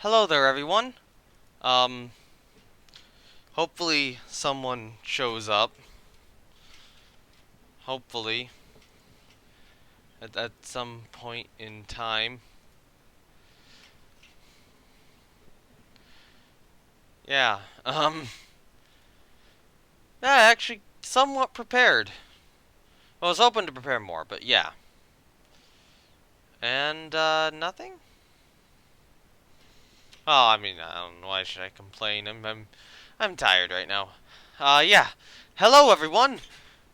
Hello there, everyone. Um, Hopefully someone shows up. Hopefully, at some point in time. Yeah. Yeah, actually, somewhat prepared. I was hoping to prepare more, but yeah. And nothing. Oh, I mean, I don't know. Why should I complain? I'm tired right now. Yeah. Hello, everyone.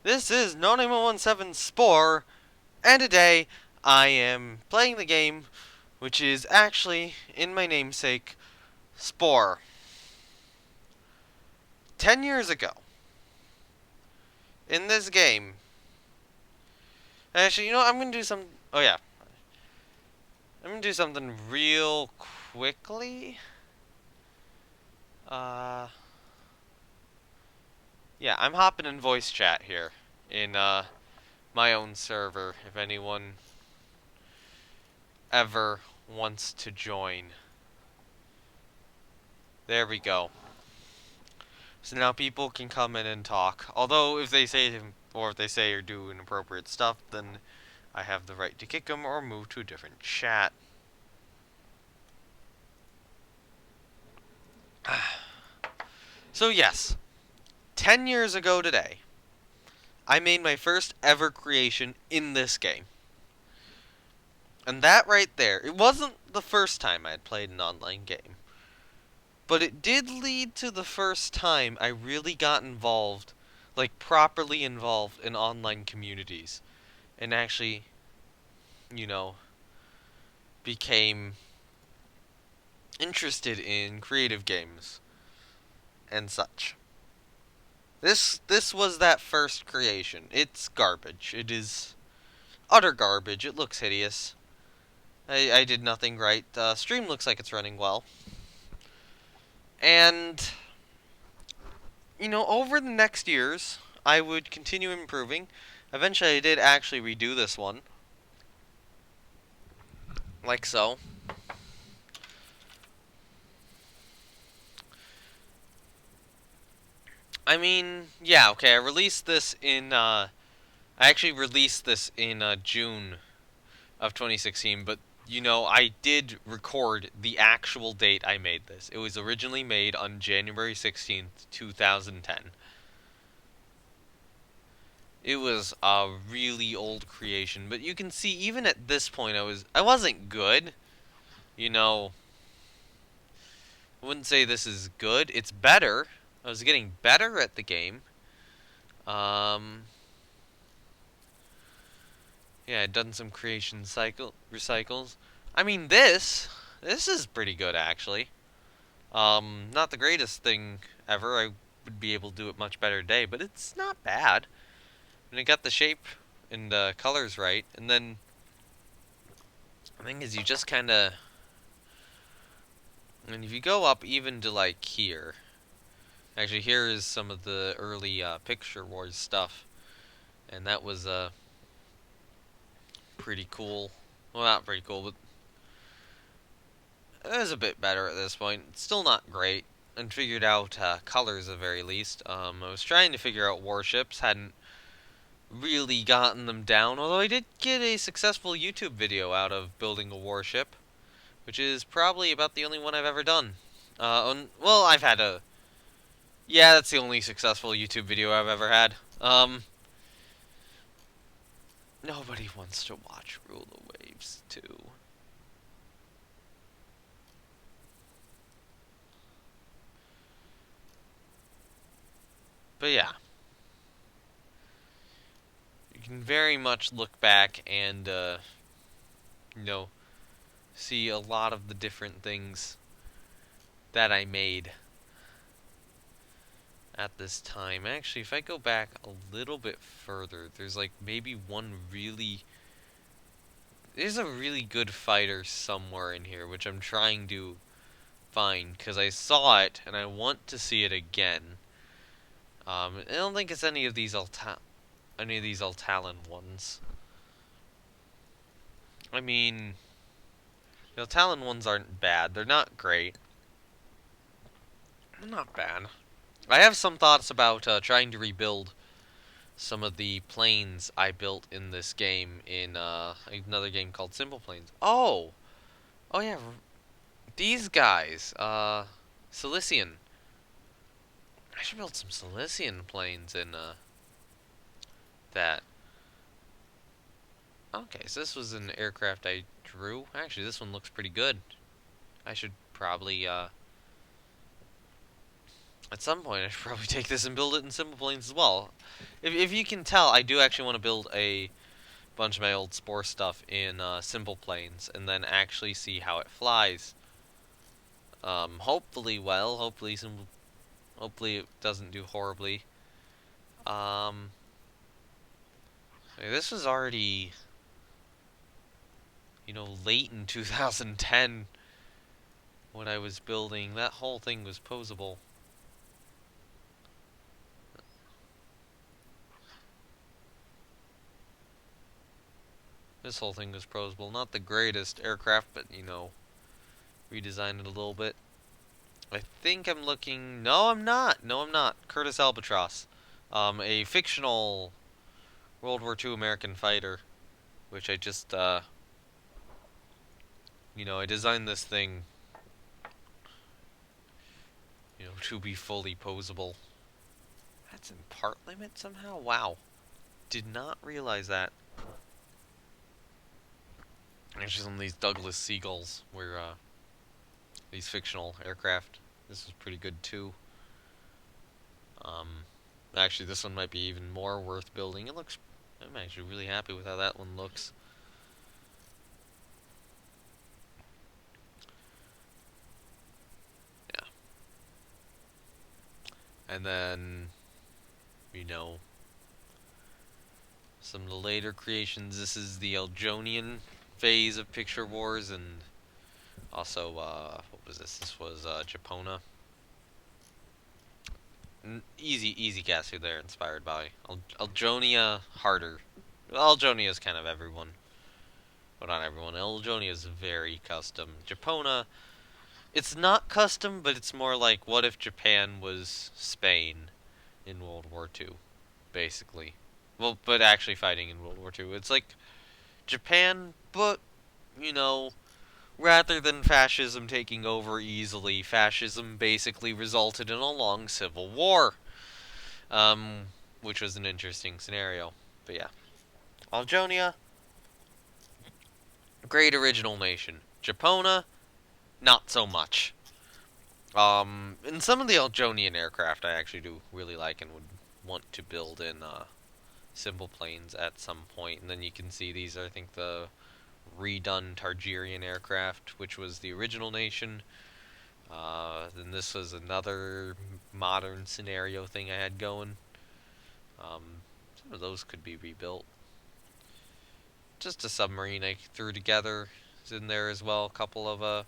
This is No9117 Spore, and today I am playing the game which is actually, in my namesake, Spore. 10 years ago, in this game, actually, you know what, I'm gonna do some. Oh yeah, I'm gonna do something real quickly. Uh, yeah, I'm hopping in voice chat here in my own server. If anyone ever wants to join, there we go. So now people can come in and talk. Although if they say or do inappropriate stuff, then I have the right to kick them or move to a different chat. So yes, 10 years ago today, I made my first ever creation in this game. And that right there, it wasn't the first time I had played an online game. But it did lead to the first time I really got involved, like properly involved in online communities. And actually, you know, became interested in creative games and such. This was that first creation. It's garbage. It is utter garbage. It looks hideous. I did nothing right. Stream looks like it's running well. And, over the next years, I would continue improving. Eventually, I did actually redo this one. Like so. I mean, yeah, okay, I actually released this in, June of 2016, but I did record the actual date I made this. It was originally made on January 16th, 2010. It was a really old creation, but you can see even at this point I wasn't good. You know, I wouldn't say this is good. It's better. I was getting better at the game. Um yeah, I'd done some creation cycle recycles. I mean this is pretty good actually. Not the greatest thing ever. I would be able to do it much better today, but it's not bad. And it got the shape and colors right. And then the thing is, you just kind of, and if you go up even to like here, actually here is some of the early Picture Wars stuff, and that was pretty cool. Well, not pretty cool, but it was a bit better at this point. It's still not great. And figured out colors at the very least. I was trying to figure out warships, hadn't really gotten them down, although I did get a successful YouTube video out of building a warship, which is probably about the only one I've ever done. Well, I've had a... Yeah, that's the only successful YouTube video I've ever had. Nobody wants to watch Rule the Waves 2. But yeah. You can very much look back and, see a lot of the different things that I made at this time. Actually, if I go back a little bit further, there's like maybe there's a really good fighter somewhere in here, which I'm trying to find, because I saw it, and I want to see it again. I don't think it's any of these Altalan ones. I mean, You know, Talon ones aren't bad. They're not great. They're not bad. I have some thoughts about trying to rebuild some of the planes I built in this game in another game called Simple Planes. Oh yeah, these guys, Cilician. I should build some Cilician planes in that. Okay, so this was an aircraft I drew. Actually, this one looks pretty good. I should probably at some point I should probably take this and build it in Simple Planes as well. If you can tell, I do actually want to build a bunch of my old Spore stuff in Simple Planes and then actually see how it flies. Hopefully well. Hopefully it doesn't do horribly. Um, this was already, late in 2010 when I was building. That whole thing was posable. This whole thing was posable. Not the greatest aircraft, but, redesigned it a little bit. I think I'm looking... No, I'm not. No, I'm not. Curtis Albatross. A fictional World War II American fighter, which I just, I designed this thing, to be fully posable. That's in part limit somehow? Wow. Did not realize that. Actually, some of these Douglas Seagulls were, these fictional aircraft. This was pretty good, too. Actually, this one might be even more worth building. I'm actually really happy with how that one looks. Yeah. And then, some of the later creations. This is the Elgonian phase of Picture Wars, and also, what was this? This was, Japona. Easy guess who they're inspired by. Eljonia Harder. Well, Eljonia is kind of everyone. But not everyone. Eljonia is very custom. Japona, it's not custom, but it's more like, what if Japan was Spain in World War II, basically. Well, but actually fighting in World War II. It's like Japan, but, rather than fascism taking over easily, fascism basically resulted in a long civil war. Which was an interesting scenario. But yeah. Aljonia, great original nation. Japona, not so much. And some of the Aljonian aircraft I actually do really like and would want to build in Simple Planes at some point. And then you can see these are, I think, the redone Targerian aircraft, which was the original nation. Then this was another modern scenario thing I had going. Some of those could be rebuilt. Just a submarine I threw together is in there as well. A couple of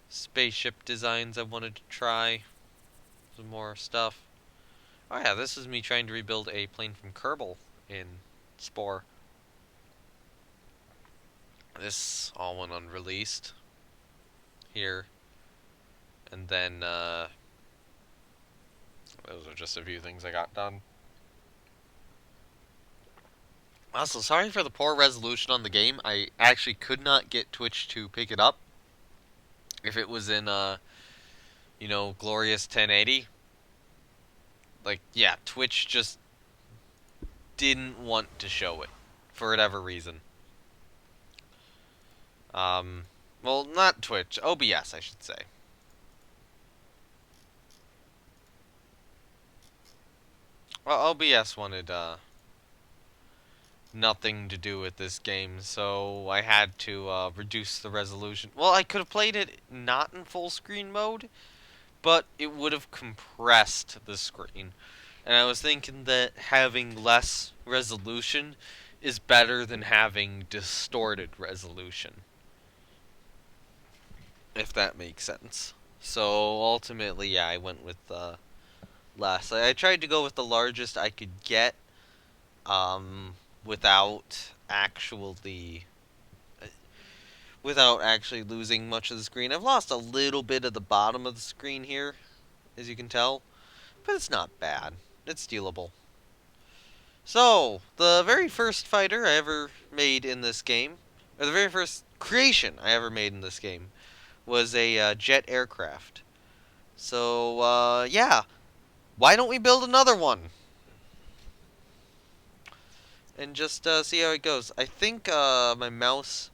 spaceship designs I wanted to try. Some more stuff. Oh yeah, this is me trying to rebuild a plane from Kerbal in Spore. This all went unreleased here. And then, those are just a few things I got done. Also, sorry for the poor resolution on the game. I actually could not get Twitch to pick it up. If it was in, glorious 1080. Like, yeah, Twitch just didn't want to show it. For whatever reason. Well, not Twitch. OBS, I should say. Well, OBS wanted, nothing to do with this game, so I had to reduce the resolution. Well, I could have played it not in full screen mode, but it would have compressed the screen. And I was thinking that having less resolution is better than having distorted resolution, if that makes sense. So ultimately, yeah, I went with less. I tried to go with the largest I could get, without actually. without actually losing much of the screen. I've lost a little bit of the bottom of the screen here, as you can tell, but it's not bad. It's dealable. So, the very first fighter I ever made in this game, or the very first creation I ever made in this game, was a jet aircraft. So, yeah, why don't we build another one? And just see how it goes. I think my mouse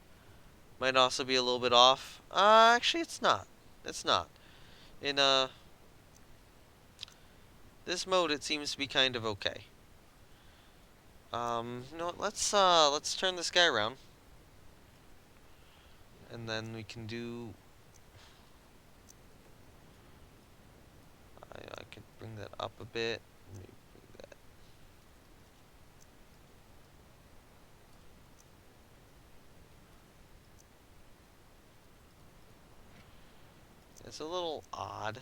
might also be a little bit off. Actually, it's not. It's not. In this mode, it seems to be kind of okay. You know what? Let's turn this guy around, and then we can do. I could bring that up a bit. Maybe bring that. It's a little odd.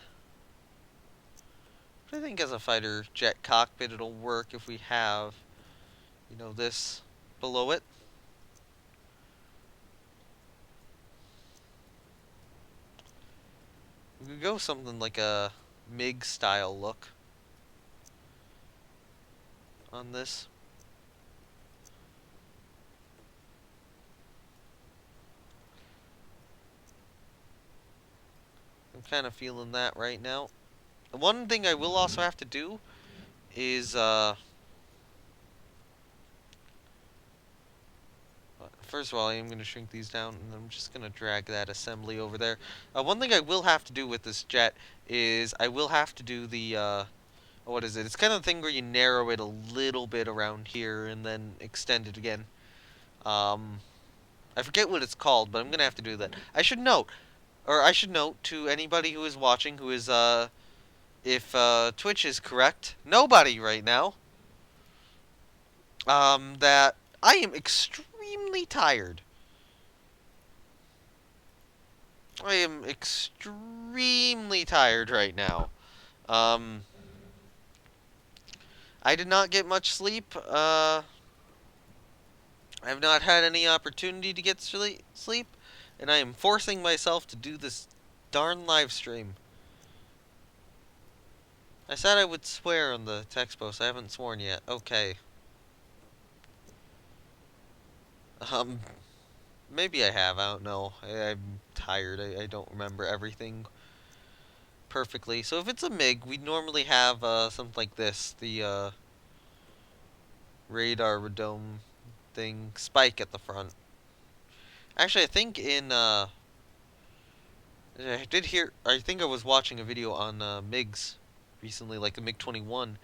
But I think as a fighter jet cockpit, it'll work if we have, you know, this below it. We could go something like a MiG style look on this. I'm kind of feeling that right now. One thing I will also have to do is, first of all, I am going to shrink these down, and I'm just going to drag that assembly over there. One thing I will have to do with this jet is I will have to do the, what is it? It's kind of the thing where you narrow it a little bit around here and then extend it again. I forget what it's called, but I'm going to have to do that. I should note to anybody who is watching, who is, if Twitch is correct, nobody right now, that I am extremely tired. I am extremely tired right now. Um, I did not get much sleep. I have not had any opportunity to get sleep, and I am forcing myself to do this darn live stream. I said I would swear on the text post. I haven't sworn yet. Okay. Um, maybe I have. I don't know. I'm tired. I don't remember everything perfectly. So if it's a MiG, we normally have something like this. The radar radome thing. Spike at the front. Actually, I think in... I did hear... I think I was watching a video on MiGs recently, like the MiG-21.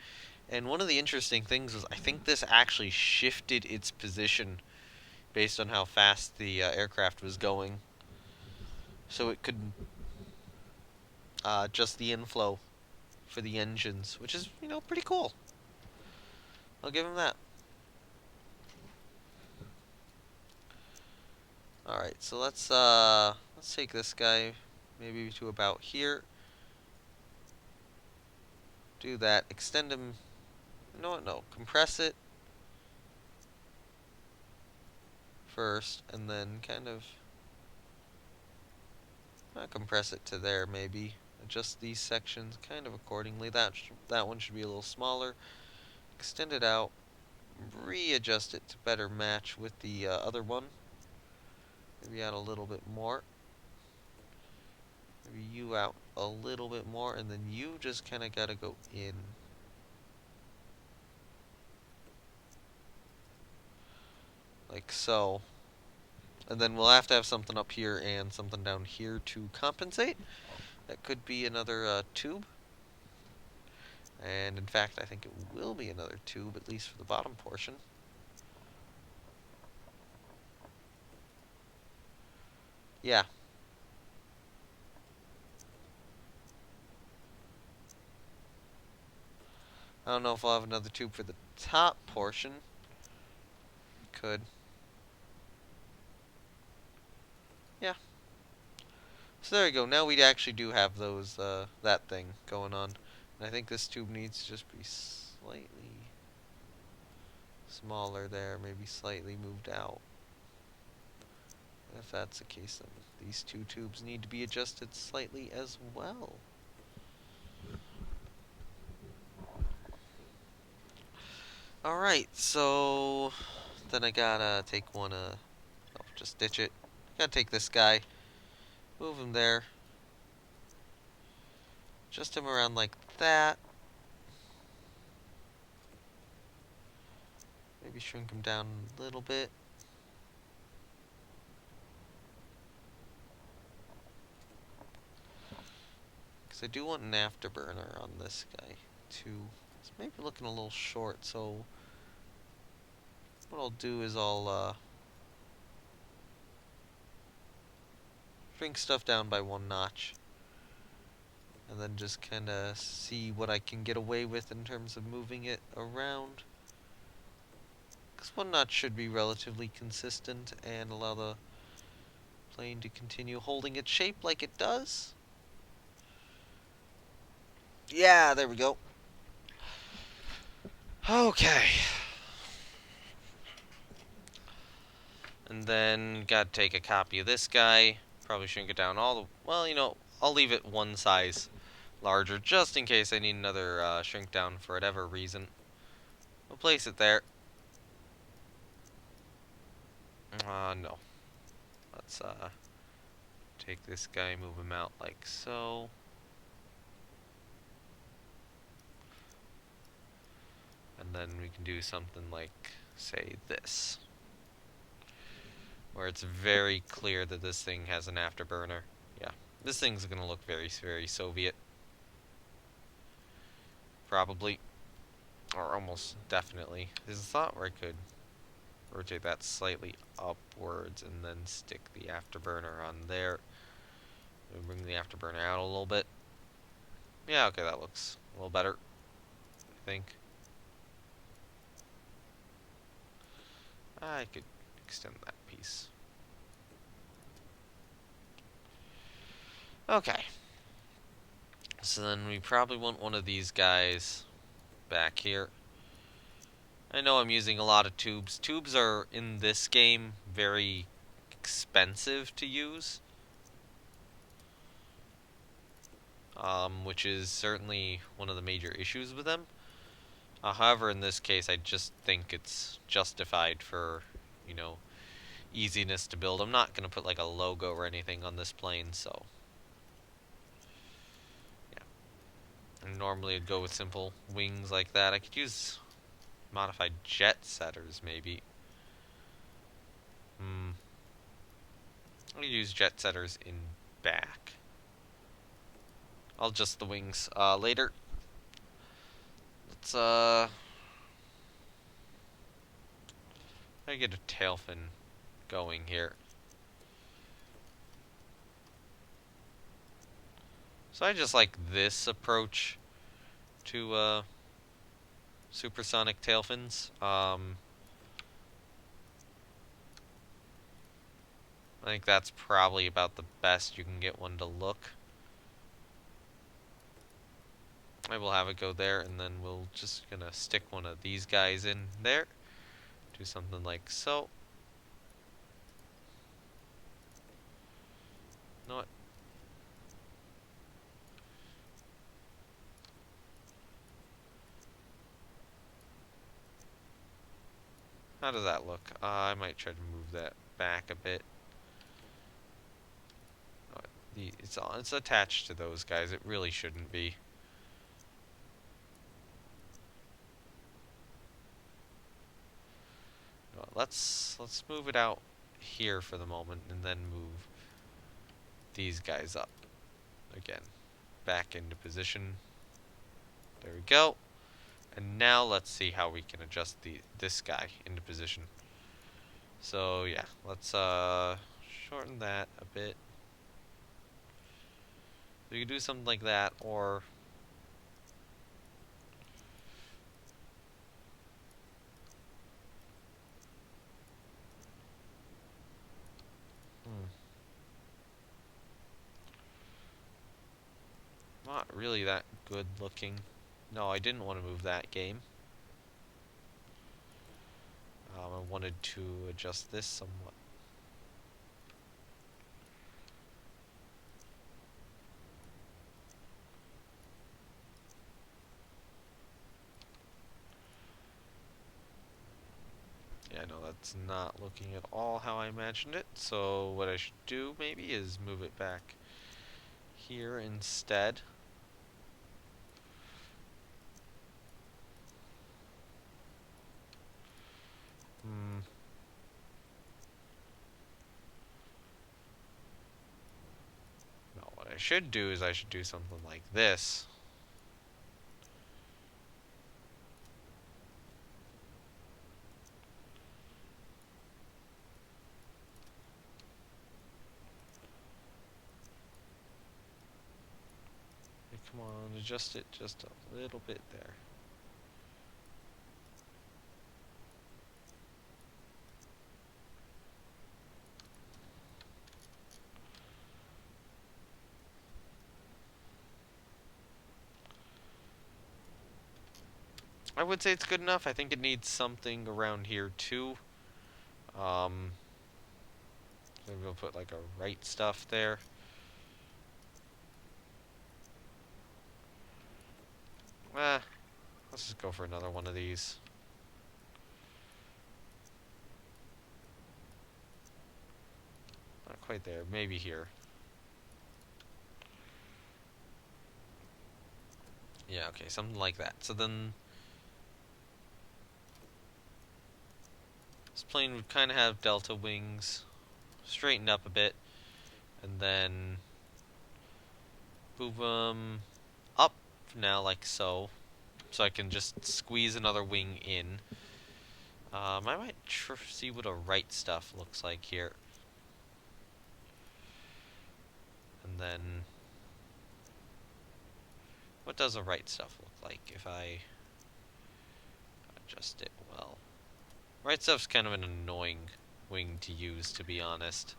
And one of the interesting things was I think this actually shifted its position based on how fast the aircraft was going. So it could adjust the inflow for the engines, which is, you know, pretty cool. I'll give him that. Alright, so let's take this guy maybe to about here. Do that. Extend him. No, compress it first, and then kind of compress it to there maybe. Adjust these sections kind of accordingly. That one should be a little smaller. Extend it out. Readjust it to better match with the other one. Maybe add a little bit more. Maybe you out a little bit more, and then you just kind of gotta go in. Like so. And then we'll have to have something up here and something down here to compensate. That could be another tube. And in fact, I think it will be another tube, at least for the bottom portion. Yeah. I don't know if I'll have another tube for the top portion. Could. Yeah. So there you go. Now we actually do have those, that thing going on. And I think this tube needs to just be slightly smaller there, maybe slightly moved out. If if that's the case, then these two tubes need to be adjusted slightly as well. Alright, so then I gotta take one, oh, just ditch it. Gotta take this guy, move him there, adjust him around like that. Maybe shrink him down a little bit. Because I do want an afterburner on this guy, too. It's maybe looking a little short, so what I'll do is I'll shrink stuff down by 1 notch. And then just kind of see what I can get away with in terms of moving it around. Because 1 notch should be relatively consistent and allow the plane to continue holding its shape like it does. Yeah, there we go. Okay. And then gotta take a copy of this guy. Probably shrink it down all the... Well, you know, I'll leave it one size larger just in case I need another shrink down for whatever reason. We'll place it there. No. Let's take this guy, move him out like so. And then we can do something like, say, this. Where it's very clear that this thing has an afterburner. Yeah, this thing's gonna look very, very Soviet. Probably. Or almost definitely. There's a thought where I could rotate that slightly upwards and then stick the afterburner on there. Maybe bring the afterburner out a little bit. Yeah, okay, that looks a little better, I think. I could extend that piece. Okay. So then we probably want one of these guys back here. I know I'm using a lot of tubes. Tubes are, in this game, very expensive to use. Which is certainly one of the major issues with them. However, in this case, I just think it's justified for, you know, easiness to build. I'm not going to put like a logo or anything on this plane, so yeah. And normally I'd go with simple wings like that. I could use modified jet setters, maybe. I'll use jet setters in back. I'll adjust the wings later. Let's I get a tail fin going here. So I just like this approach to supersonic tail fins. I think that's probably about the best you can get one to look. I will have it go there, and then we'll just gonna stick one of these guys in there. Do something like so. You know what? How does that look? I might try to move that back a bit. It's attached to those guys. It really shouldn't be. Let's move it out here for the moment, and then move these guys up again, back into position. There we go. And now let's see how we can adjust this guy into position. So yeah, let's shorten that a bit. So you can do something like that, or not really that good looking. No, I didn't want to move that game. I wanted to adjust this somewhat. It's not looking at all how I imagined it, so what I should do maybe is move it back here instead. No, what I should do is I should do something like this. Come on, adjust it just a little bit there. I would say it's good enough. I think it needs something around here too. Maybe we'll put like a right stuff there. Let's just go for another one of these. Not quite there. Maybe here. Yeah, okay, something like that. So then this plane would kind of have delta wings, straightened up a bit, and then move them up now like so. So I can just squeeze another wing in. I might see what a right stuff looks like here. And then, what does a right stuff look like if I adjust it well? Right stuff's kind of an annoying wing to use, to be honest.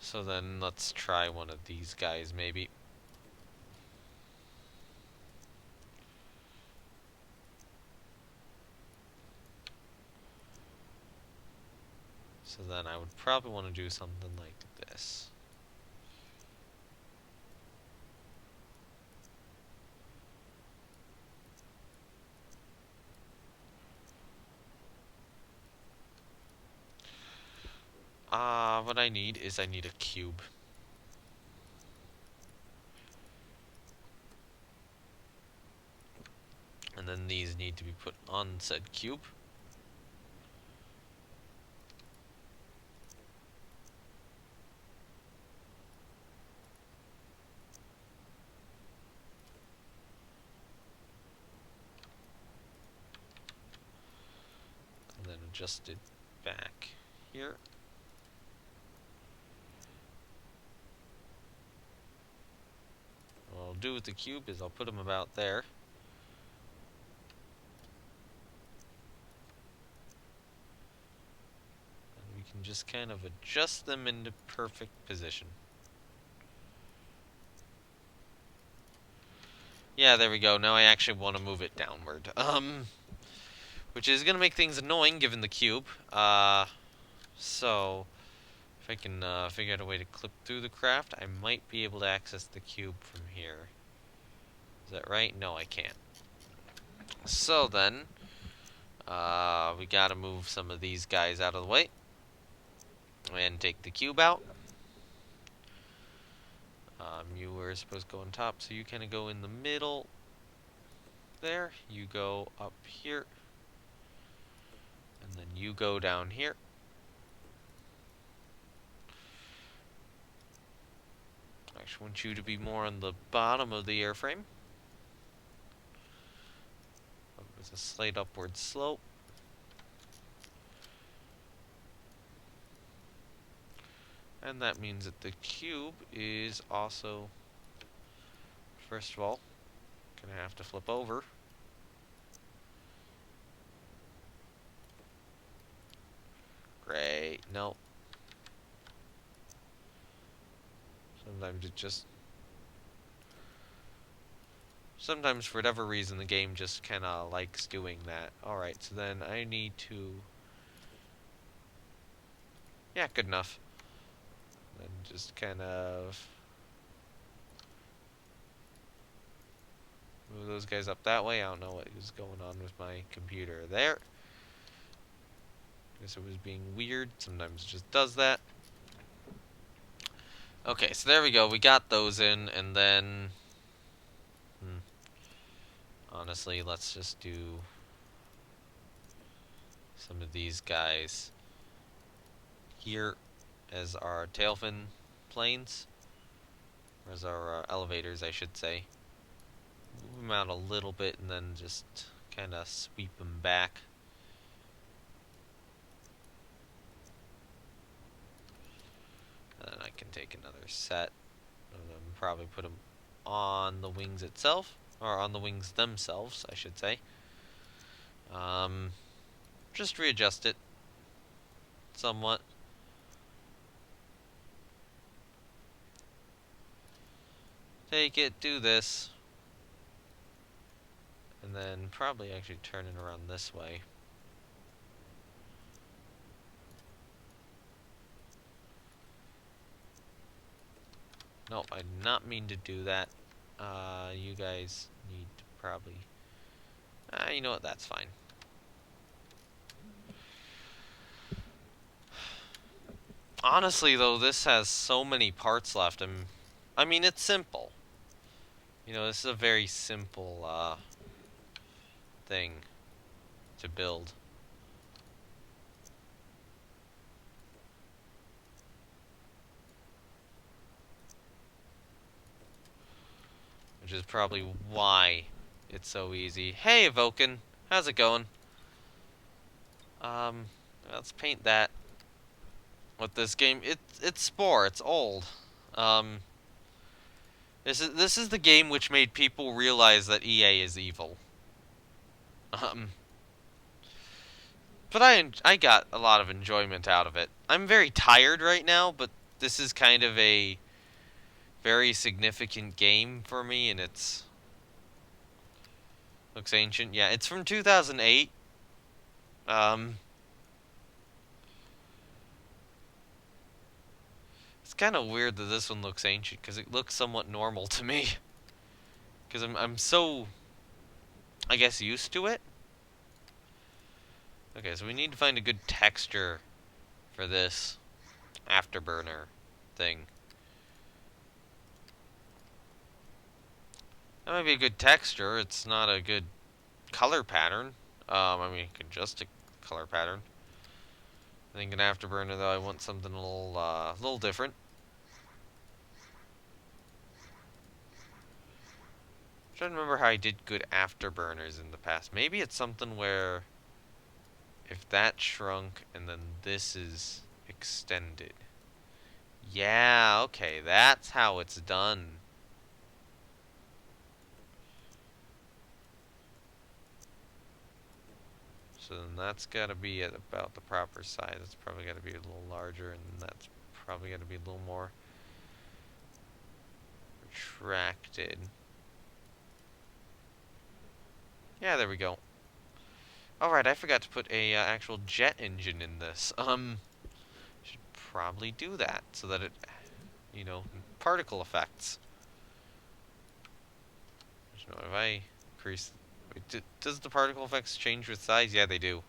So then let's try one of these guys maybe. So then I would probably want to do something like this. What I need is I need a cube. And then these need to be put on said cube. And then adjust it back here. What I'll do with the cube is I'll put them about there. And we can just kind of adjust them into perfect position. Yeah, there we go. Now I actually want to move it downward. Which is going to make things annoying given the cube. So if I can figure out a way to clip through the craft, I might be able to access the cube from here. Is that right? No, I can't. So then, we gotta move some of these guys out of the way. And take the cube out. You were supposed to go on top, so you kind of go in the middle. There. You go up here. And then you go down here. I actually want you to be more on the bottom of the airframe. With a slight upward slope. And that means that the cube is also, first of all, gonna have to flip over. Great. No. Sometimes it just... Sometimes, for whatever reason, the game just kind of likes doing that. Alright, so then I need to... Yeah, good enough. Then just kind of... Move those guys up that way. I don't know what was going on with my computer there. Guess it was being weird. Sometimes it just does that. Okay, so there we go. We got those in, and then... honestly, let's just do some of these guys here as our tailfin planes. Or as our elevators, I should say. Move them out a little bit, and then just kind of sweep them back. And then I can take another set of them, probably put them on the wings itself, or on the wings themselves, I should say. Just readjust it somewhat. Take it, do this, and then probably actually turn it around this way. Nope, I did not mean to do that. You guys need to probably... you know what, that's fine. Honestly, though, this has so many parts left. I mean, it's simple. You know, this is a very simple, thing to build. Which is probably why it's so easy. Hey, Vulcan, how's it going? Let's paint that. With this game, it's Spore. It's old. This is the game which made people realize that EA is evil. But I got a lot of enjoyment out of it. I'm very tired right now, but this is kind of a very significant game for me, and it's looks ancient. Yeah, it's from 2008. It's kind of weird that this one looks ancient because it looks somewhat normal to me. Because I'm so, I guess, used to it. Okay, so we need to find a good texture for this afterburner thing. That might be a good texture. It's not a good color pattern. I mean, you can adjust a color pattern. I think an afterburner, though, I want something a little different. I'm trying to remember how I did good afterburners in the past. Maybe it's something where if that shrunk and then this is extended. Yeah, okay, that's how it's done. So then that's got to be at about the proper size. It's probably got to be a little larger, and that's probably got to be a little more retracted. Yeah, there we go. Alright, I forgot to put a actual jet engine in this. Should probably do that so that it, you know, particle effects. You know, if I increase... Wait, does the particle effects change with size? Yeah, they do.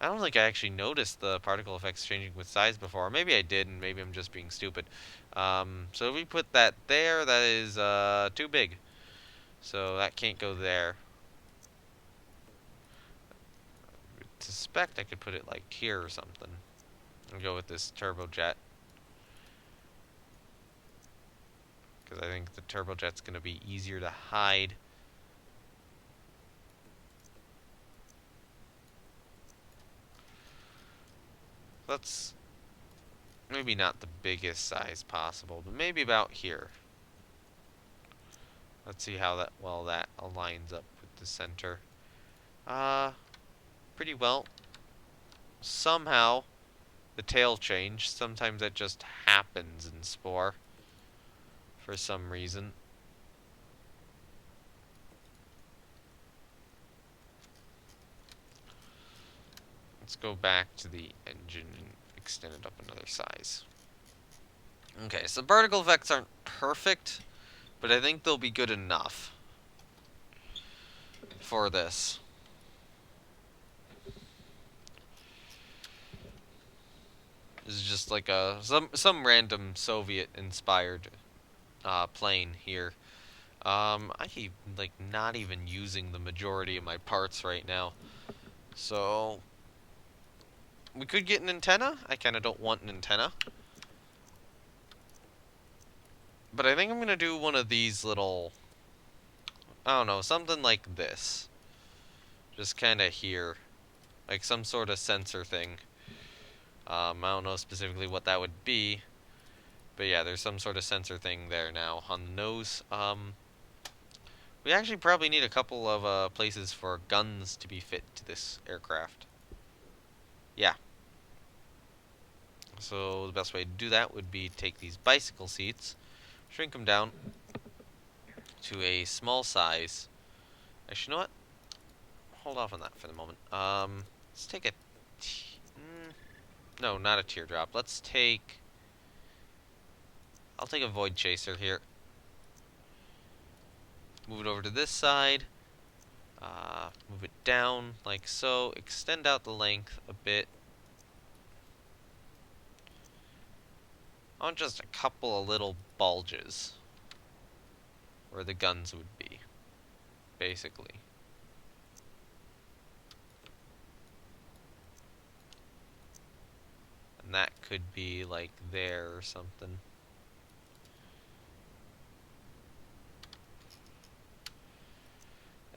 I don't think I actually noticed the particle effects changing with size before. Maybe I did, and maybe I'm just being stupid. So if we put that there, that is too big. So that can't go there. I suspect I could put it like here or something. And go with this turbojet. Because I think the turbojet's going to be easier to hide. Let's... maybe not the biggest size possible, but maybe about here. Let's see how that aligns up with the center. Pretty well. Somehow, the tail changed. Sometimes that just happens in Spore. For some reason. Let's go back to the engine and extend it up another size. Okay, so vertical effects aren't perfect, but I think they'll be good enough. for this. This is just like a some random Soviet-inspired plane here. I keep like not even using the majority of my parts right now, so we could get an antenna. I kind of don't want an antenna, but I think I'm gonna do one of these little, I don't know, something like this, just kind of here, like some sort of sensor thing. I don't know specifically what that would be, but yeah, there's some sort of sensor thing there now on the nose. We actually probably need a couple of places for guns to be fit to this aircraft. Yeah. So the best way to do that would be take these bicycle seats, shrink them down to a small size. Actually, you know what? Hold off on that for the moment. Let's take a... no, not a teardrop. Let's take... I'll take a void chaser here. Move it over to this side. Move it down like so. Extend out the length a bit. On just a couple of little bulges where the guns would be, basically. And that could be like there or something.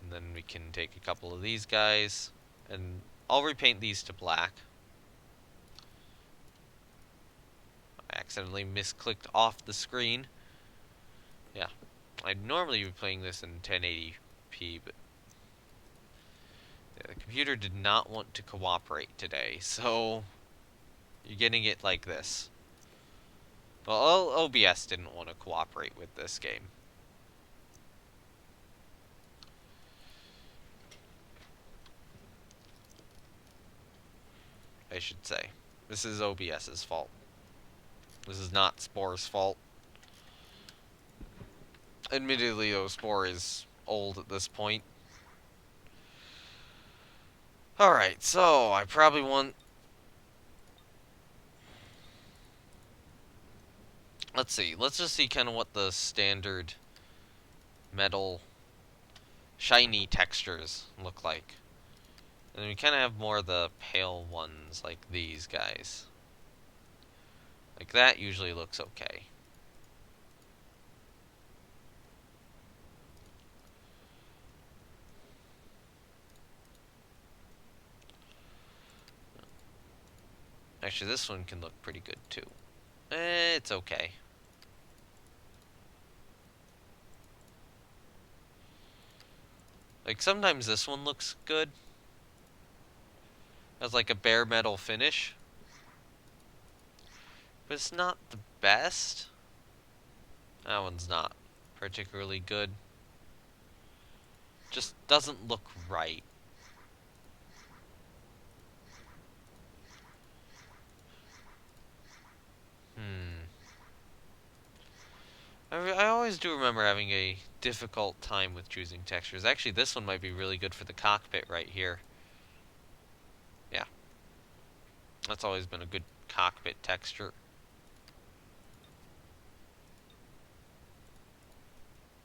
And then we can take a couple of these guys, and I'll repaint these to black. I accidentally misclicked off the screen. Yeah, I'd normally be playing this in 1080p, but yeah, the computer did not want to cooperate today, so you're getting it like this. Well, OBS didn't want to cooperate with this game. I should say. This is OBS's fault. This is not Spore's fault. Admittedly, though, Spore is old at this point. Alright, so I probably want... Let's see. Let's just see kind of what the standard metal shiny textures look like. And we kind of have more of the pale ones, like these guys. Like that usually looks okay. Actually, this one can look pretty good too. It's okay. Like sometimes this one looks good. Has like a bare metal finish. But it's not the best. That one's not particularly good. Just doesn't look right. I always do remember having a difficult time with choosing textures. Actually, this one might be really good for the cockpit right here. Yeah. That's always been a good cockpit texture.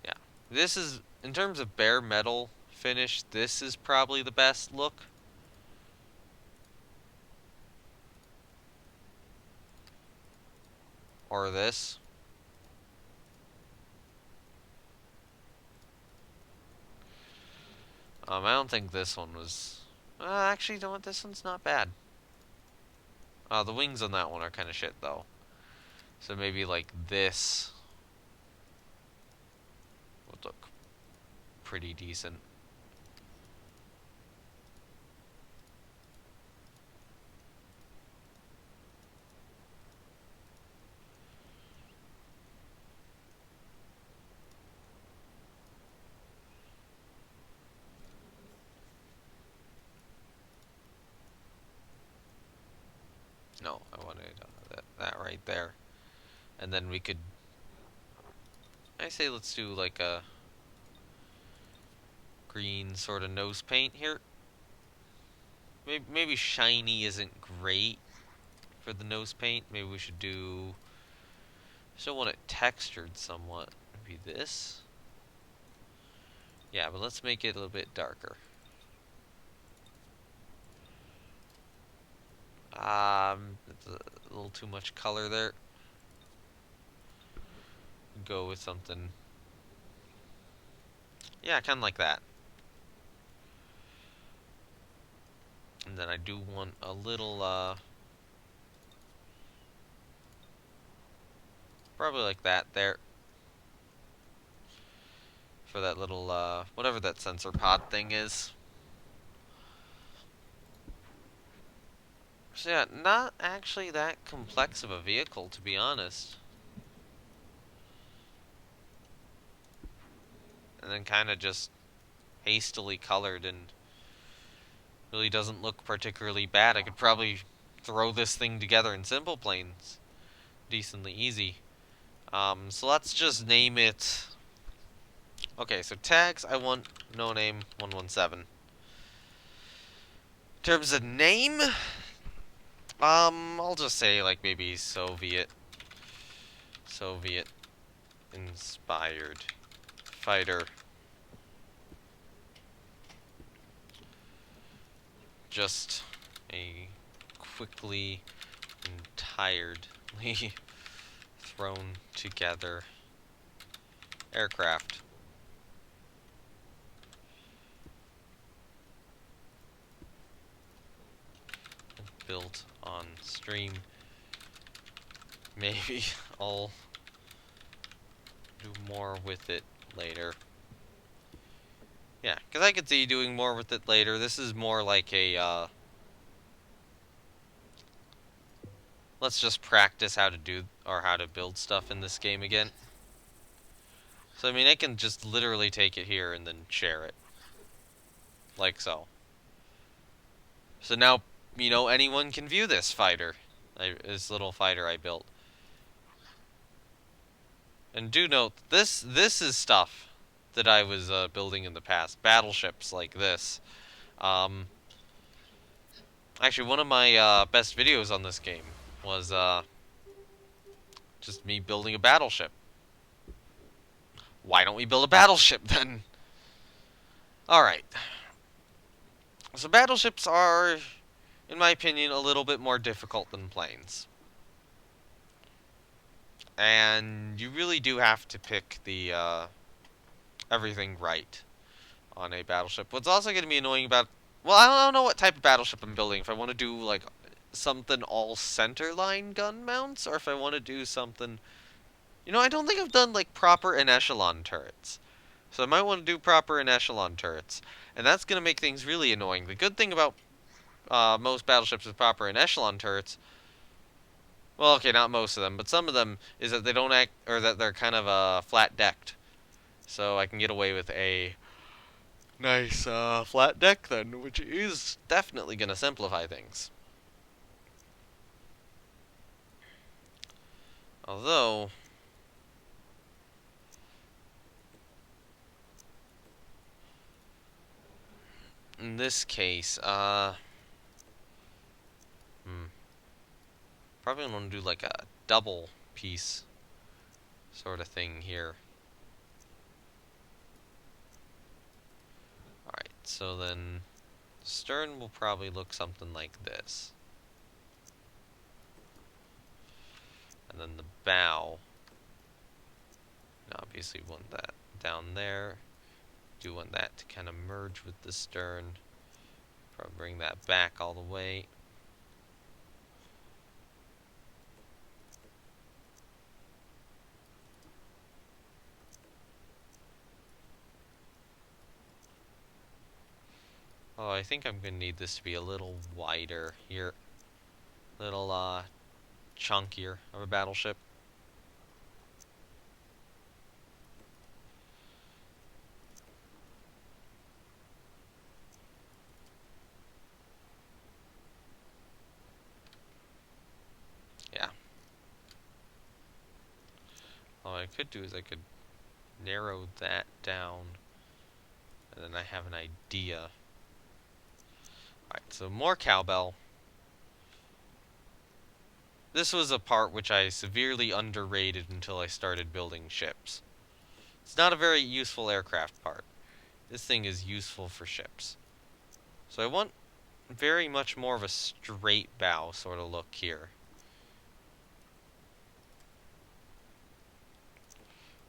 Yeah. This is, in terms of bare metal finish, this is probably the best look. Or this. I don't think this one was... actually, you know what? This one's not bad. The wings on that one are kind of shit, though. So maybe, like, this would look pretty decent. No, I wanted that right there. And then we could... I say let's do like a green sort of nose paint here. Maybe shiny isn't great for the nose paint. Maybe we should do... Still want it textured somewhat. Maybe this? Yeah, but let's make it a little bit darker. It's a little too much color there. Go with something... Yeah, kind of like that. And then I do want a little, probably like that there. For that little, whatever that sensor pod thing is. So yeah, not actually that complex of a vehicle, to be honest. And then kind of just hastily colored and really doesn't look particularly bad. I could probably throw this thing together in simple planes. Decently easy. So let's just name it... Okay, so tags, I want no name 117. In terms of name, I'll just say like maybe Soviet inspired fighter. Just a quickly and tiredly thrown together aircraft. Built on stream. Maybe I'll do more with it later. Yeah, because I could see doing more with it later. This is more like a, let's just practice how to do, or how to build stuff in this game again. So, I mean, I can just literally take it here and then share it. Like so. So now, you know, anyone can view this fighter. This little fighter I built. And do note, this is stuff that I was building in the past. Battleships like this. Actually, one of my best videos on this game was just me building a battleship. Why don't we build a battleship then? Alright. So battleships are, in my opinion, a little bit more difficult than planes. And you really do have to pick the everything right on a battleship. What's also going to be annoying about... Well, I don't know what type of battleship I'm building. If I want to do, like, something all centerline gun mounts, or if I want to do something... You know, I don't think I've done, like, proper and echelon turrets. So I might want to do proper and echelon turrets. And that's going to make things really annoying. The good thing about most battleships with proper and echelon turrets... Well, okay, not most of them, but some of them, is that they don't act... Or that they're kind of flat-decked. So I can get away with a nice flat deck then, which is definitely going to simplify things. Although, in this case, probably want to do like a double piece sort of thing here. Alright, so then stern will probably look something like this. And then the bow, obviously want that down there. Do want that to kind of merge with the stern. Probably bring that back all the way. Oh, I think I'm going to need this to be a little wider here. Little, chunkier of a battleship. Yeah. All I could do is I could narrow that down And then I have an idea. Alright, so more cowbell. This was a part which I severely underrated until I started building ships. It's not a very useful aircraft part. This thing is useful for ships. So I want very much more of a straight bow sort of look here.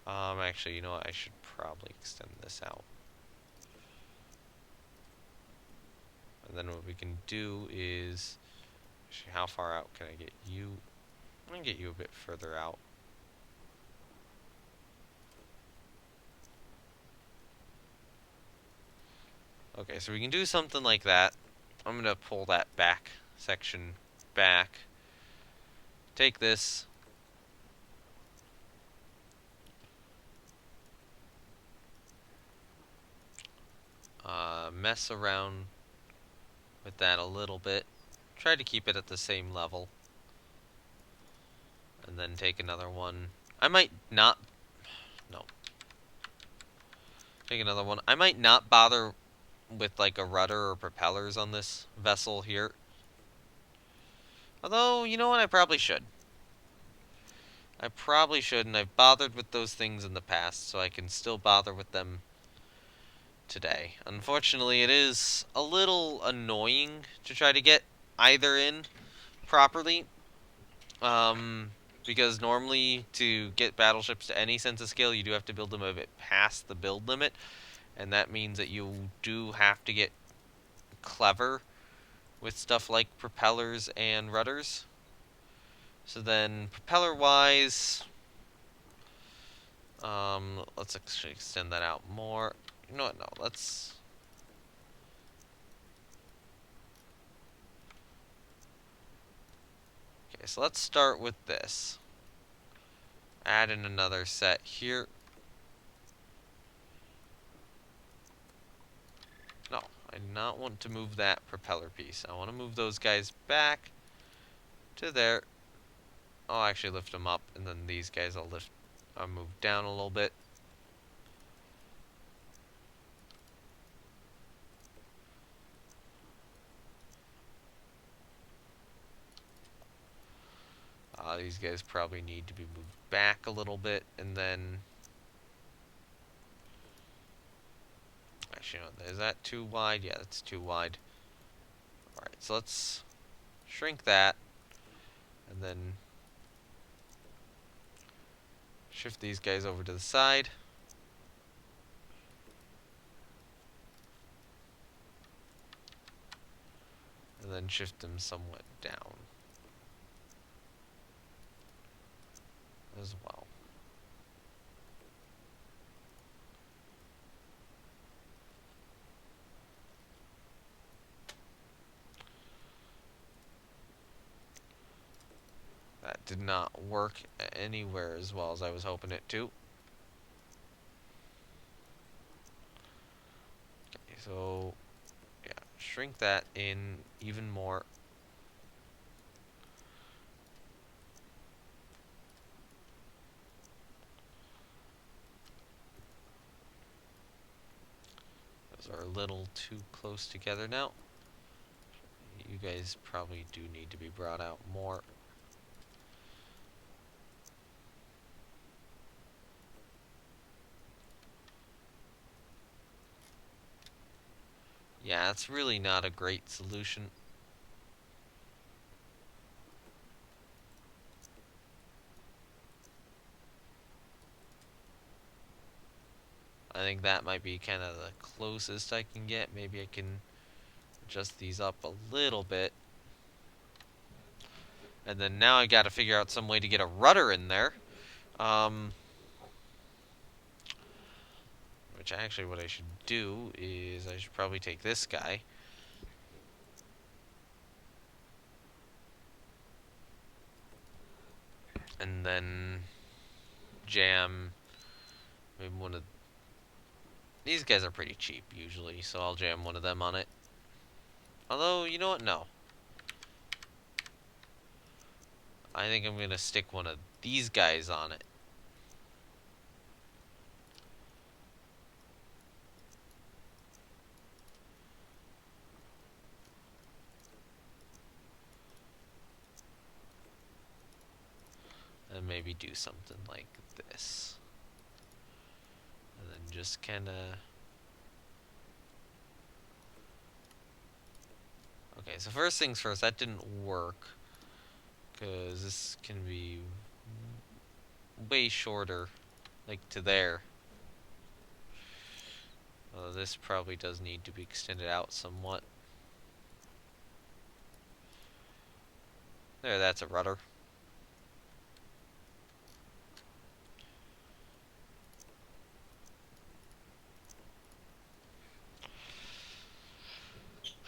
Actually, you know what? I should probably extend this out. And then what we can do is... Actually, how far out can I get you? I'm going to get you a bit further out. Okay, so we can do something like that. I'm going to pull that back section back. Take this. Mess around with that a little bit. Try to keep it at the same level. And then take another one. I might not... No. Take another one. I might not bother with like a rudder or propellers on this vessel here. Although, you know what? I probably should. I probably should, and I've bothered with those things in the past, so I can still bother with them today. Unfortunately, it is a little annoying to try to get either in properly. Because normally to get battleships to any sense of scale, you do have to build them a bit past the build limit. And that means that you do have to get clever with stuff like propellers and rudders. So then, propeller-wise, let's actually extend that out more. You know what? No, let's... Okay, so let's start with this. Add in another set here. No, I do not want to move that propeller piece. I want to move those guys back to there. I'll actually lift them up, and then these guys I'll move down a little bit. These guys probably need to be moved back a little bit, and then... Actually, no, is that too wide? Yeah, that's too wide. Alright, so let's shrink that, and then shift these guys over to the side. And then shift them somewhat down as well. That did not work anywhere as well as I was hoping it to. Okay, so yeah, shrink that in even more. Those are a little too close together now. You guys probably do need to be brought out more. Yeah, it's really not a great solution. I think that might be kind of the closest I can get. Maybe I can adjust these up a little bit. And then now I gotta figure out some way to get a rudder in there. Which actually what I should do is I should probably take this guy. And then jam maybe one of... These guys are pretty cheap usually, so I'll jam one of them on it. Although, you know what? No. I think I'm gonna stick one of these guys on it. maybe do something like this. And then just kind of... Okay, so first things first, that didn't work. Because this can be way shorter, like to there. This probably does need to be extended out somewhat. There, that's a rudder.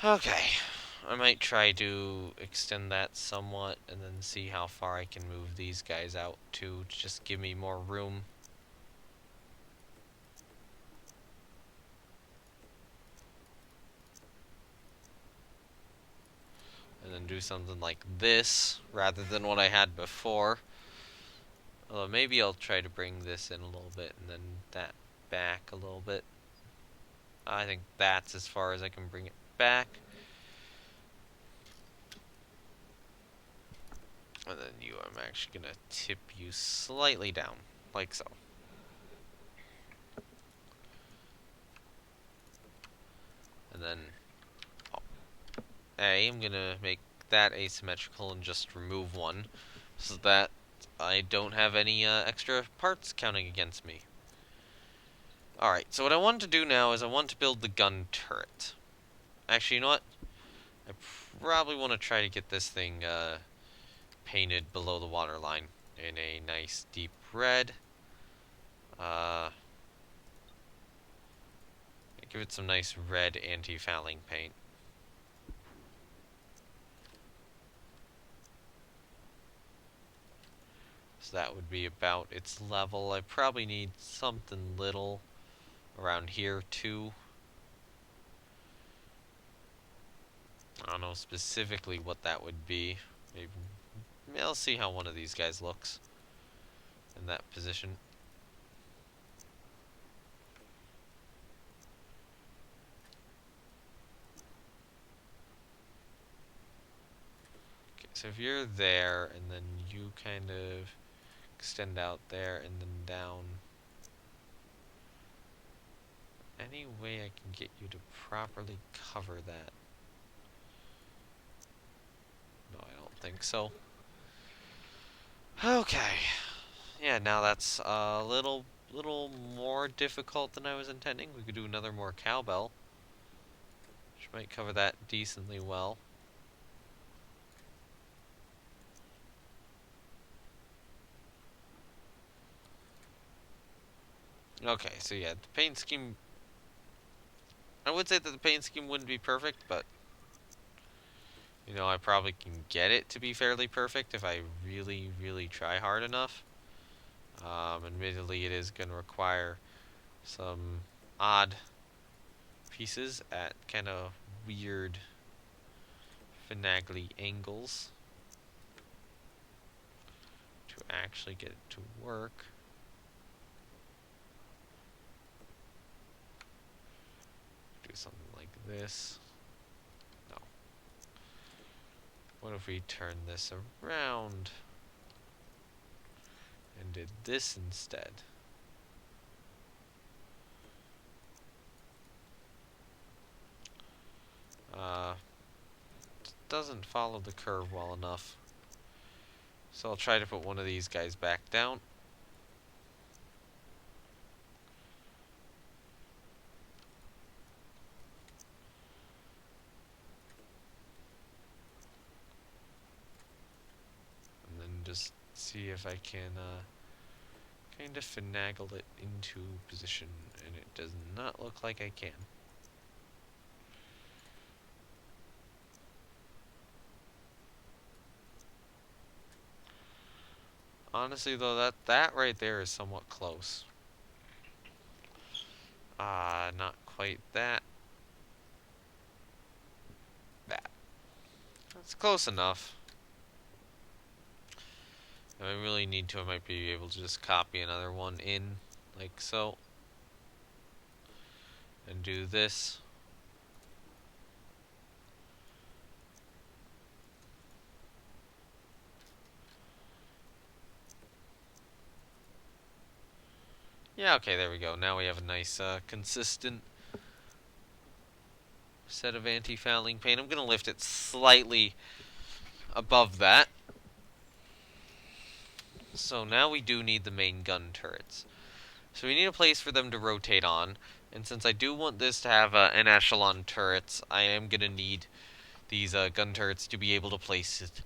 Okay, I might try to extend that somewhat and then see how far I can move these guys out to just give me more room. And then do something like this rather than what I had before. Although maybe I'll try to bring this in a little bit and then that back a little bit. I think that's as far as I can bring it back. And then I'm actually going to tip you slightly down, like so. And then I'm going to make that asymmetrical and just remove one so that I don't have any extra parts counting against me. Alright, so what I want to do now is I want to build the gun turret. Actually, you know what? I probably want to try to get this thing painted below the waterline in a nice deep red. Give it some nice red anti-fouling paint. So that would be about its level. I probably need something little around here too. I don't know specifically what that would be. Maybe I'll see how one of these guys looks in that position. Okay, so if you're there and then you kind of extend out there and then down. Any way I can get you to properly cover that? No, I don't think so. Okay. Yeah, now that's a little more difficult than I was intending. We could do another more cowbell, which might cover that decently well. Okay, so yeah, the paint scheme... I would say that the paint scheme wouldn't be perfect, but... You know, I probably can get it to be fairly perfect if I really, really try hard enough. Admittedly, it is going to require some odd pieces at kind of weird, finagly angles to actually get it to work. Do something like this. No. What if we turn this around and did this instead? Doesn't follow the curve well enough. So I'll try to put one of these guys back down. And then just see if I can kind of finagle it into position. And it does not look like I can. Honestly, though, that right there is somewhat close. Not quite that. That. That's close enough. If I really need to, I might be able to just copy another one in, like so. And do this. Yeah, okay, there we go. Now we have a nice, consistent set of anti-fouling paint. I'm gonna lift it slightly above that. So now we do need the main gun turrets. So we need a place for them to rotate on. And since I do want this to have an echelon turrets, I am gonna need these gun turrets to be able to place it.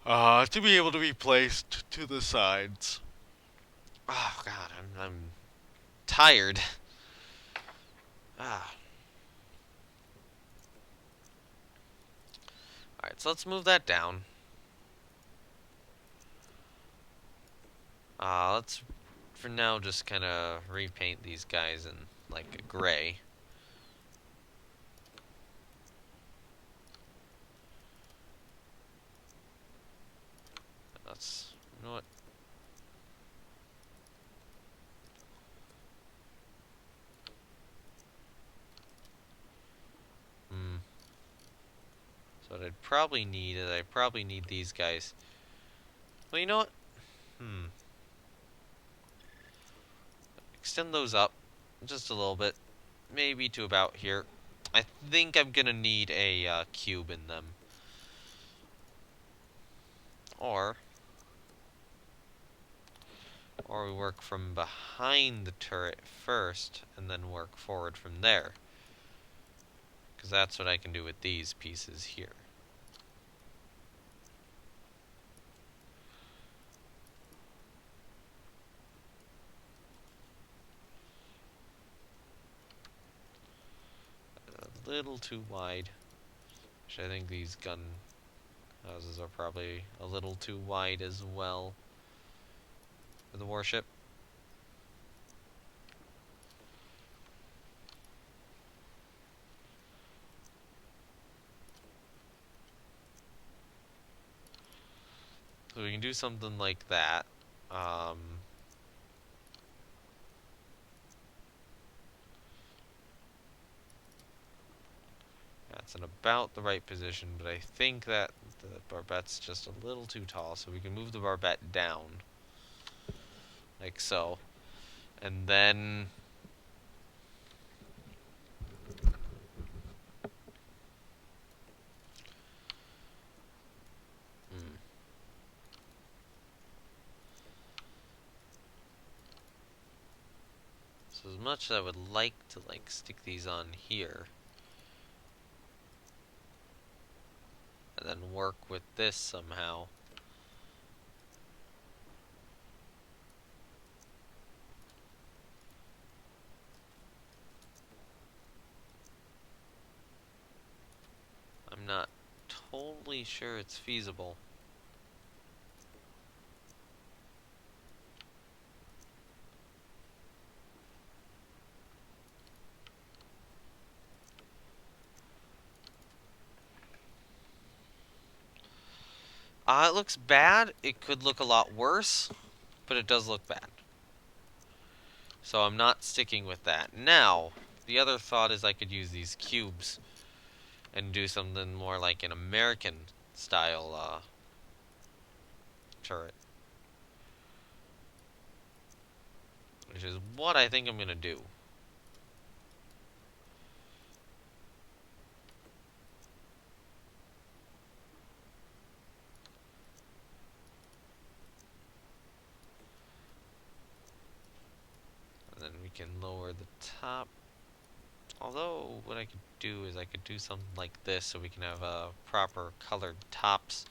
To be able to be placed to the sides. Oh god, I'm tired. Ah. Alright, so let's move that down. Let's for now just kind of repaint these guys in like a gray. That's, you know what? So what I'd probably need is I probably need these guys. Well, you know what? Extend those up just a little bit, maybe to about here. I think I'm gonna need a cube in them, or we work from behind the turret first and then work forward from there, because that's what I can do with these pieces here. A little too wide, which I think these gun houses are probably a little too wide as well for the warship. So we can do something like that. That's in about the right position, but I think that the barbette's just a little too tall, so we can move the barbette down. Like so. And then... So as much as I would like to, like, stick these on here, and then work with this somehow. I'm not totally sure it's feasible. It looks bad. It could look a lot worse, but it does look bad. So I'm not sticking with that. Now, the other thought is I could use these cubes and do something more like an American style turret. Which is what I think I'm gonna do. And then we can lower the top. Although, what I could do is I could do something like this so we can have proper colored tops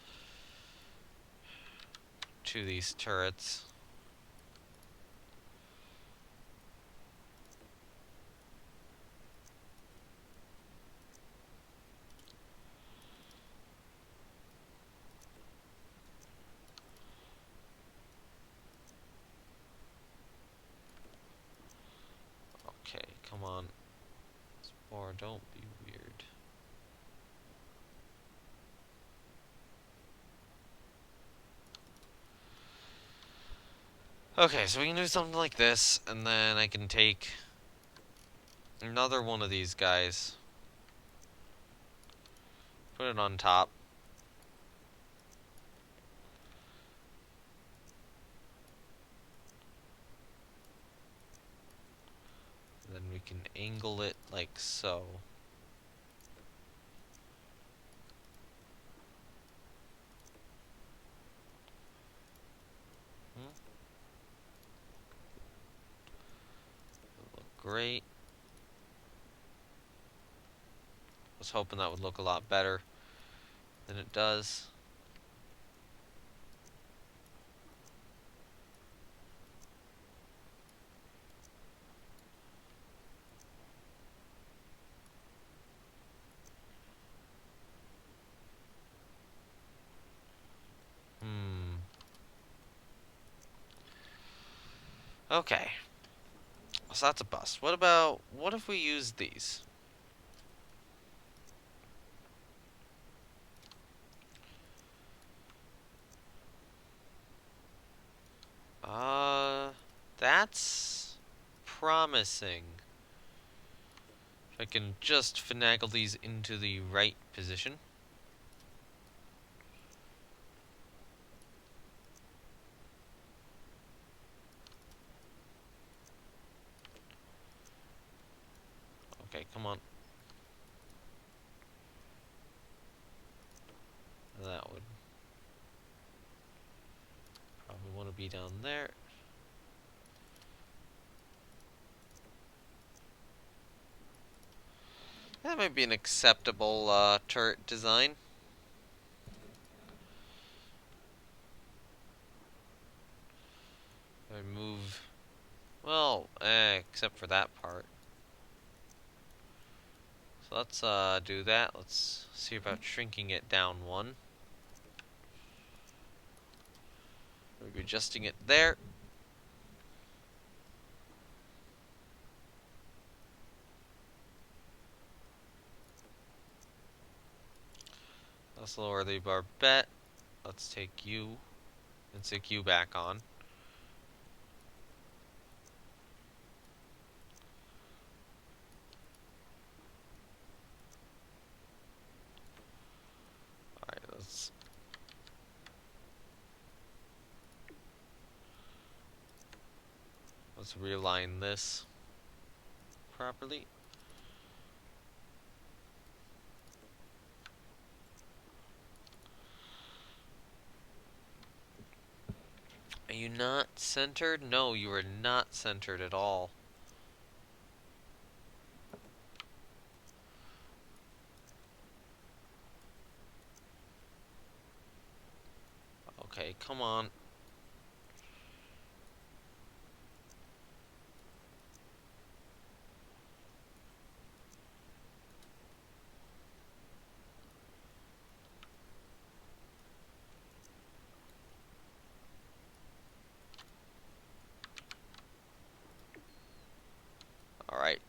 to these turrets. Okay, come on. Spore, don't be weird. Okay, so we can do something like this, and then I can take another one of these guys, put it on top, can angle it like so. Look great. Was hoping that would look a lot better than it does. Okay. So that's a bust. What if we use these? That's promising. If I can just finagle these into the right position. Okay, come on. That would probably want to be down there. That might be an acceptable turret design. I move, well, except for that part. So let's do that. Let's see about shrinking it down one. Maybe adjusting it there. Let's lower the barbette. Let's take you and stick you back on. Alright, let's realign this properly. Are you not centered? No, you are not centered at all. Okay, come on. Alright.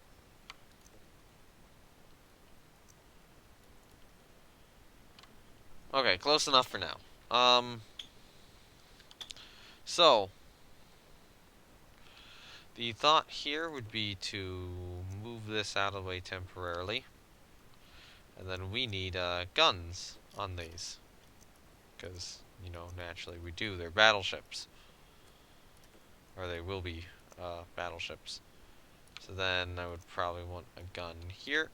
Okay, close enough for now. So the thought here would be to move this out of the way temporarily. And then we need guns on these. Because, you know, naturally we do. They're battleships. Or they will be battleships. So then I would probably want a gun here.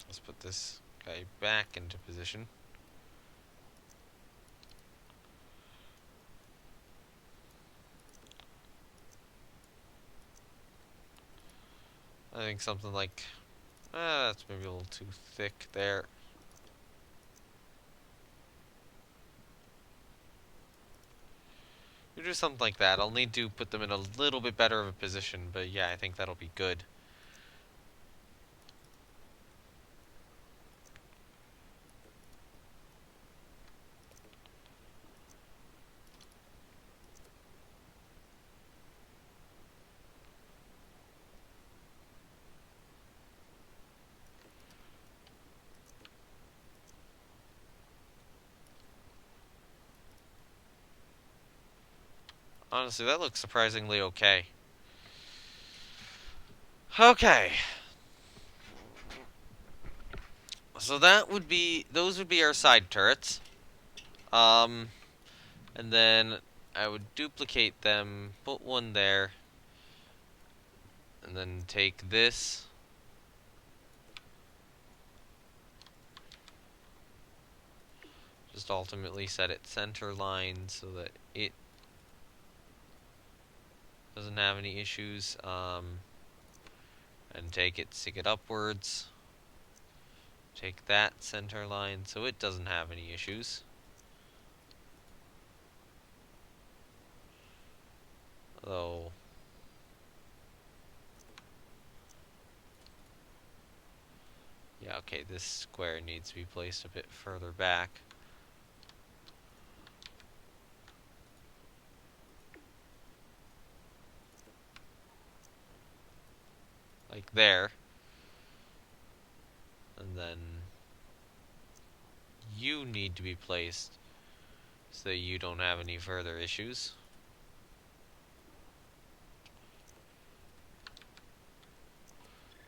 Let's put this guy back into position. I think something like, that's maybe a little too thick there. You do something like that. I'll need to put them in a little bit better of a position, but yeah, I think that'll be good. Honestly, that looks surprisingly okay. Okay. So those would be our side turrets. And then I would duplicate them, put one there, and then take this. Just ultimately set it center line so that it doesn't have any issues. And take it, stick it upwards. Take that center line so it doesn't have any issues. Although, yeah, okay, this square needs to be placed a bit further back. Like there. And then you need to be placed so that you don't have any further issues.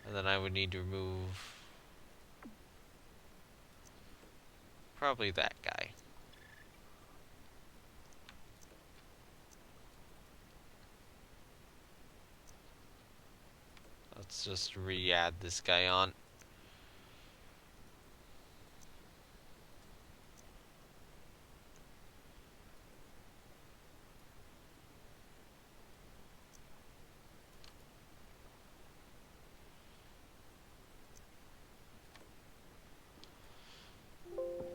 And then I would need to remove probably that guy. Let's just re-add this guy on.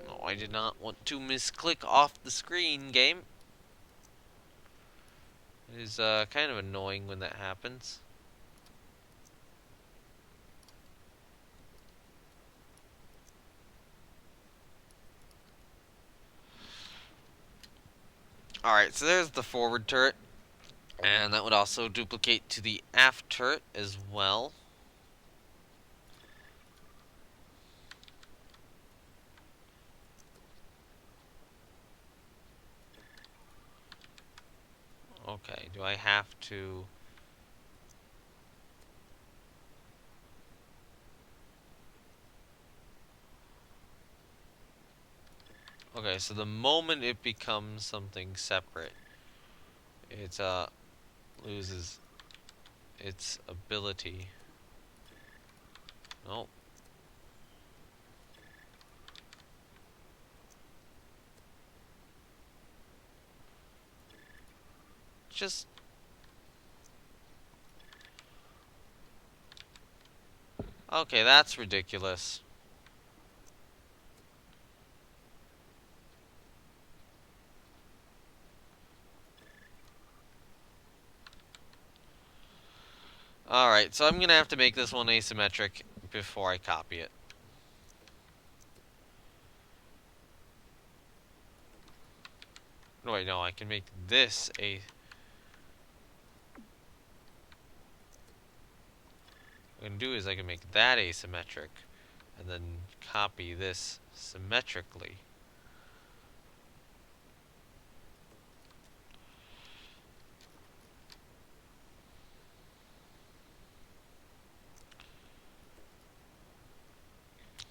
No, I did not want to misclick off the screen, game. It is kind of annoying when that happens. Alright, so there's the forward turret. And that would also duplicate to the aft turret as well. Okay, do I have to... Okay, so the moment it becomes something separate, it loses its ability. Nope. Just... Okay, that's ridiculous. Alright, so I'm gonna have to make this one asymmetric before I copy it. No, wait, no, I can make this a... What I can do is I can make that asymmetric, and then copy this symmetrically.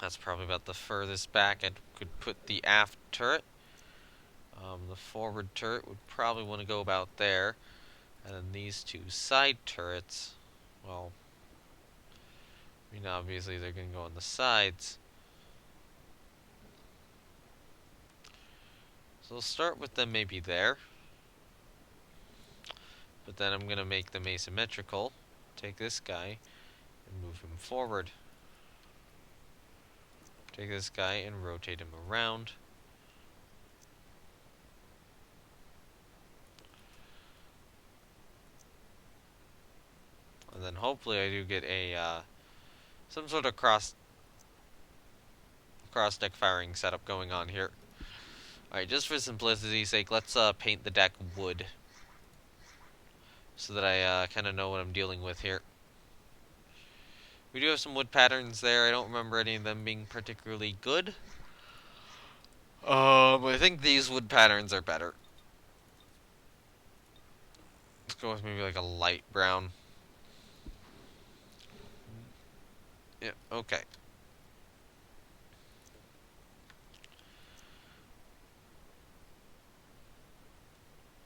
That's probably about the furthest back I could put the aft turret. The forward turret would probably want to go about there. And then these two side turrets, well, I mean, obviously they're going to go on the sides. So we'll start with them maybe there. But then I'm going to make them asymmetrical. Take this guy and move him forward. Take this guy and rotate him around. And then hopefully I do get a some sort of cross deck firing setup going on here. Alright, just for simplicity's sake, let's paint the deck wood. So that I kind of know what I'm dealing with here. We do have some wood patterns there. I don't remember any of them being particularly good. I think these wood patterns are better. Let's go with maybe like a light brown. Yeah, okay.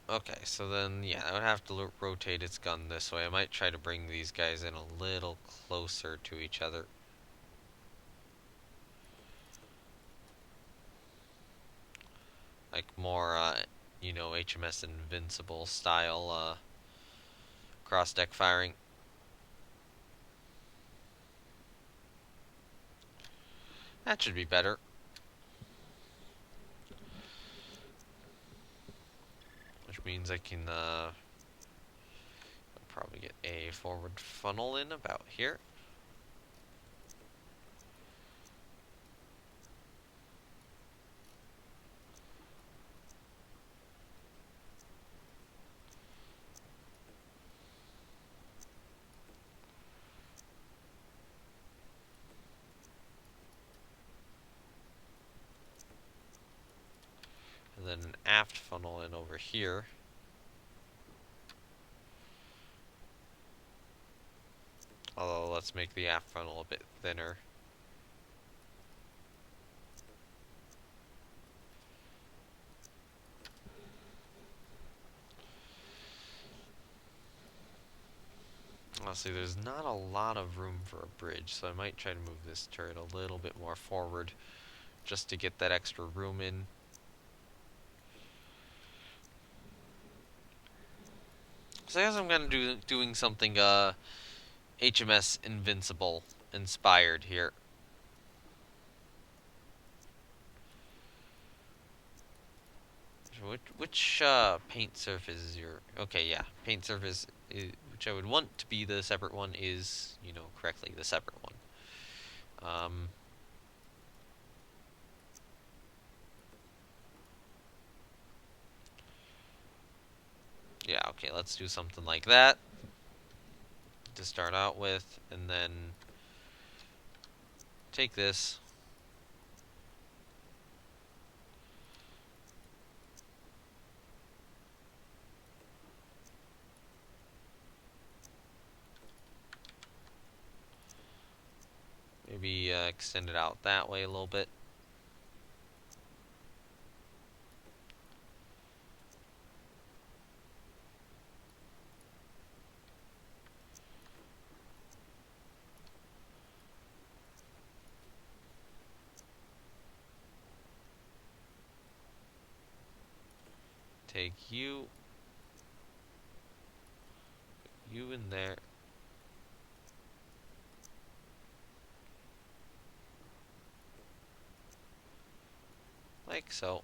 Okay, so then, yeah, I would have to rotate its gun this way. I might try to bring these guys in a little closer to each other. Like more, HMS Invincible style, cross-deck firing. That should be better. Which means I can, probably get a forward funnel in about here. And then an aft funnel in over here. Although, let's make the aft funnel a bit thinner. Honestly, there's not a lot of room for a bridge, so I might try to move this turret a little bit more forward just to get that extra room in. So I guess I'm gonna doing something HMS Invincible inspired here. Which paint surface is your... Okay, yeah, paint surface, which I would want to be the separate one, is, correctly the separate one. Yeah, okay, let's do something like that to start out with, and then take this. Maybe extend it out that way a little bit. Take you in there. Like so.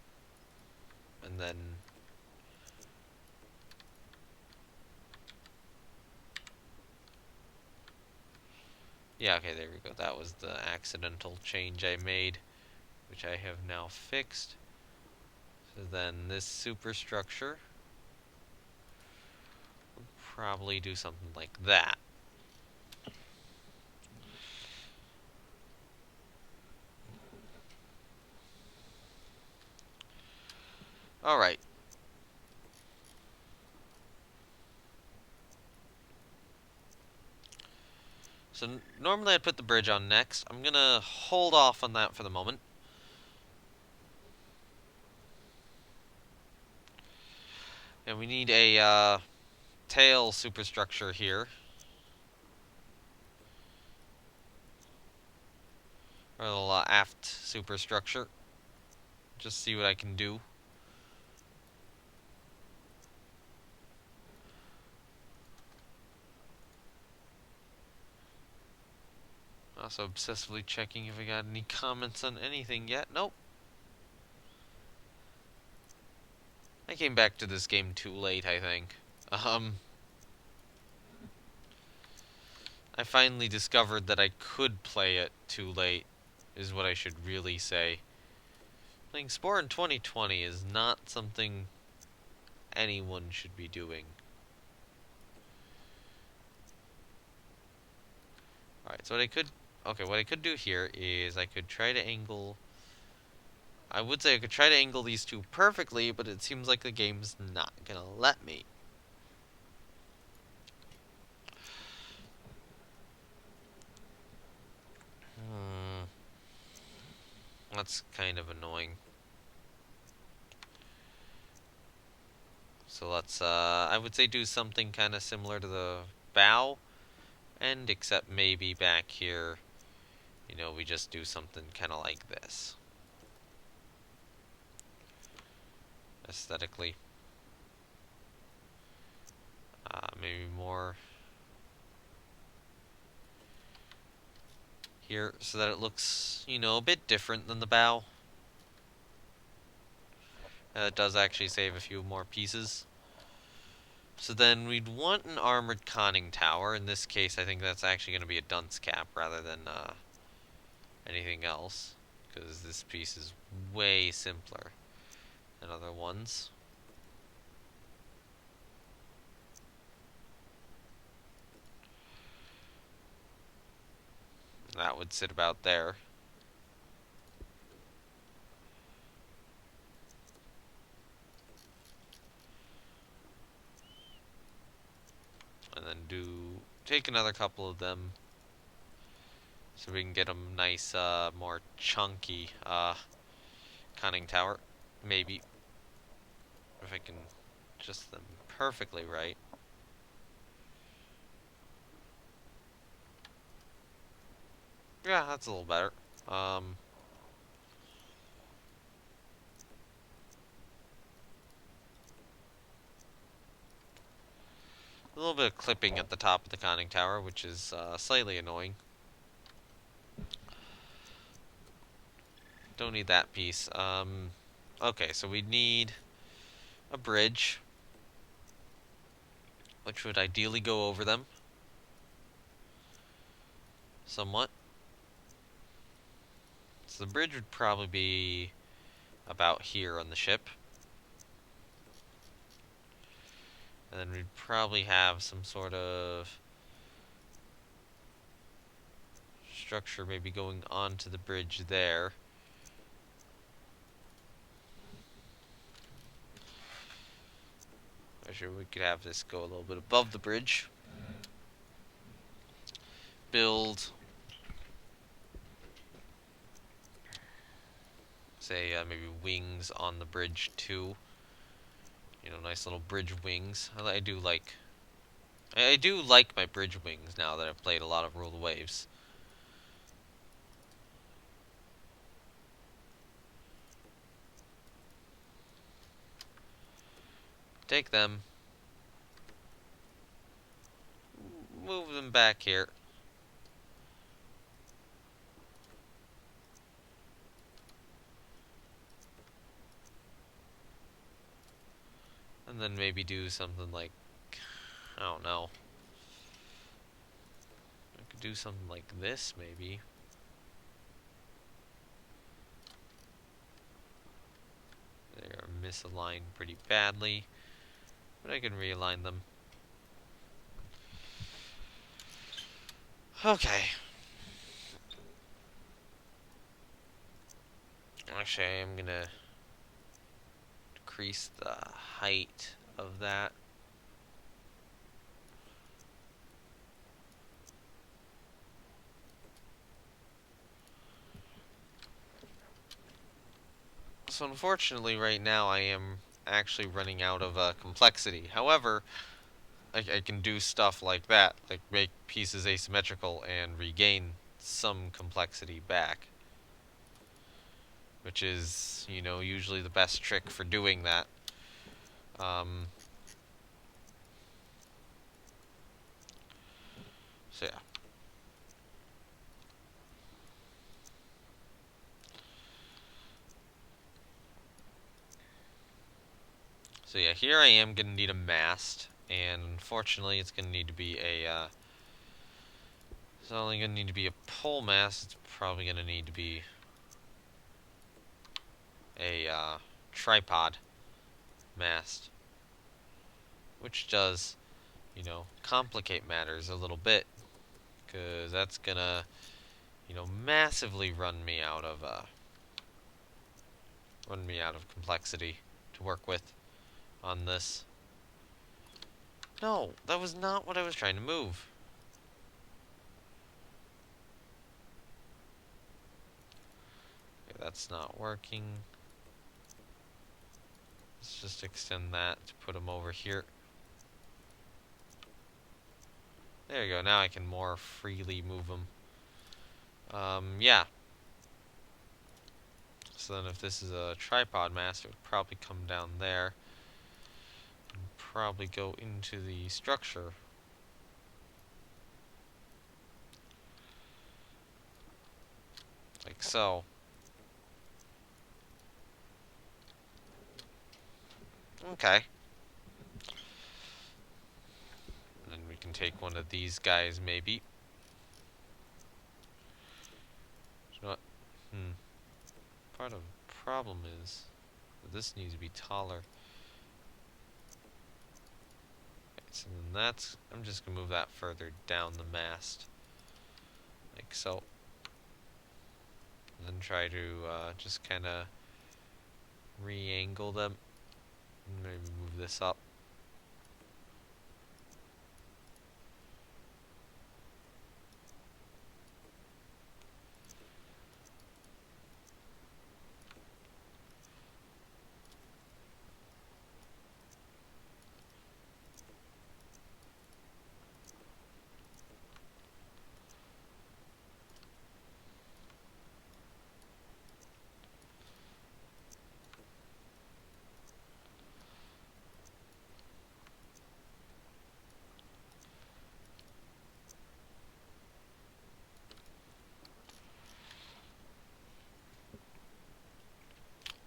And then... Yeah, okay, there we go. That was the accidental change I made, which I have now fixed. So then this superstructure would probably do something like that. Alright. So normally I'd put the bridge on next. I'm gonna hold off on that for the moment. And we need a tail superstructure here. Or a little aft superstructure. Just see what I can do. Also obsessively checking if I got any comments on anything yet. Nope. I came back to this game too late, I think. I finally discovered that I could play it too late, is what I should really say. Playing Spore in 2020 is not something anyone should be doing. Alright, so what I could do here is I could try to angle... I would say I could try to angle these two perfectly, but it seems like the game's not gonna let me. That's kind of annoying. So let's, I would say do something kind of similar to the bow end, except maybe back here, you know, we just do something kind of like this. Aesthetically. Maybe more here so that it looks, you know, a bit different than the bow. It does actually save a few more pieces. So then we'd want an armored conning tower. In this case, I think that's actually going to be a dunce cap rather than anything else, because this piece is way simpler than other ones. That would sit about there. And then take another couple of them so we can get a nice, more chunky, conning tower. Maybe. If I can adjust them perfectly right. Yeah, that's a little better. A little bit of clipping at the top of the conning tower, which is slightly annoying. Don't need that piece. Okay, so we need a bridge, which would ideally go over them somewhat. So the bridge would probably be about here on the ship. And then we'd probably have some sort of structure maybe going onto the bridge there. I'm sure we could have this go a little bit above the bridge. Build, say, maybe wings on the bridge too. You know, nice little bridge wings. I do like my bridge wings now that I've played a lot of Rule the Waves. Take them, move them back here. And then maybe do something like, I don't know. I could do something like this, maybe. They are misaligned pretty badly, but I can realign them. Okay. Actually, I am gonna decrease the height of that. So unfortunately, right now I am actually running out of complexity. However, I can do stuff like that, like make pieces asymmetrical and regain some complexity back. Which is, you know, usually the best trick for doing that. So yeah. So yeah, here I am going to need a mast, and unfortunately it's going to need to be it's not only going to need to be a pole mast, it's probably going to need to be a tripod mast. Which does, you know, complicate matters a little bit, because that's going to, you know, massively run me out of complexity to work with on this. No, that was not what I was trying to move. Okay, that's not working. Let's just extend that to put them over here. There you go. Now I can more freely move them. Yeah. So then if this is a tripod mast, it would probably come down there. And probably go into the structure. Like so. Okay. And then we can take one of these guys, maybe. You know what? Part of the problem is that this needs to be taller. Okay, so then that's... I'm just going to move that further down the mast. Like so. And then try to just kind of re-angle them. And maybe move this up.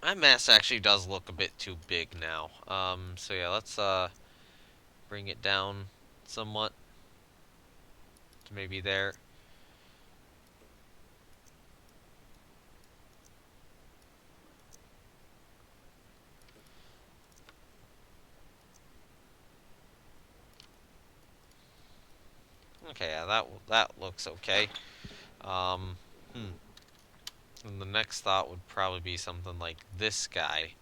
My mast actually does look a bit too big now. So yeah, let's bring it down somewhat to maybe there. Okay, yeah, that looks okay. Um, And the next thought would probably be something like this guy.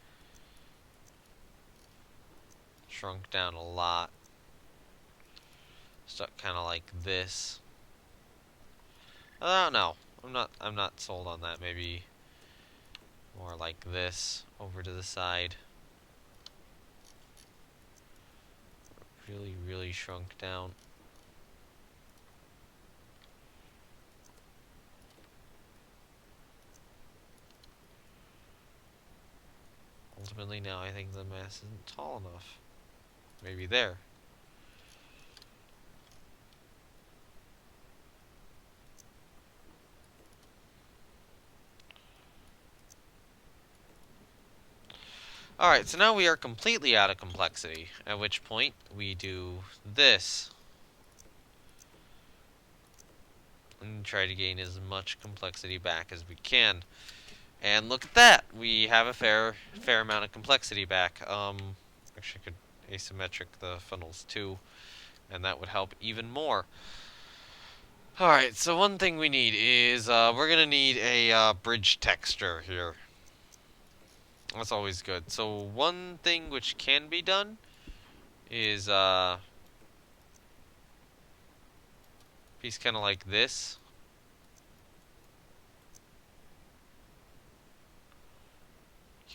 Shrunk down a lot. Stuck kind of like this. I don't know. I'm not sold on that. Maybe more like this over to the side. Really, really shrunk down. Ultimately, now I think the mast isn't tall enough. Maybe there. Alright, so now we are completely out of complexity, at which point we do this. And try to gain as much complexity back as we can. And look at that! We have a fair amount of complexity back. Actually I could asymmetric the funnels too, and that would help even more. Alright, so one thing we need is, we're gonna need a bridge texture here. That's always good. So one thing which can be done is piece kind of like this.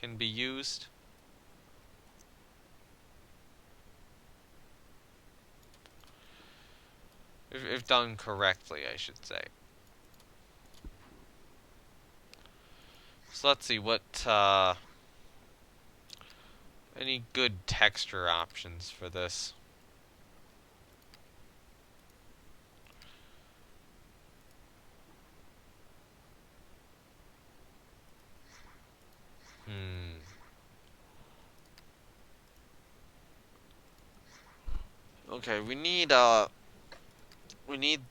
Can be used. If done correctly, I should say. So let's see what any good texture options for this. Okay, we need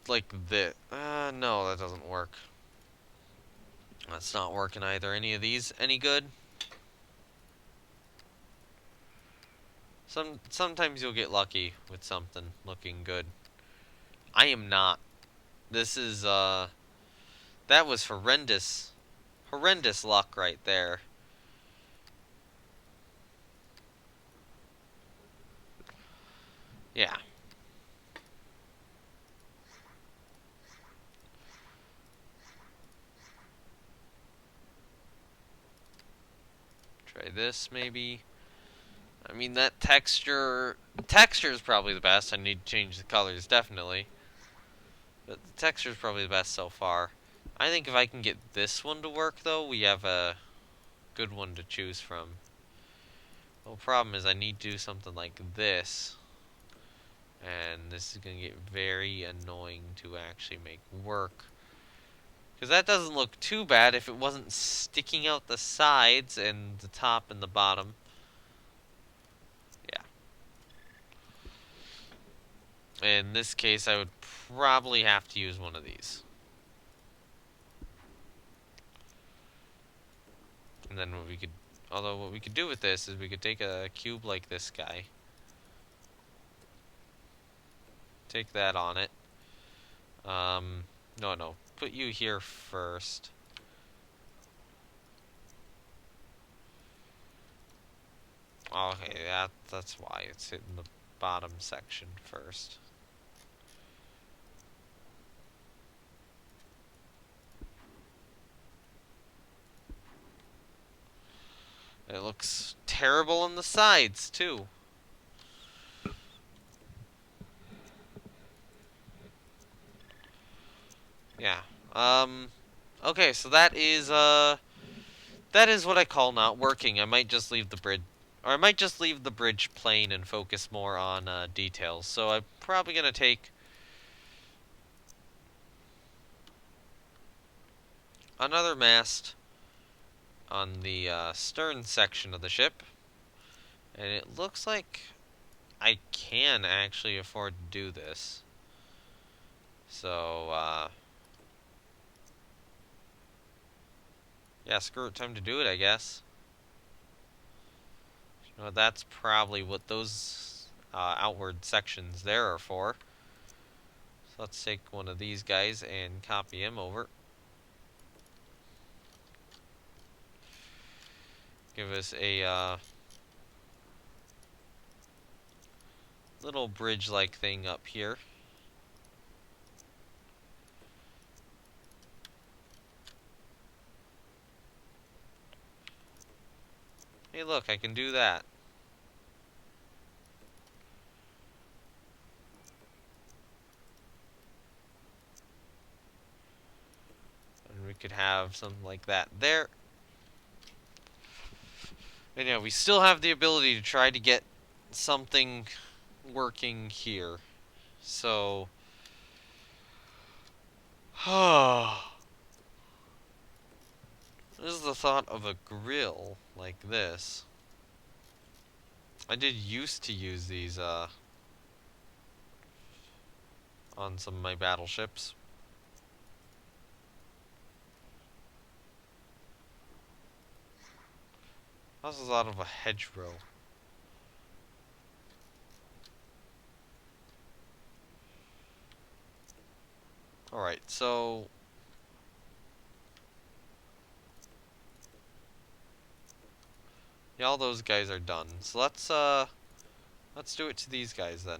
like this. No, that doesn't work. That's not working either. Any of these any good? Sometimes you'll get lucky with something looking good. I am not. This is that was horrendous. Horrendous luck right there. Yeah. Try this maybe. I mean, that texture is probably the best. I need to change the colors, definitely. But the texture is probably the best so far. I think if I can get this one to work, though, we have a good one to choose from. The problem is I need to do something like this. And this is going to get very annoying to actually make work. Because that doesn't look too bad if it wasn't sticking out the sides and the top and the bottom. Yeah. In this case, I would probably have to use one of these. And then what we could... Although what we could do with this is we could take a cube like this guy. Take that on it. No. Put you here first. Okay, that's why it's hitting the bottom section first. It looks terrible on the sides, too. Yeah. Okay, so that is what I call not working. I might just leave the bridge, or I might just leave the bridge plain and focus more on details. So I'm probably gonna take another mast on the stern section of the ship, and it looks like I can actually afford to do this. So yeah, screw it, time to do it, I guess. You know, that's probably what those outward sections there are for. So let's take one of these guys and copy him over. Give us a little bridge-like thing up here. Hey, look, I can do that. And we could have something like that there. And yeah, we still have the ability to try to get something working here. So... This is the thought of a grill like this. I did used to use these on some of my battleships. This is out of a hedgerow. Alright, so... Yeah, all those guys are done. So let's do it to these guys then.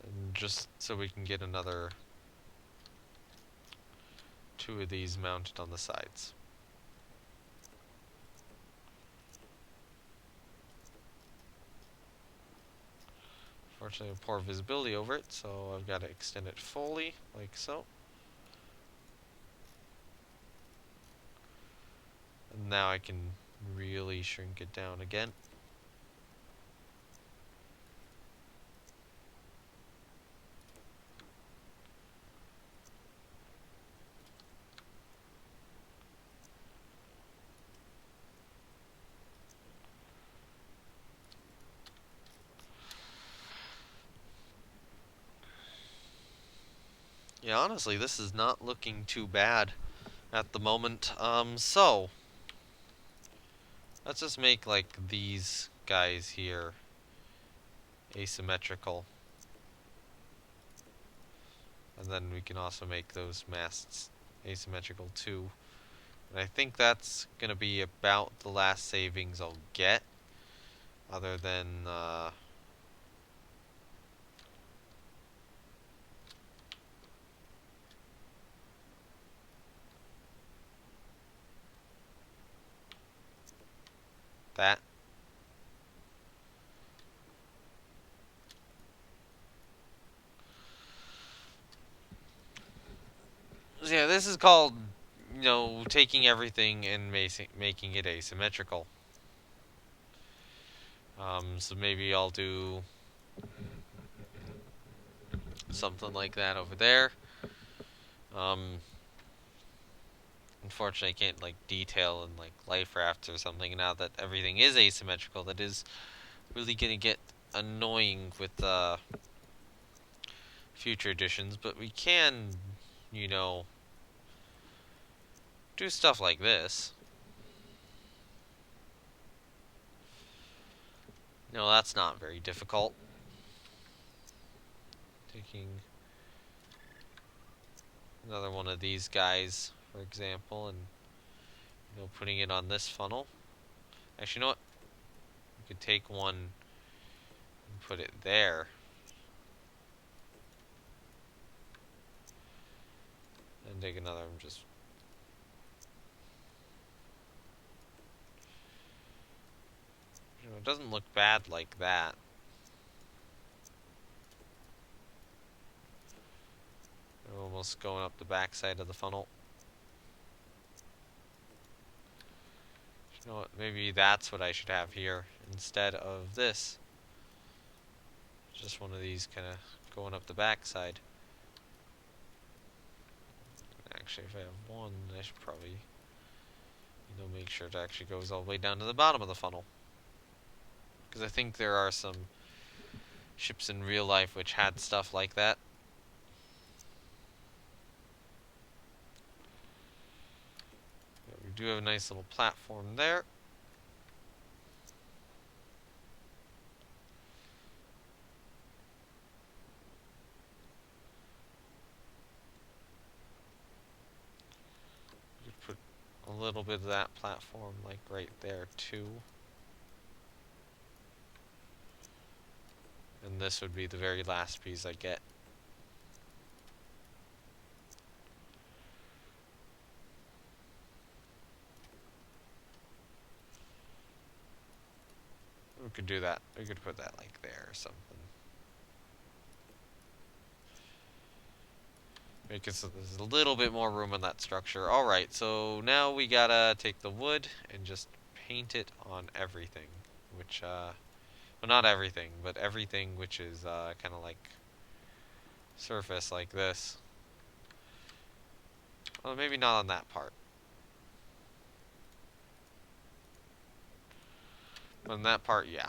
And just so we can get another 2 of these mounted on the sides. Fortunately, I have poor visibility over it, so I've got to extend it fully, like so. And now I can really shrink it down again. Yeah, honestly, this is not looking too bad at the moment. So let's just make like these guys here asymmetrical. And then we can also make those masts asymmetrical too. And I think that's gonna be about the last savings I'll get. Other than that. So yeah, this is called, taking everything and making it asymmetrical. So maybe I'll do something like that over there. Um, Unfortunately, I can't like detail in like life rafts or something. Now that everything is asymmetrical, that is really gonna get annoying with future editions. But we can, you know, do stuff like this. No, that's not very difficult. Taking another one of these guys, for example, and putting it on this funnel. Actually, you know what? We could take one and put it there. And take another and just... it doesn't look bad like that. We're almost going up the back side of the funnel. You know what? Maybe that's what I should have here instead of this. Just one of these kind of going up the back side. Actually, if I have one, I should probably, make sure it actually goes all the way down to the bottom of the funnel. Because I think there are some ships in real life which had stuff like that. But we do have a nice little platform there. We could put a little bit of that platform like right there too. And this would be the very last piece I get. We could do that. We could put that like there or something. Because there's a little bit more room in that structure. Alright, so now we gotta take the wood and just paint it on everything. Which, well, not everything, but everything which is kind of like surface like this. Well, maybe not on that part. But on that part, yeah.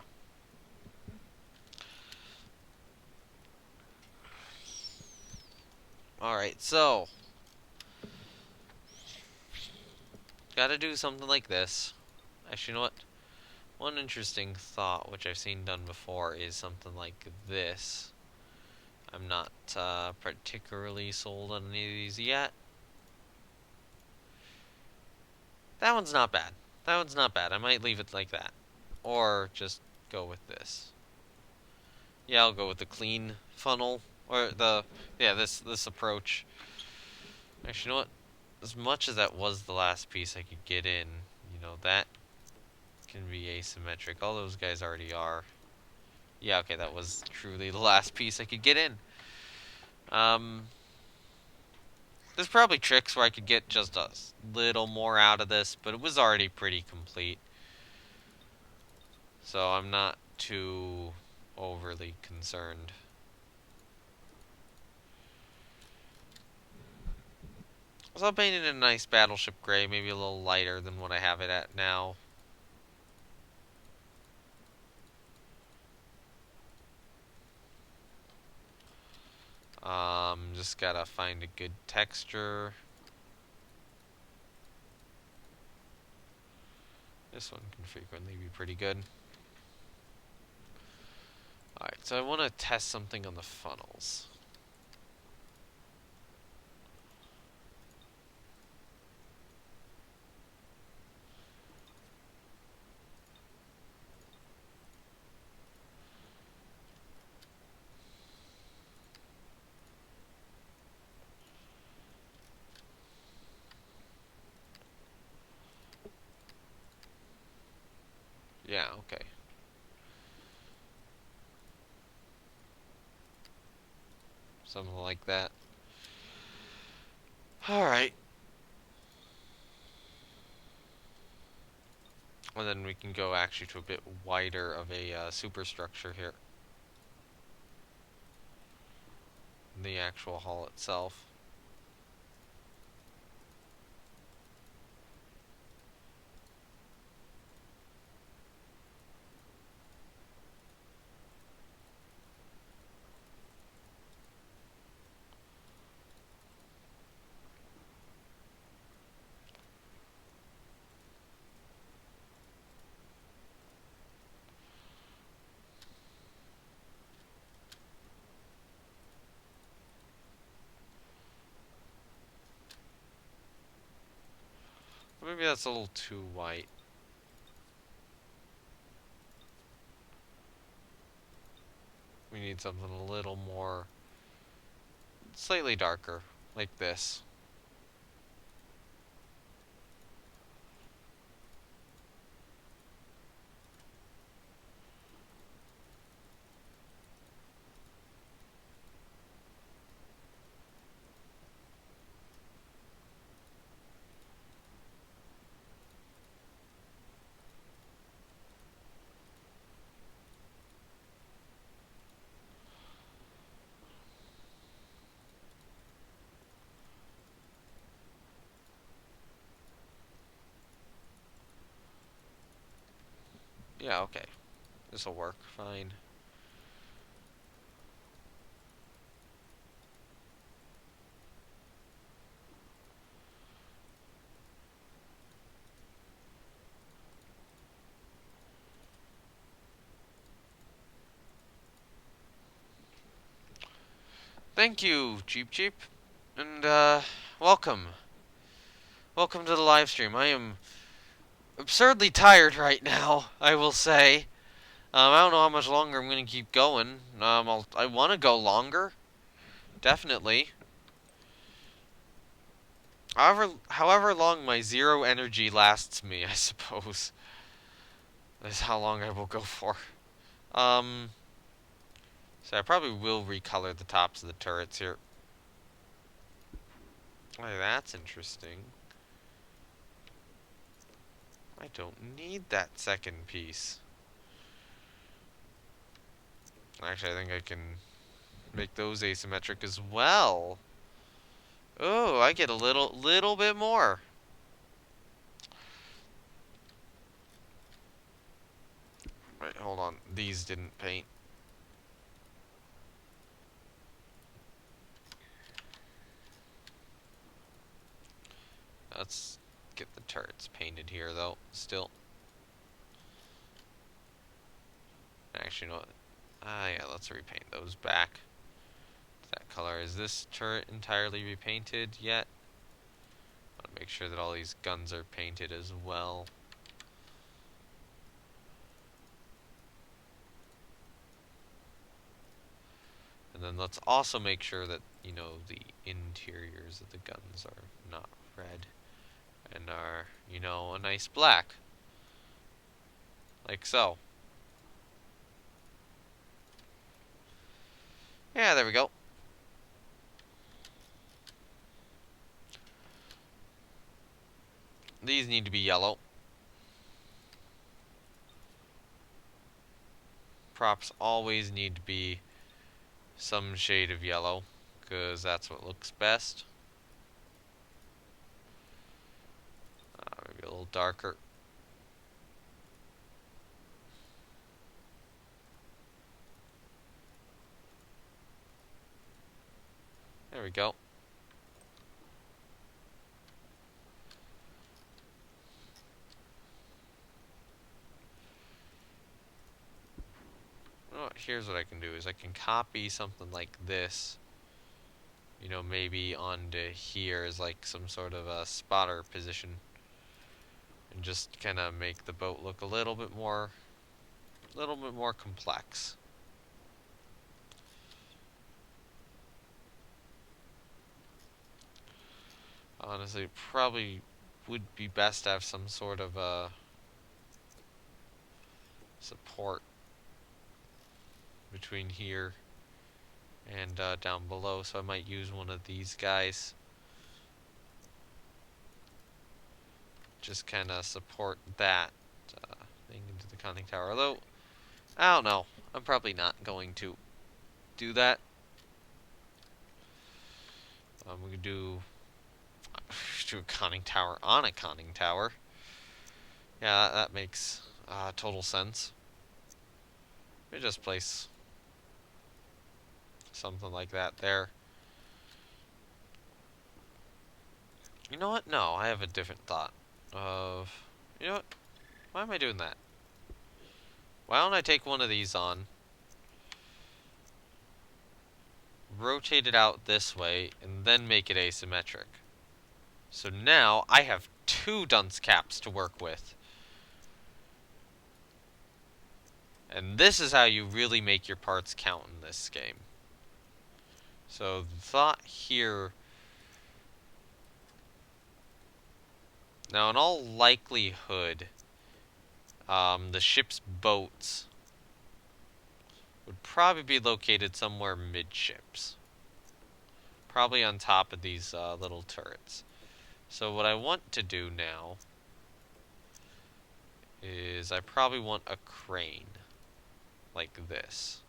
Alright, so gotta do something like this. Actually, you know what? One interesting thought, which I've seen done before, is something like this. I'm not particularly sold on any of these yet. That one's not bad. That one's not bad. I might leave it like that. Or just go with this. Yeah, I'll go with the clean funnel. Or this approach. Actually, you know what? As much as that was the last piece I could get in, that can be asymmetric. All those guys already are. Yeah, okay, that was truly the last piece I could get in. There's probably tricks where I could get just a little more out of this, but it was already pretty complete. So I'm not too overly concerned. So I'll paint it in a nice battleship gray, maybe a little lighter than what I have it at now. Just gotta find a good texture. This one can frequently be pretty good. Alright, so I want to test something on the funnels. Yeah, okay. Something like that. Alright. And then we can go actually to a bit wider of a superstructure here. The actual hall itself. Maybe that's a little too white. We need something a little more, slightly darker, like this. Yeah, okay. This'll work fine. Thank you, Cheap Cheap. And, welcome. Welcome to the live stream. I am absurdly tired right now, I will say. I don't know how much longer I'm gonna keep going. I want to go longer, definitely. However long my zero energy lasts me, I suppose, is how long I will go for. Um, so I probably will recolor the tops of the turrets here. Oh, that's interesting. I don't need that second piece. Actually, I think I can make those asymmetric as well. Oh, I get a little bit more. Wait, hold on. These didn't paint. Let's get the turrets painted here, though. Still. Actually, you know what? Ah, yeah, let's repaint those back. That color. Is this turret entirely repainted yet? I want to make sure that all these guns are painted as well. And then let's also make sure that, you know, the interiors of the guns are not red and are, you know, a nice black. Like so. Yeah, there we go. These need to be yellow. Props always need to be some shade of yellow, because that's what looks best. Maybe a little darker. There we go. Oh, here's what I can do is I can copy something like this, you know, maybe onto here as like some sort of a spotter position, and just kind of make the boat look a little bit more complex. Honestly, probably would be best to have some sort of a support between here and down below, so I might use one of these guys. Just kind of support that thing into the conning tower. Although, I don't know. I'm probably not going to do that. We could do a conning tower on a conning tower. Yeah, that makes total sense. We just place something like that there. You know what? No, I have a different thought of... You know what? Why am I doing that? Why don't I take one of these on, rotate it out this way, and then make it asymmetric. So now I have two dunce caps to work with. And this is how you really make your parts count in this game. So the thought here... Now in all likelihood, the ship's boats would probably be located somewhere midships. Probably on top of these little turrets. So what I want to do now is I probably want a crane like this.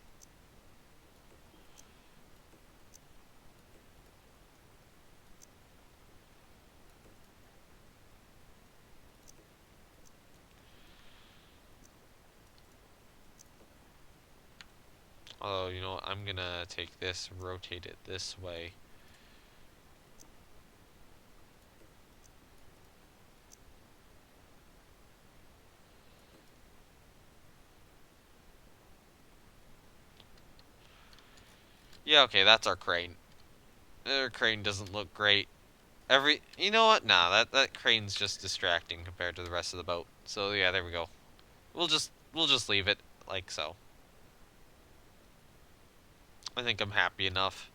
Oh, you know what? I'm gonna take this, rotate it this way. Yeah, okay, that's our crane. Our crane doesn't look great. You know what? Nah, that crane's just distracting compared to the rest of the boat. So yeah, there we go. We'll just leave it like so. I think I'm happy enough.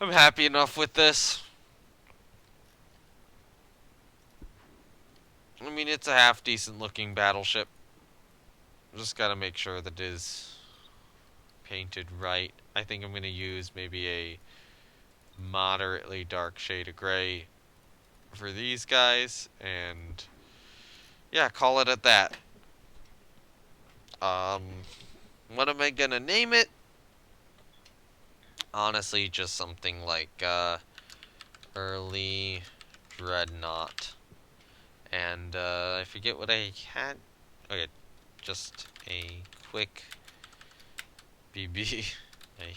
I'm happy enough with this. I mean, it's a half decent looking battleship. Just gotta make sure that it is painted right. I think I'm gonna use maybe a moderately dark shade of gray for these guys, and yeah, call it at that. What am I gonna name it? Honestly, just something like early dreadnought. And I forget what I had. Okay, just a quick BB I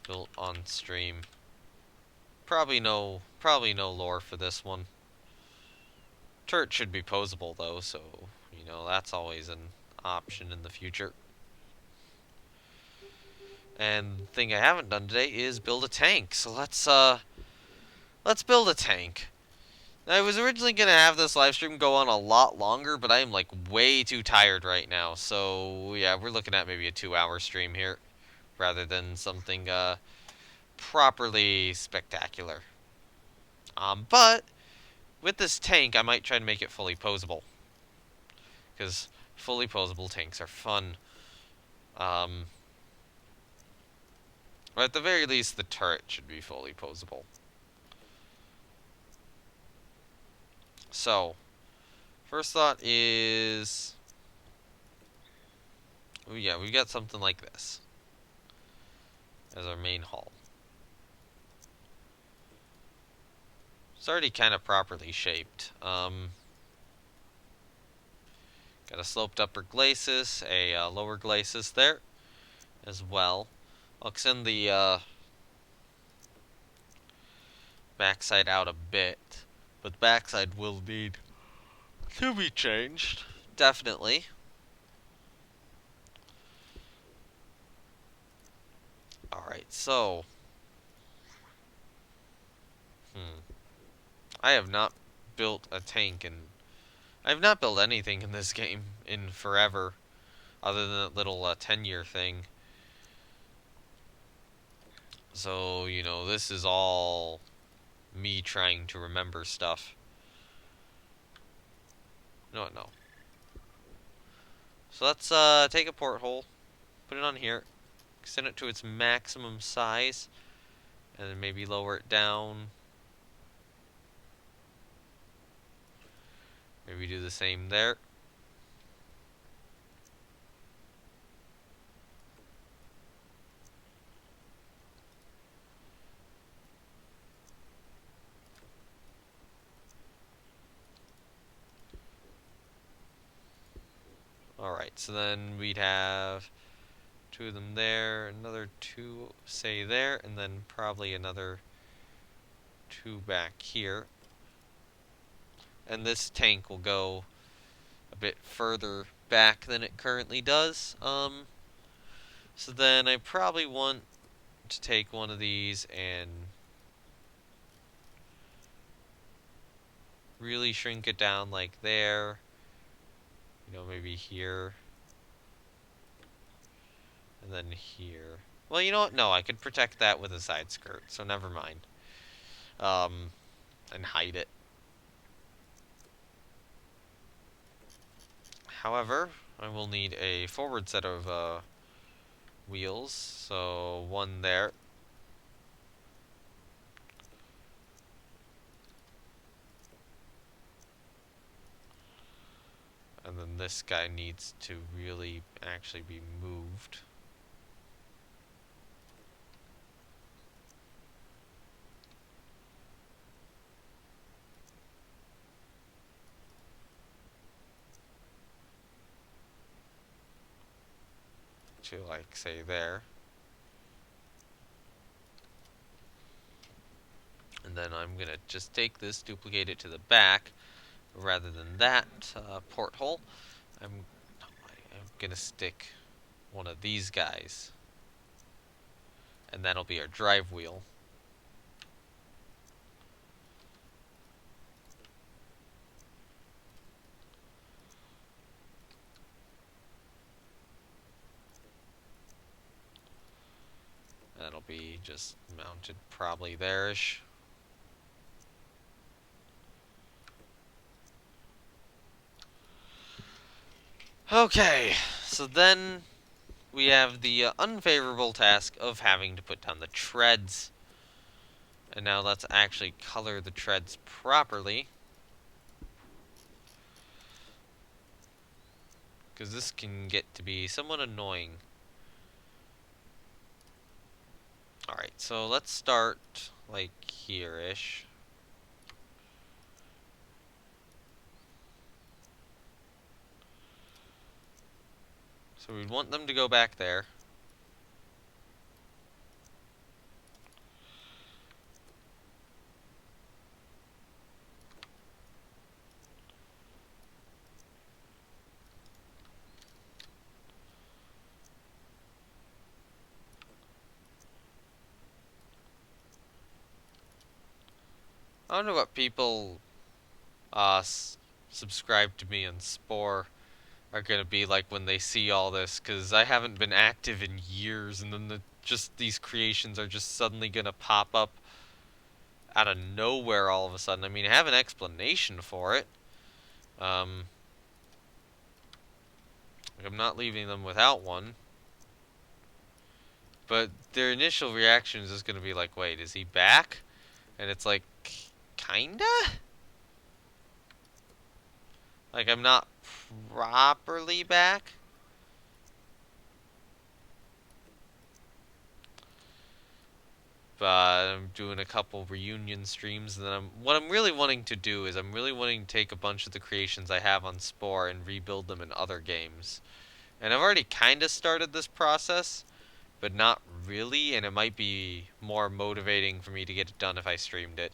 built on stream. Probably no lore for this one. Turret should be posable though, so you know that's always an option in the future. And the thing I haven't done today is build a tank. So let's build a tank. I was originally gonna have this live stream go on a lot longer, but I am like way too tired right now. So yeah, we're looking at maybe a 2-hour stream here, rather than something properly spectacular. But with this tank, I might try to make it fully posable, because fully posable tanks are fun. Or at the very least, the turret should be fully posable. So, first thought is... Oh yeah, we got something like this as our main hull. It's already kind of properly shaped. Got a sloped upper glacis, a lower glacis there as well. I'll extend the backside out a bit, but the backside will need to be changed, definitely. Alright, so... I have not built a tank and I have not built anything in this game in forever, other than that little 10-year thing. So, you know, this is all me trying to remember stuff. No. So let's take a porthole, put it on here, extend it to its maximum size, and then maybe lower it down. Maybe do the same there. Alright, so then we'd have two of them there, another two, say there, and then probably another two back here. And this tank will go a bit further back than it currently does. So then I probably want to take one of these and really shrink it down like there. You know, maybe here. And then here. Well, you know what? No, I could protect that with a side skirt, so never mind. And hide it. However, I will need a forward set of wheels, so one there. And then this guy needs to really actually be moved. To, like, say there. And then I'm gonna just take this, duplicate it to the back, rather than that porthole. I'm gonna stick one of these guys, and that'll be our drive wheel. That'll be just mounted probably there-ish. Okay, so then we have the unfavorable task of having to put down the treads. And now let's actually color the treads properly, because this can get to be somewhat annoying. Alright, so let's start like here-ish. So we'd want them to go back there. I wonder what people subscribe to me on Spore are gonna be like when they see all this, because I haven't been active in years, and then just these creations are just suddenly gonna pop up out of nowhere all of a sudden. I mean, I have an explanation for it. I'm not leaving them without one. But their initial reaction is just gonna be like, wait, is he back? And it's like, kinda? Like, I'm not properly back? But I'm doing a couple reunion streams, and then what I'm really wanting to do is I'm really wanting to take a bunch of the creations I have on Spore and rebuild them in other games. And I've already kind of started this process, but not really, and it might be more motivating for me to get it done if I streamed it.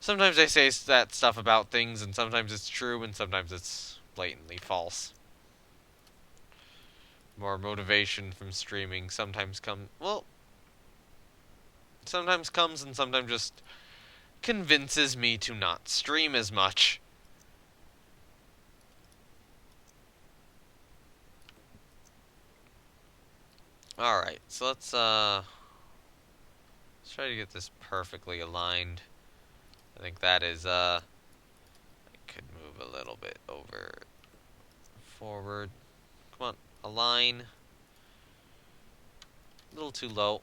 Sometimes I say that stuff about things, and sometimes it's true, and sometimes it's blatantly false. More motivation from streaming sometimes sometimes comes and sometimes just convinces me to not stream as much. Alright, so let's try to get this perfectly aligned. I think that is, I could move a little bit over forward. Come on, align. A little too low.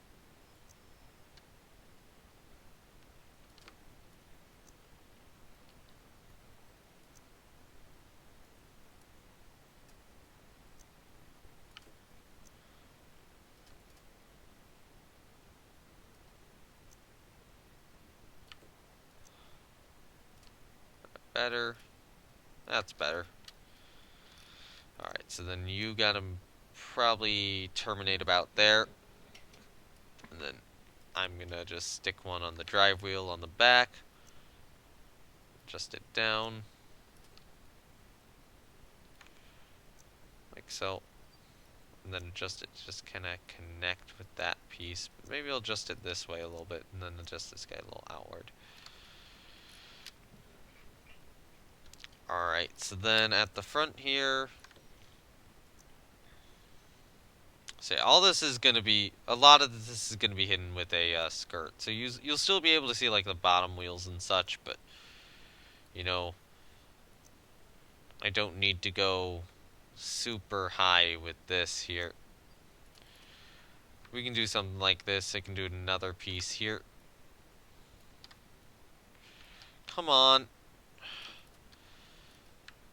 Better. That's better. Alright, so then you gotta probably terminate about there. And then I'm gonna just stick one on the drive wheel on the back. Adjust it down. Like so. And then adjust it to just kinda connect with that piece. But maybe I'll adjust it this way a little bit and then adjust this guy a little outward. Alright, so then at the front here, so all this is going to be, a lot of this is going to be hidden with a skirt. So you'll still be able to see like the bottom wheels and such, but, you know, I don't need to go super high with this here. We can do something like this. I can do another piece here. Come on.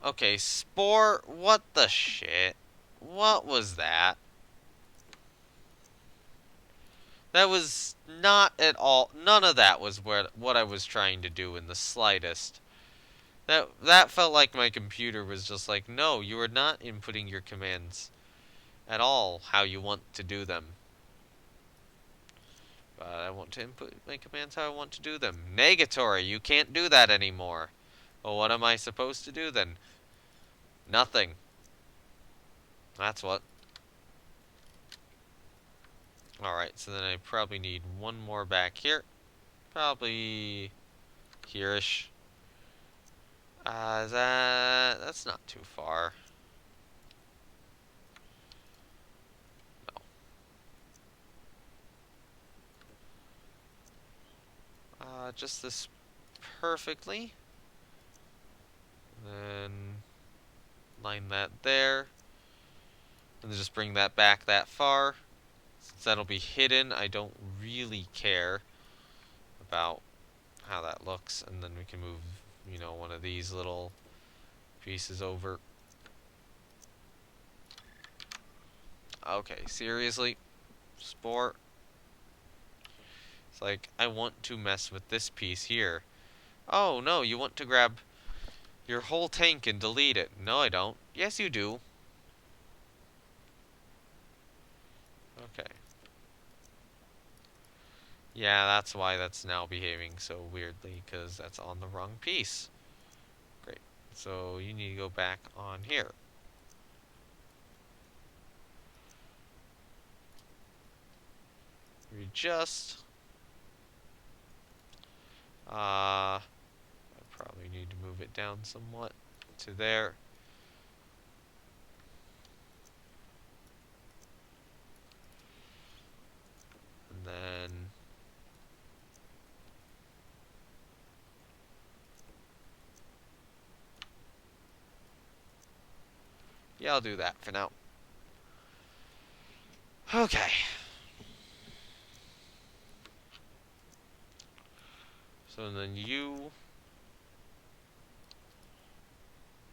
Okay, Spore, what the shit? What was that? That was not at all, none of that was what I was trying to do in the slightest. That felt like my computer was just like, no, you are not inputting your commands at all how you want to do them. But I want to input my commands how I want to do them. Negatory, you can't do that anymore. Well, what am I supposed to do then? Nothing. That's what. Alright, so then I probably need one more back here. Probably here-ish. That's not too far. No. Just this perfectly. Then line that there. And then just bring that back that far. Since that'll be hidden, I don't really care about how that looks. And then we can move, you know, one of these little pieces over. Okay, seriously? Spore? It's like, I want to mess with this piece here. Oh, no, you want to grab your whole tank and delete it. No, I don't. Yes, you do. Okay. Yeah, that's why that's now behaving so weirdly, because that's on the wrong piece. Great. So you need to go back on here. Readjust. I probably need to move it down somewhat to there. And then yeah, I'll do that for now. Okay. So then you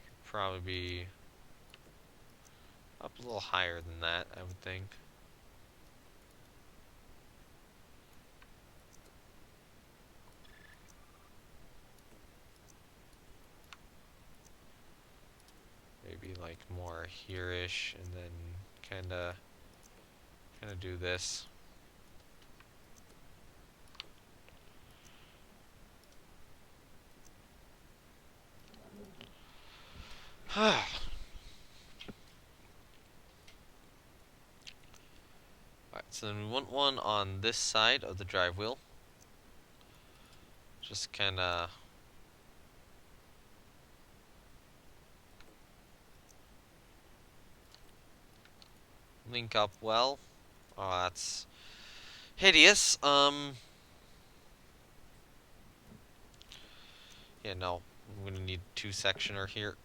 should probably be up a little higher than that, I would think. Maybe like more here-ish, and then kinda do this. Alright, so then we want one on this side of the drive wheel. Just kinda link up well. Oh, that's hideous. Yeah, no. I'm gonna need two sectioner here.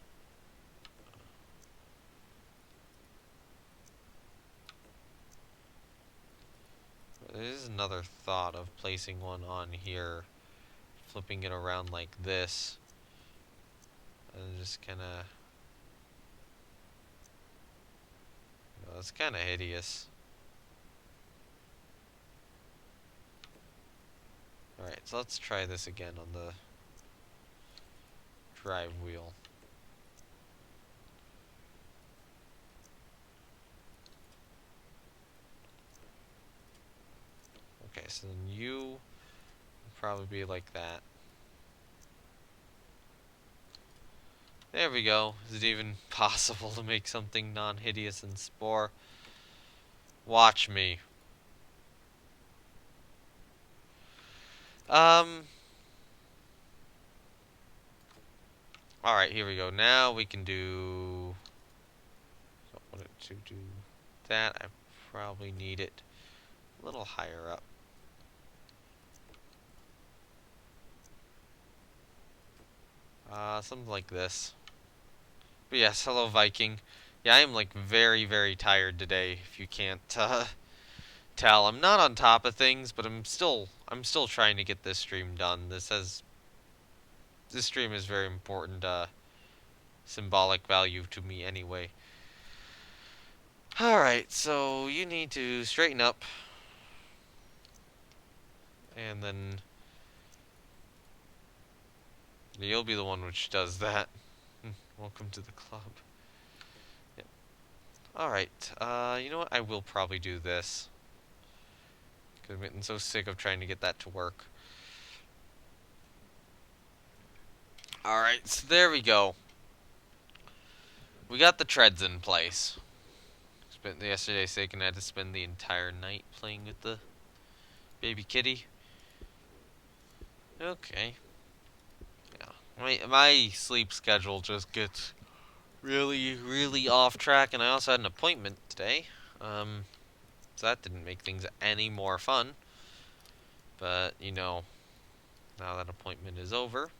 another thought of placing one on here, flipping it around like this, and just kind of... it's kind of hideous. Alright, so let's try this again on the drive wheel. Okay, so then you will probably be like that. There we go. Is it even possible to make something non-hideous in Spore? Watch me. Alright, here we go. Now we can do... So I wanted to do that. I probably need it a little higher up. Something like this. But yes, hello Viking. Yeah, I am like very, very tired today, if you can't tell. I'm not on top of things, but I'm still trying to get this stream done. This stream is very important, symbolic value to me anyway. Alright, so you need to straighten up. And then you'll be the one which does that. Welcome to the club. Yep. Alright, you know what? I will probably do this. Because I'm getting so sick of trying to get that to work. Alright, so there we go. We got the treads in place. Spent yesterday's sick and I had to spend the entire night playing with the baby kitty. Okay. Yeah. My sleep schedule just gets really, really off track, and I also had an appointment today. So that didn't make things any more fun. But, you know, now that appointment is over.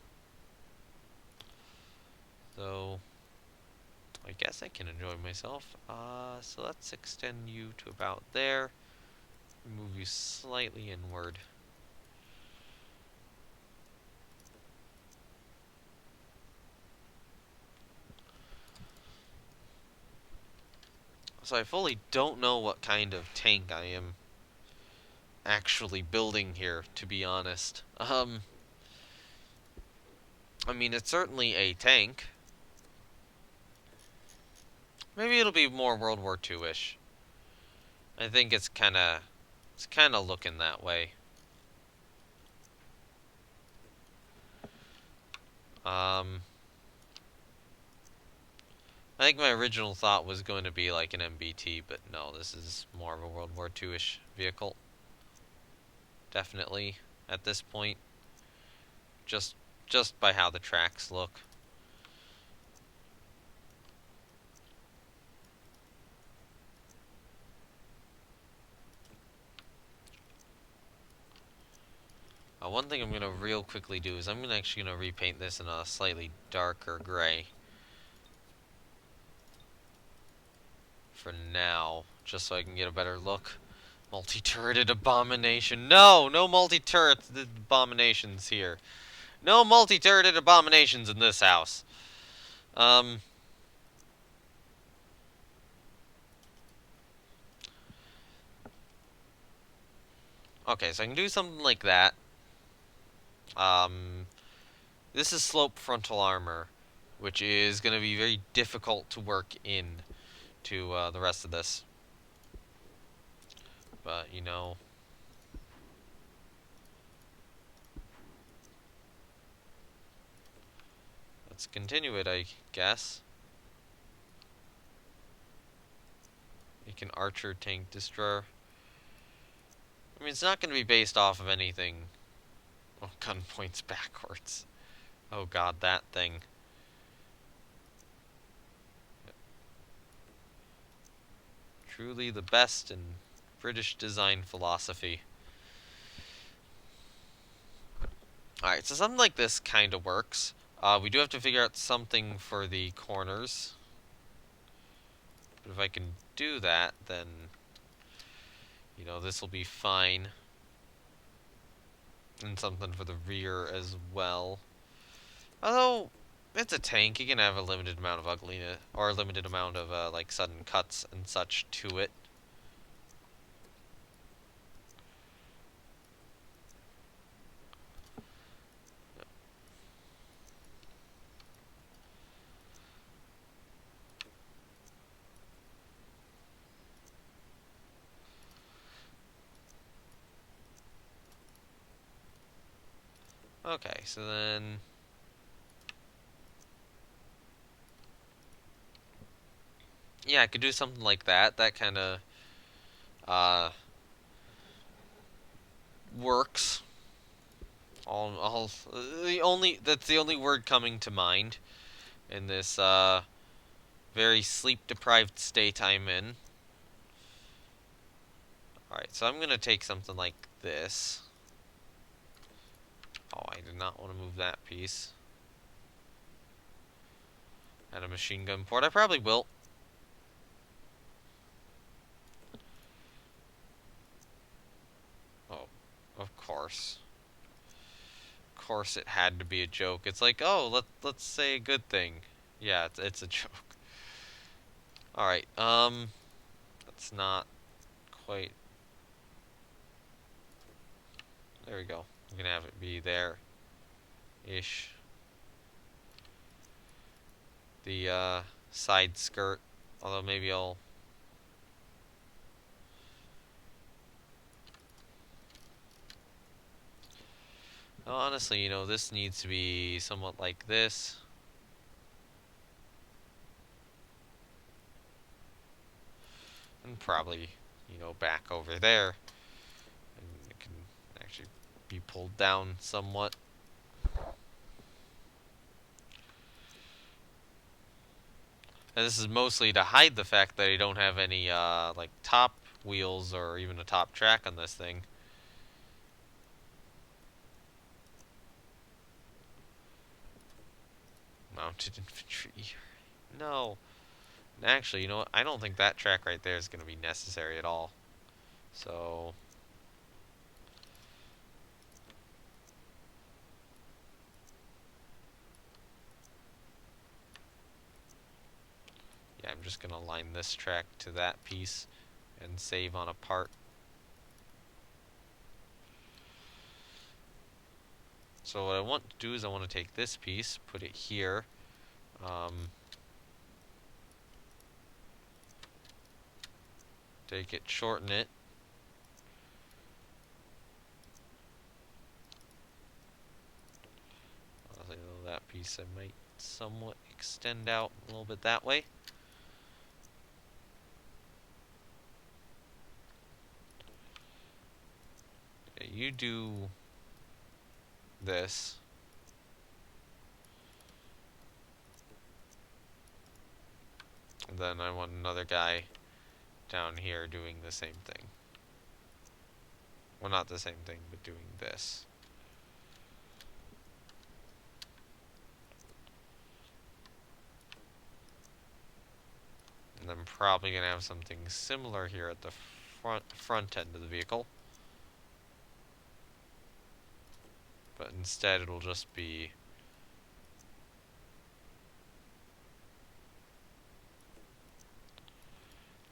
So, I guess I can enjoy myself. So let's extend you to about there. Move you slightly inward. So I fully don't know what kind of tank I am actually building here, to be honest. I mean, it's certainly a tank. Maybe it'll be more World War II-ish. I think it's kind of looking that way. I think my original thought was going to be like an MBT, but no, this is more of a World War II-ish vehicle. Definitely, at this point. Just by how the tracks look. One thing I'm going to real quickly do is I'm actually going to repaint this in a slightly darker gray. For now, just so I can get a better look. Multi-turreted abomination. No! No multi-turreted abominations here. No multi-turreted abominations in this house. Okay, so I can do something like that. This is slope frontal armor, which is going to be very difficult to work in to the rest of this. But, you know, let's continue it, I guess. Make an archer tank destroyer. I mean, it's not going to be based off of anything. Oh, gun points backwards. Oh god, that thing. Truly the best in British design philosophy. Alright, so something like this kind of works. We do have to figure out something for the corners. But if I can do that, then, you know, this will be fine. And something for the rear as well. Although, it's a tank, you can have a limited amount of ugliness, or a limited amount of, like, sudden cuts and such to it. Okay, so then... Yeah, I could do something like that. That kind of, uh, works. That's the only word coming to mind in this, very sleep-deprived state I'm in. Alright, so I'm gonna take something like this. Oh, I did not want to move that piece. Add a machine gun port. I probably will. Oh, of course. Of course it had to be a joke. It's like, oh, let's say a good thing. Yeah, it's a joke. Alright, that's not quite... There we go. I'm gonna have it be there-ish. The, side skirt. Although maybe I'll... Oh, honestly, this needs to be somewhat like this. And probably, back over there. And it can actually be pulled down somewhat. And this is mostly to hide the fact that I don't have any, like, top wheels or even a top track on this thing. Mounted infantry. No. Actually, you know what? I don't think that track right there is going to be necessary at all. So... yeah, I'm just going to align this track to that piece and save on a part. So what I want to do is I want to take this piece, put it here. Take it, shorten it. That piece I might somewhat extend out a little bit that way. Okay, you do this. And then I want another guy down here doing the same thing. Well, not the same thing, but doing this. And I'm probably going to have something similar here at the front end of the vehicle. But instead it'll just be...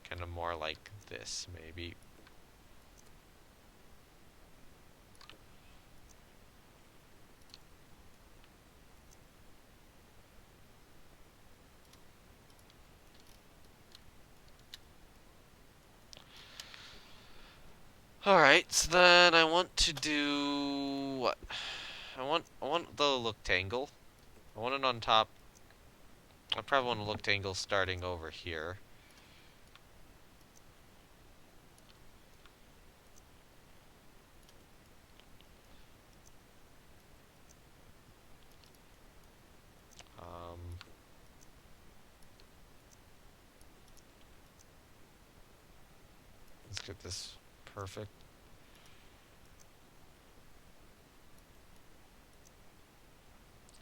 kind of more like this, maybe. Alright, so then I want to do... what? I want the look-tangle. I want it on top. I probably want a look-tangle starting over here. Let's get this perfect.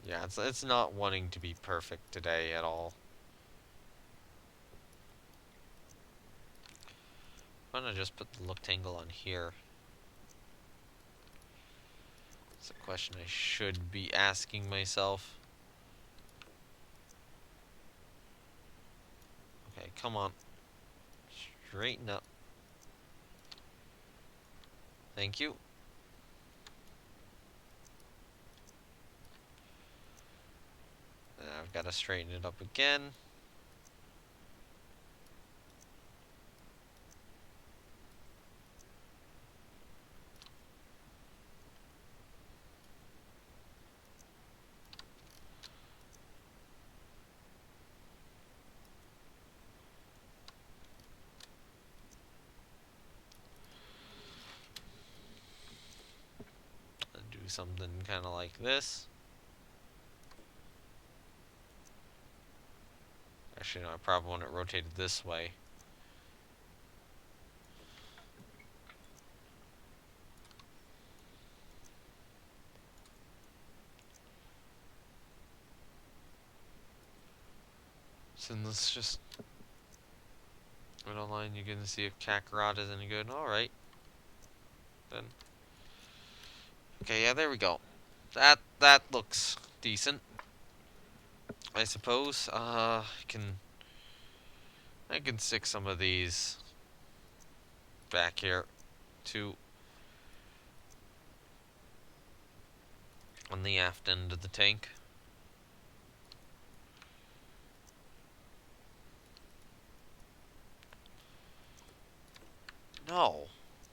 Yeah, it's not wanting to be perfect today at all. I'm gonna just put the look-tangle on here. It's a question I should be asking myself. Okay, come on. Straighten up. Thank you. And I've got to straighten it up again. I'll do something kind of like this. Actually, no, I probably want it rotated this way. So let's just wait online. You're gonna see if Kakarot is any good. All right, then. Okay, yeah, there we go. That looks decent, I suppose. I can stick some of these back here too on the aft end of the tank. No,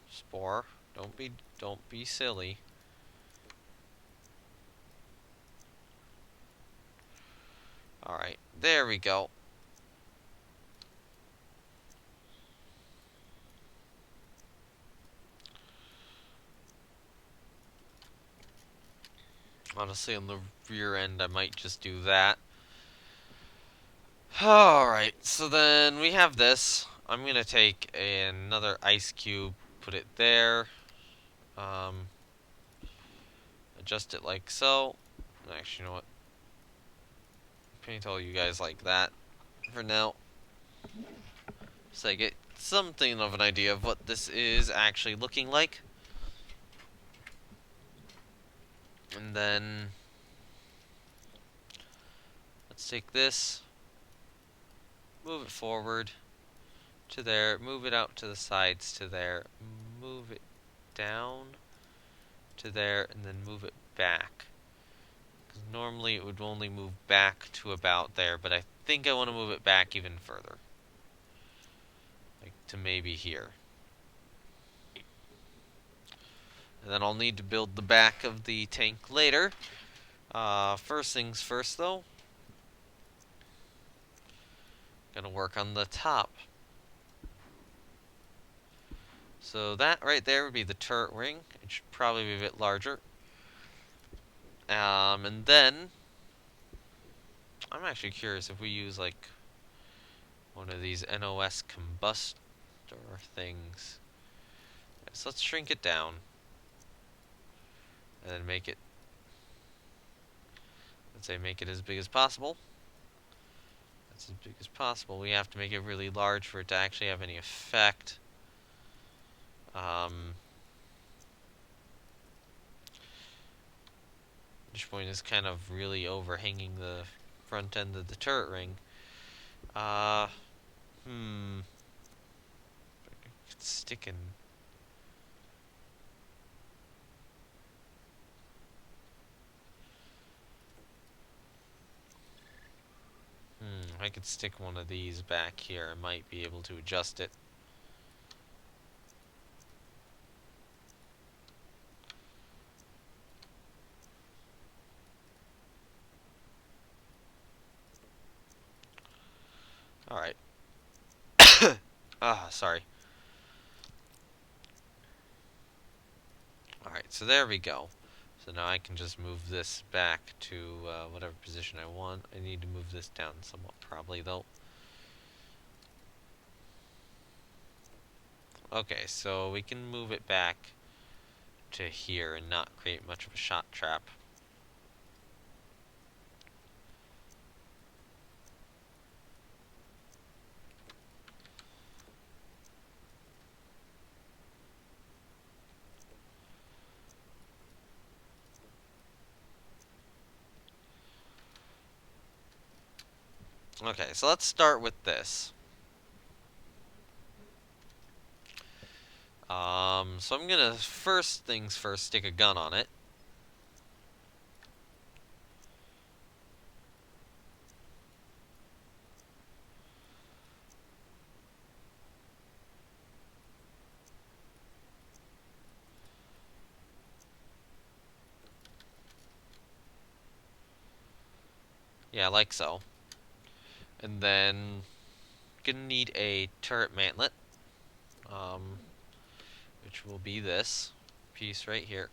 Spore, don't be silly. All right, there we go. Honestly, on the rear end, I might just do that. Alright, so then we have this. I'm gonna take another ice cube, put it there. Um, Adjust it like so. Actually, you know what? Paint all you guys like that for now. So I get something of an idea of what this is actually looking like. And then let's take this, move it forward to there, move it out to the sides to there, move it down to there, and then move it back. Because normally it would only move back to about there, but I think I want to move it back even further. Like to maybe here. And then I'll need to build the back of the tank later. First things first though. Gonna work on the top. So that right there would be the turret ring. It should probably be a bit larger. And then I'm actually curious if we use like one of these NOS combustor things. So let's shrink it down. And then make it, let's say make it as big as possible. That's as big as possible. We have to make it really large for it to actually have any effect. Which point is kind of really overhanging the front end of the turret ring. It's sticking. I could stick one of these back here. I might be able to adjust it. Alright. Sorry. Alright, so there we go. So now I can just move this back to whatever position I want. I need to move this down somewhat probably though. Okay, so we can move it back to here and not create much of a shot trap. Okay, so let's start with this. So I'm gonna, first things first, stick a gun on it. Yeah, like so. And then, gonna need a turret mantlet, um, which will be this piece right here.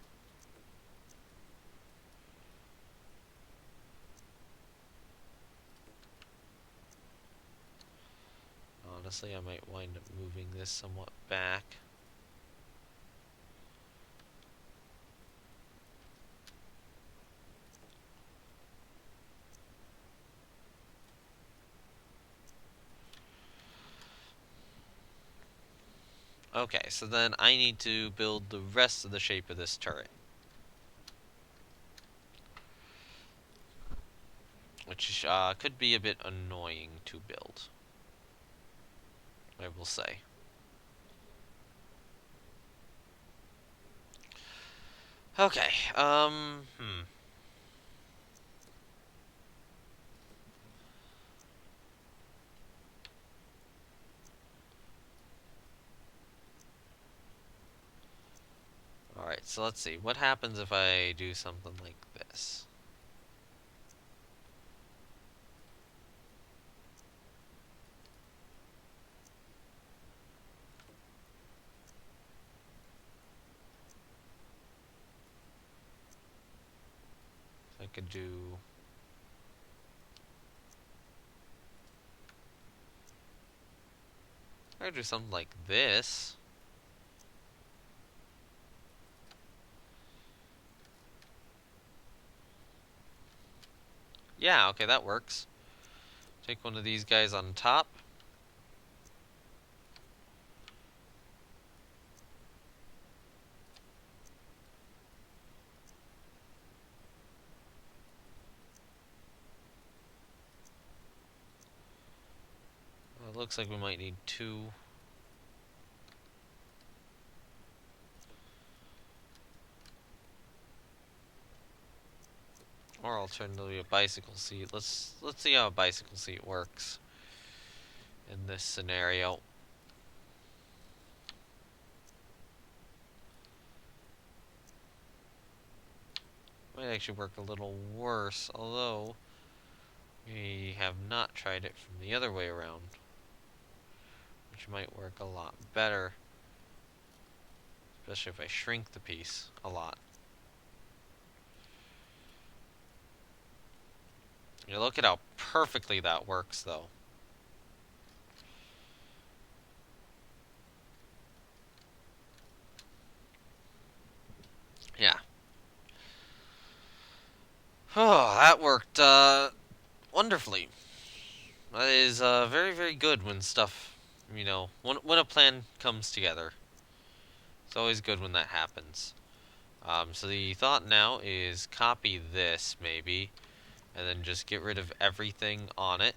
Honestly, I might wind up moving this somewhat back. Okay, so then I need to build the rest of the shape of this turret, which could be a bit annoying to build, I will say. Okay, Alright, so let's see. What happens if I do something like this? I could do... I could do something like this. Yeah, okay, that works. Take one of these guys on top. It looks like we might need two. Or alternatively a bicycle seat. Let's see how a bicycle seat works in this scenario. Might actually work a little worse, although we have not tried it from the other way around, which might work a lot better, especially if I shrink the piece a lot. You look at how perfectly that works, though. Yeah. Oh, that worked wonderfully. That is very, very good when stuff, when a plan comes together. It's always good when that happens. So the thought now is copy this, maybe, and then just get rid of everything on it,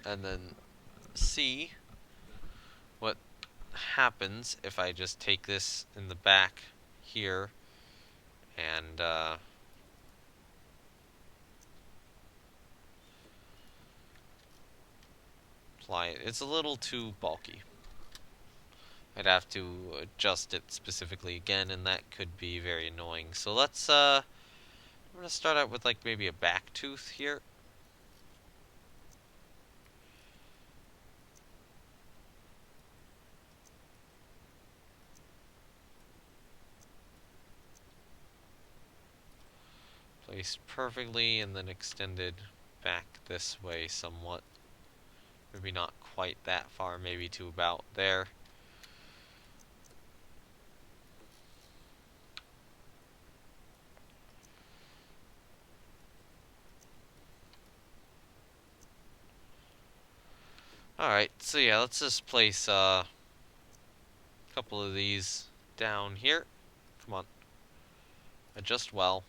and then see what happens if I just take this in the back here and apply it. It's a little too bulky. I'd have to adjust it specifically again, and that could be very annoying. So let's, I'm gonna start out with like maybe a back tooth here. Placed perfectly and then extended back this way somewhat. Maybe not quite that far, maybe to about there. Alright, so yeah, let's just place a couple of these down here. Come on. Adjust well.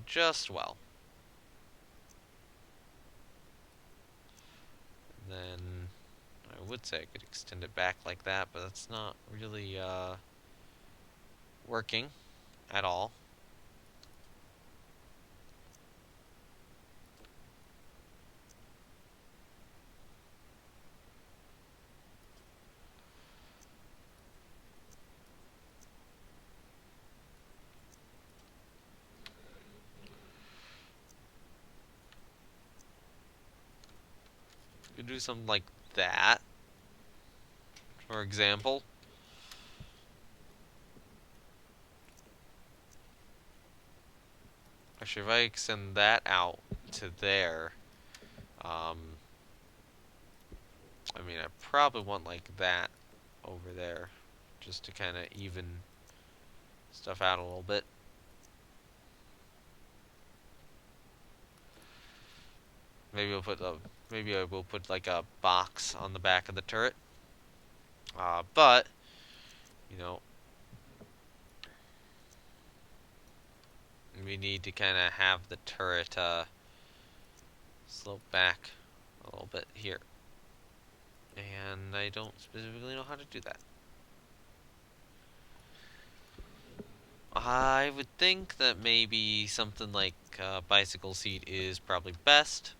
just well. And then I would say I could extend it back like that, but that's not really working at all. Could do something like that, for example. Actually, if I extend that out to there, I mean, I probably want like that over there, just to kind of even stuff out a little bit. Maybe I will put like a box on the back of the turret. But you know, we need to kind of have the turret slope back a little bit here, and I don't specifically know how to do that. I would think that maybe something like bicycle seat is probably best.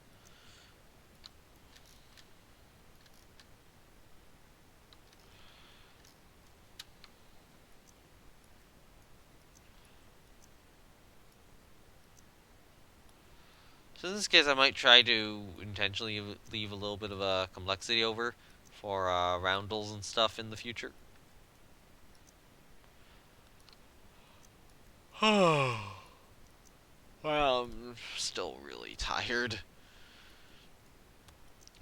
So in this case, I might try to intentionally leave a little bit of a complexity over for roundels and stuff in the future. Well, I'm still really tired.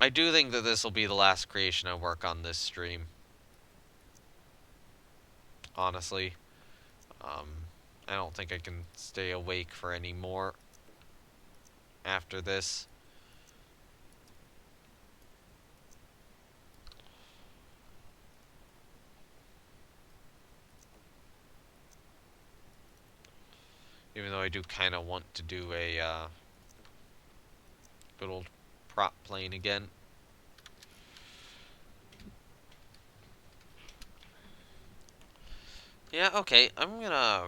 I do think that this will be the last creation I work on this stream. Honestly. I don't think I can stay awake for any more after this. Even though I do kind of want to do a good old prop plane again. Yeah, okay, I'm gonna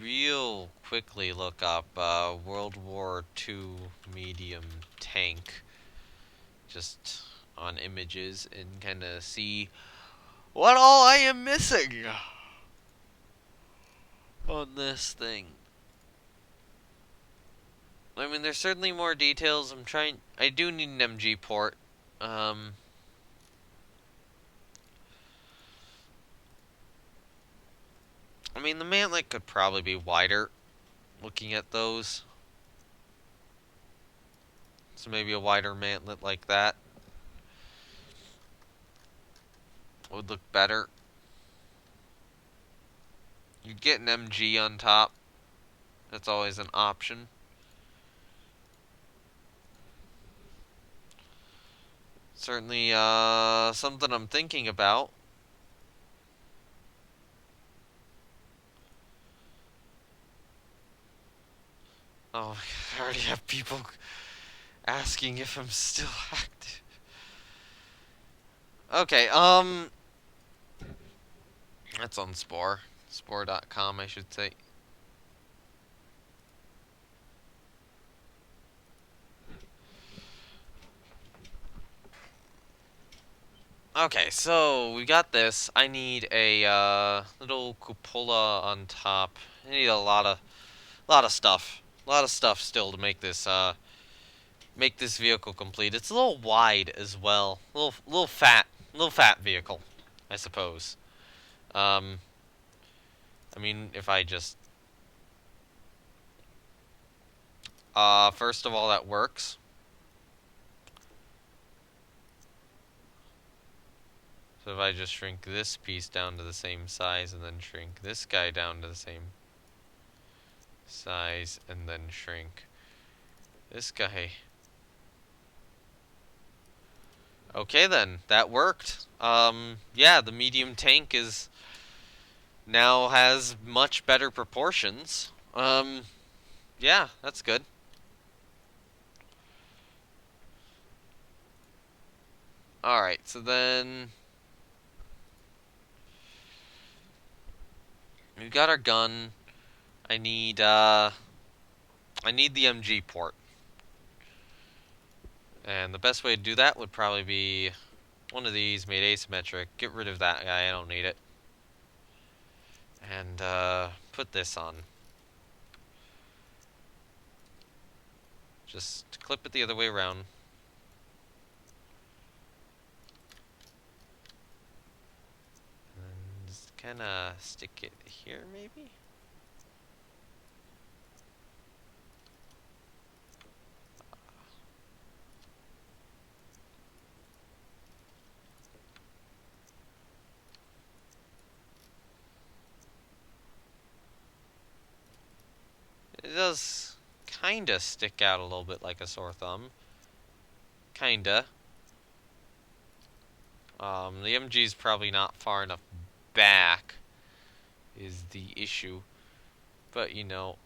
real quickly look up World War II medium tank just on images and kind of see what all I am missing on this thing. I mean, there's certainly more details. I do need an MG port. I mean, the mantlet could probably be wider looking at those. So maybe a wider mantlet like that would look better. You'd get an MG on top. That's always an option. Certainly something I'm thinking about. Oh, I already have people asking if I'm still active. Okay, that's on Spore. Spore.com, I should say. Okay, so we got this. I need a little cupola on top. I need a lot of stuff. A lot of stuff still to make this vehicle complete. It's a little wide as well. Little fat vehicle, I suppose. I mean, if I just first of all, that works. So if I just shrink this piece down to the same size and then shrink this guy down to the same size and then shrink this guy. Okay then, that worked. Yeah, the medium tank now has much better proportions. Yeah, that's good. Alright, so then we've got our gun. I need I need the MG port. And the best way to do that would probably be one of these made asymmetric. Get rid of that guy, I don't need it. And put this on. Just clip it the other way around. And just kinda stick it here maybe? It does kinda stick out a little bit like a sore thumb. Kinda. The MG's probably not far enough back is the issue. But, you know,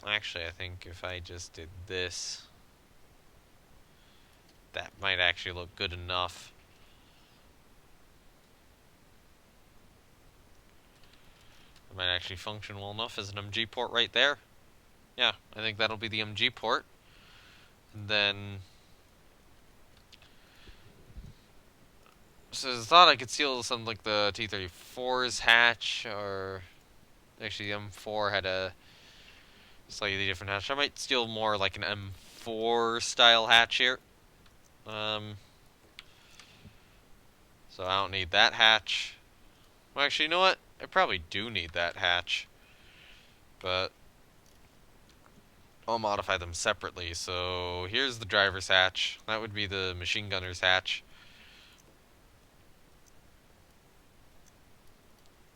actually I think if I just did this, that might actually look good enough. It might actually function well enough as an MG port right there. Yeah, I think that'll be the MG port. And then... So I thought I could seal something like the T-34's hatch, or... Actually, the M4 had a slightly different hatch. I might steal more like an M4 style hatch here. So I don't need that hatch. Well, actually, you know what? I probably do need that hatch. But I'll modify them separately. So here's the driver's hatch. That would be the machine gunner's hatch.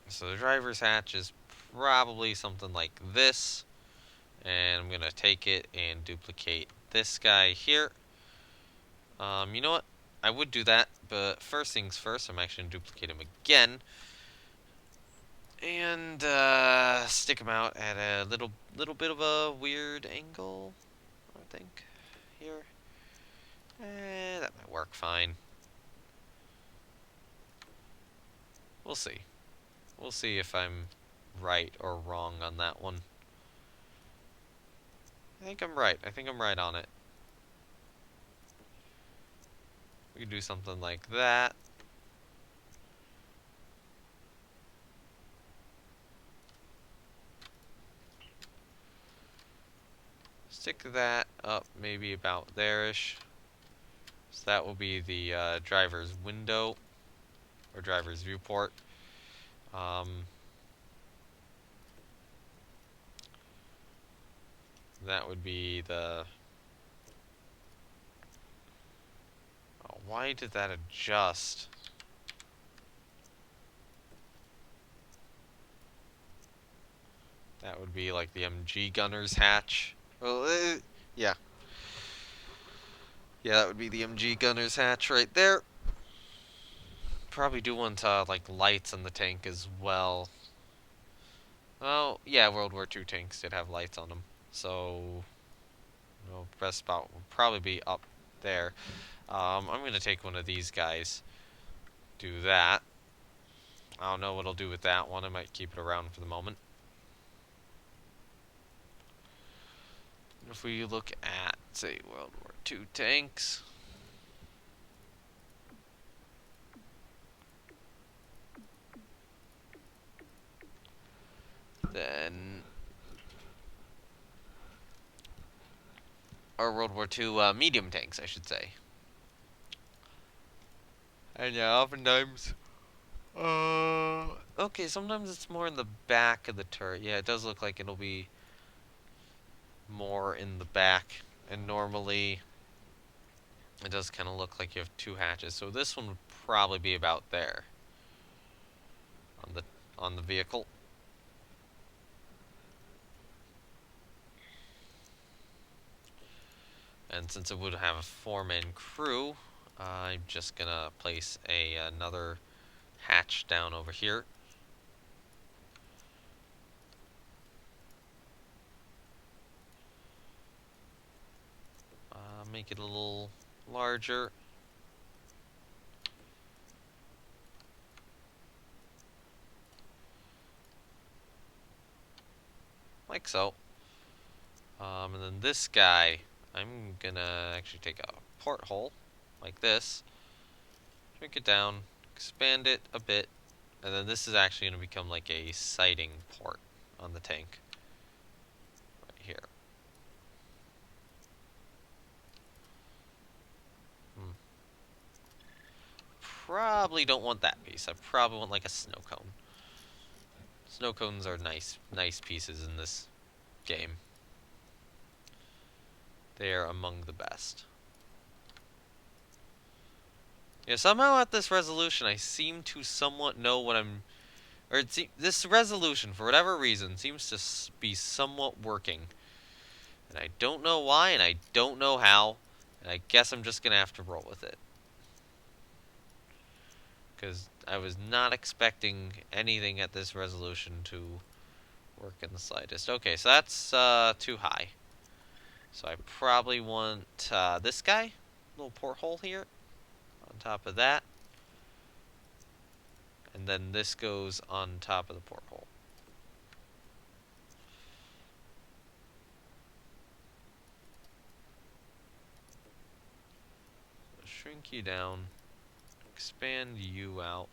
So the driver's hatch is probably something like this. And I'm going to take it and duplicate this guy here. You know what? I would do that, but first things first, I'm actually going to duplicate him again. And stick him out at a little bit of a weird angle, I think. Here. That might work fine. We'll see. We'll see if I'm right or wrong on that one. I think I'm right. I think I'm right on it. We could do something like that. Stick that up maybe about there-ish. So that will be the driver's window, or driver's viewport. That would be the... Oh, why did that adjust? That would be like the MG gunner's hatch. Well, yeah. Yeah, that would be the MG gunner's hatch right there. Probably do want like lights on the tank as well. Oh, yeah, World War II tanks did have lights on them. So, well, best spot would probably be up there. I'm going to take one of these guys. Do that. I don't know what I'll do with that one. I might keep it around for the moment. If we look at, say, World War II tanks... Then... Or World War II medium tanks, I should say. And yeah, oftentimes... Okay, sometimes it's more in the back of the turret. Yeah, it does look like it'll be more in the back. And normally, it does kind of look like you have two hatches. So this one would probably be about there. On the vehicle. And since it would have a 4-man crew, I'm just gonna place another hatch down over here. make it a little larger. Like so. And then this guy, I'm gonna actually take a porthole, like this, shrink it down, expand it a bit, and then this is actually gonna become like a sighting port on the tank. Right here. Probably don't want that piece. I probably want like a snow cone. Snow cones are nice pieces in this game. They are among the best. Yeah, somehow at this resolution, I seem to somewhat know what I'm... Or this resolution, for whatever reason, seems to be somewhat working. And I don't know why, and I don't know how. And I guess I'm just going to have to roll with it. Because I was not expecting anything at this resolution to work in the slightest. Okay, so that's too high. So I probably want this guy, little porthole here, on top of that. And then this goes on top of the porthole. So shrink you down, expand you out.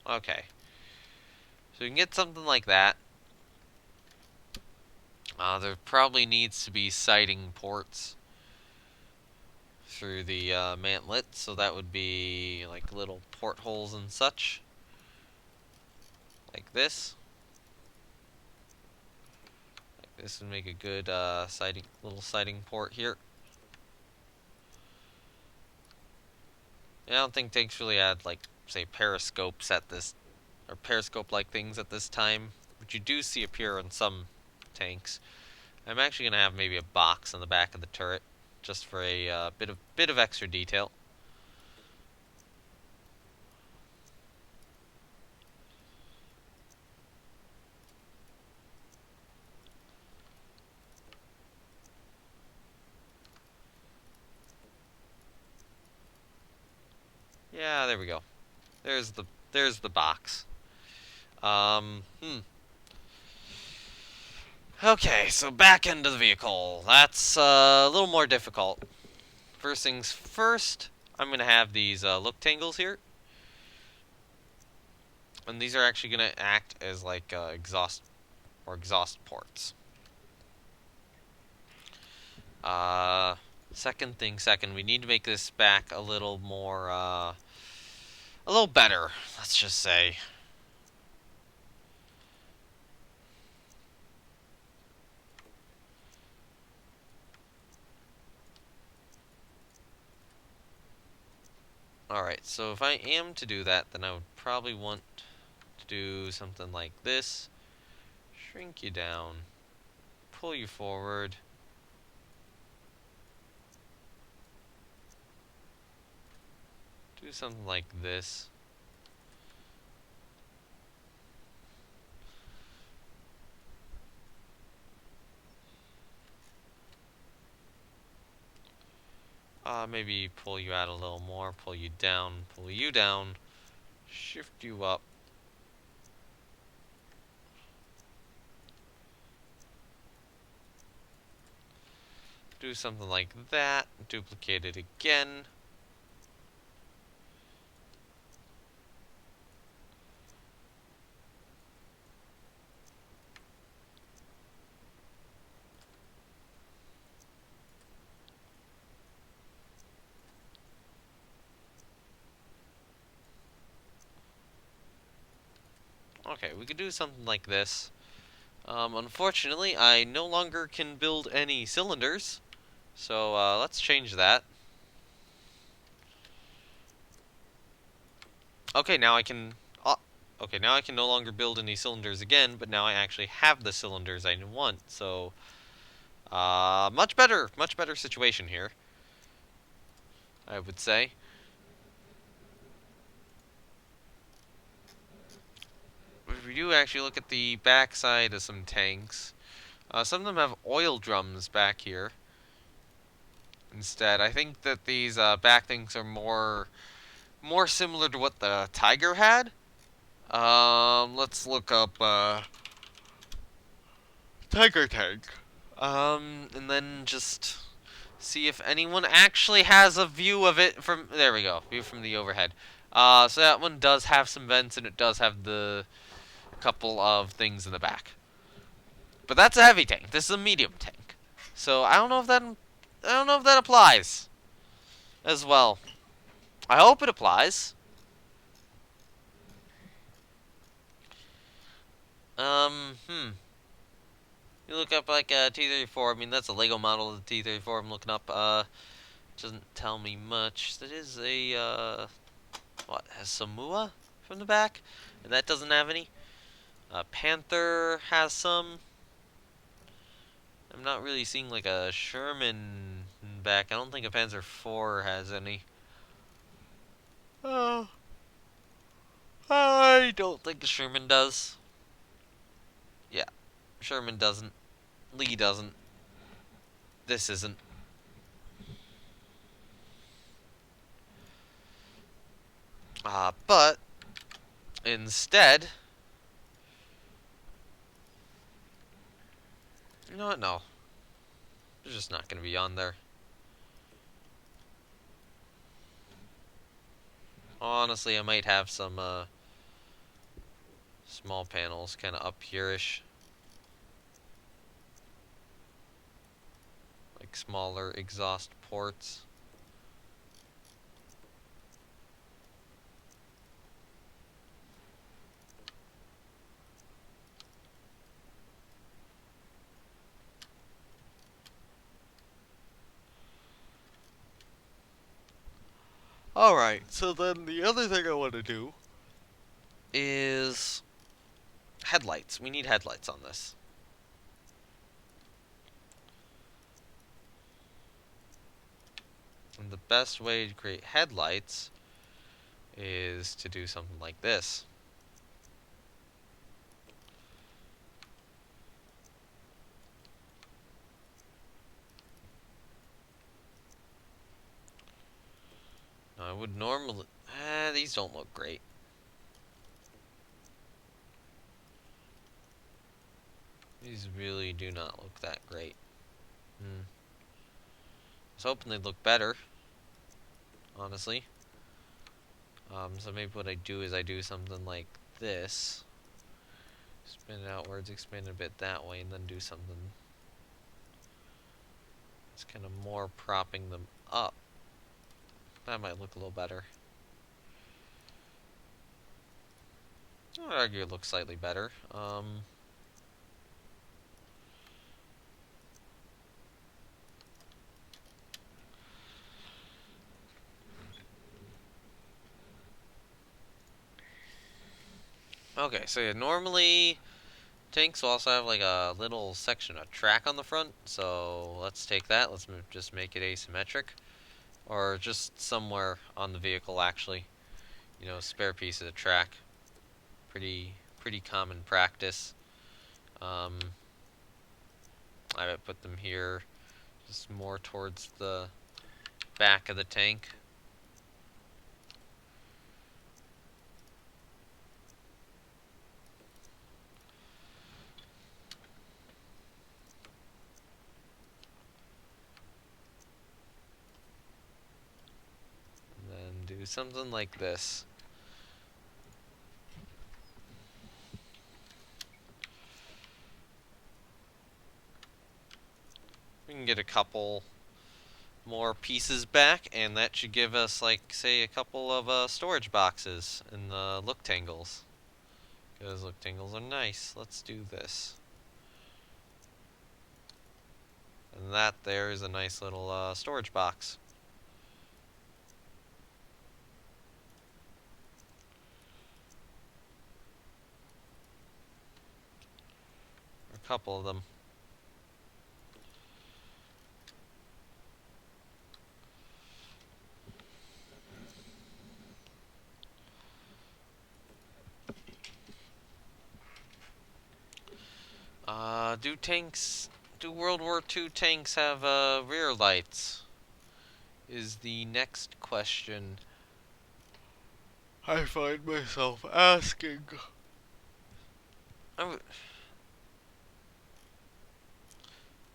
Okay. So you can get something like that. There probably needs to be sighting ports through the mantlet, so that would be like little portholes and such. Like this. Like this would make a good little sighting port here. I don't think tanks really had, like, say, periscopes at this, or periscope-like things at this time, which you do see appear on some tanks. I'm actually gonna have maybe a box on the back of the turret, just for a bit of extra detail. Yeah, there we go. There's the box. Okay, so back into the vehicle. That's a little more difficult. First things first, I'm gonna have these look tangles here. And these are actually going to act as like exhaust ports. Second thing second, we need to make this back a little more, a little better, let's just say. Alright, so if I am to do that, then I would probably want to do something like this. Shrink you down, pull you forward. Do something like this. Maybe pull you out a little more, pull you down, shift you up. Do something like that, duplicate it again. Okay, we could do something like this. Unfortunately, I no longer can build any cylinders, so let's change that. Okay, now I can... okay, now I can no longer build any cylinders again, but now I actually have the cylinders I want, so... much better situation here, I would say. If we do actually look at the backside of some tanks, some of them have oil drums back here. Instead, I think that these back things are more similar to what the Tiger had. Let's look up Tiger tank. And then just see if anyone actually has a view of it from. There we go, view from the overhead. So that one does have some vents, and it does have the couple of things in the back. But that's a heavy tank. This is a medium tank. So I don't know if that applies as well. I hope it applies. You look up like a T-34. I mean, that's a Lego model of the T-34 I'm looking up. Doesn't tell me much. That is a, what, has Samoa from the back? And that doesn't have any. Panther has some. I'm not really seeing like a Sherman back. I don't think a Panzer IV has any. Oh, I don't think a Sherman does. Yeah, Sherman doesn't. Lee doesn't. This isn't. But instead, you know what? No, they're just not going to be on there. Honestly, I might have some small panels kind of up here-ish. Like smaller exhaust ports. Alright, so then the other thing I want to do is headlights. We need headlights on this. And the best way to create headlights is to do something like this. Now, I would normally... these don't look great. These really do not look that great. I was hoping they'd look better, honestly. So maybe what I do is I do something like this. Spin it outwards, expand it a bit that way, and then do something. It's kind of more propping them up. That might look a little better. I would argue it looks slightly better. Okay, so yeah, normally tanks will also have like a little section of track on the front. So let's take that. Let's just make it asymmetric, or just somewhere on the vehicle actually. You know, spare pieces of track. Pretty common practice. I would put them here, just more towards the back of the tank. And then do something like this. We can get a couple more pieces back, and that should give us, like, say, a couple of storage boxes in the look tangles. Because look tangles are nice. Let's do this. And that there is a nice little storage box. A couple of them. Do World War II tanks have rear lights? Is the next question I find myself asking. I,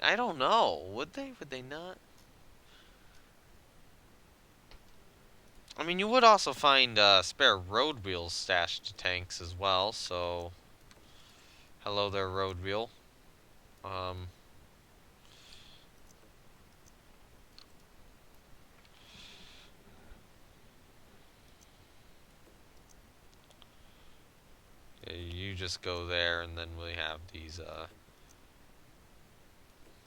I don't know. Would they? Would they not? I mean, you would also find spare road wheels stashed to tanks as well, so hello there, road wheel. Um, yeah, you just go there, and then we have these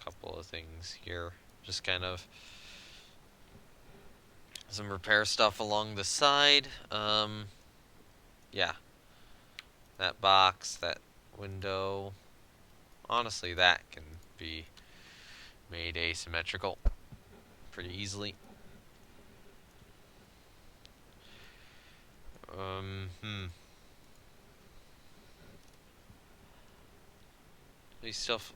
couple of things here. Just kind of some repair stuff along the side. Yeah, that box, that window. Honestly, that can be made asymmetrical pretty easily. Hmm. These stuff,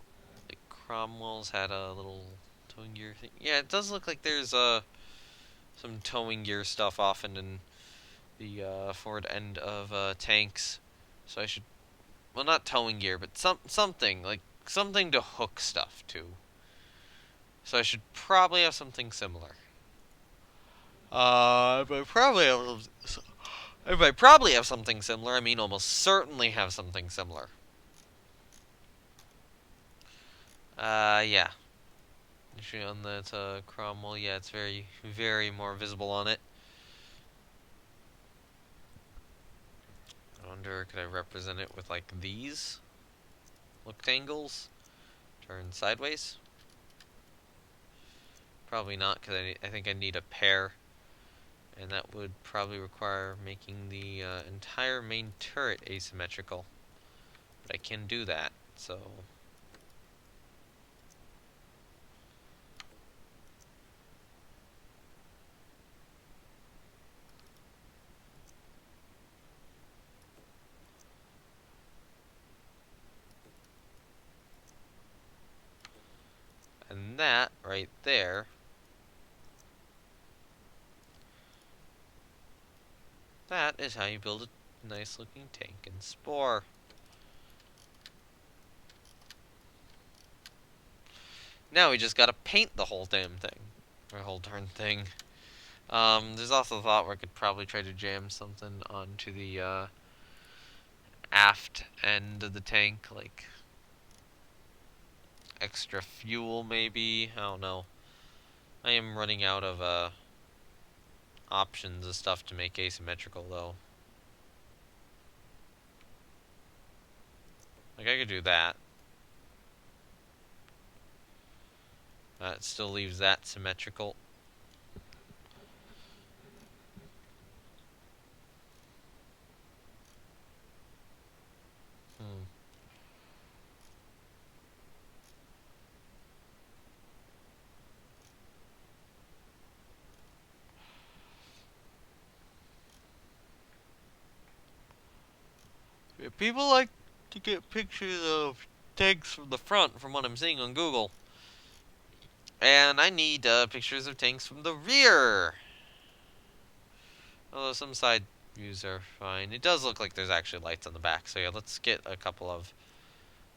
like Cromwell's had a little towing gear thing. Yeah, it does look like there's some towing gear stuff often in the forward end of tanks. So I should, well, not towing gear, but something like something to hook stuff to. So I should probably have something similar. If I probably have something similar, I mean almost certainly have something similar. Yeah. Actually, on that Cromwell, yeah, it's very, very more visible on it. I wonder, could I represent it with like these rectangles? Turn sideways? Probably not, because I think I need a pair. And that would probably require making the entire main turret asymmetrical. But I can do that, so... And that, right there, that is how you build a nice looking tank in Spore. Now we just gotta paint the whole damn thing. Or whole darn thing. There's also a thought where I could probably try to jam something onto the aft end of the tank, like extra fuel maybe. I don't know. I am running out of options of stuff to make asymmetrical though. Like I could do that. That still leaves that symmetrical. Hmm. Yeah, people like to get pictures of tanks from the front, from what I'm seeing on Google. And I need pictures of tanks from the rear. Although some side views are fine. It does look like there's actually lights on the back. So yeah, let's get a couple of...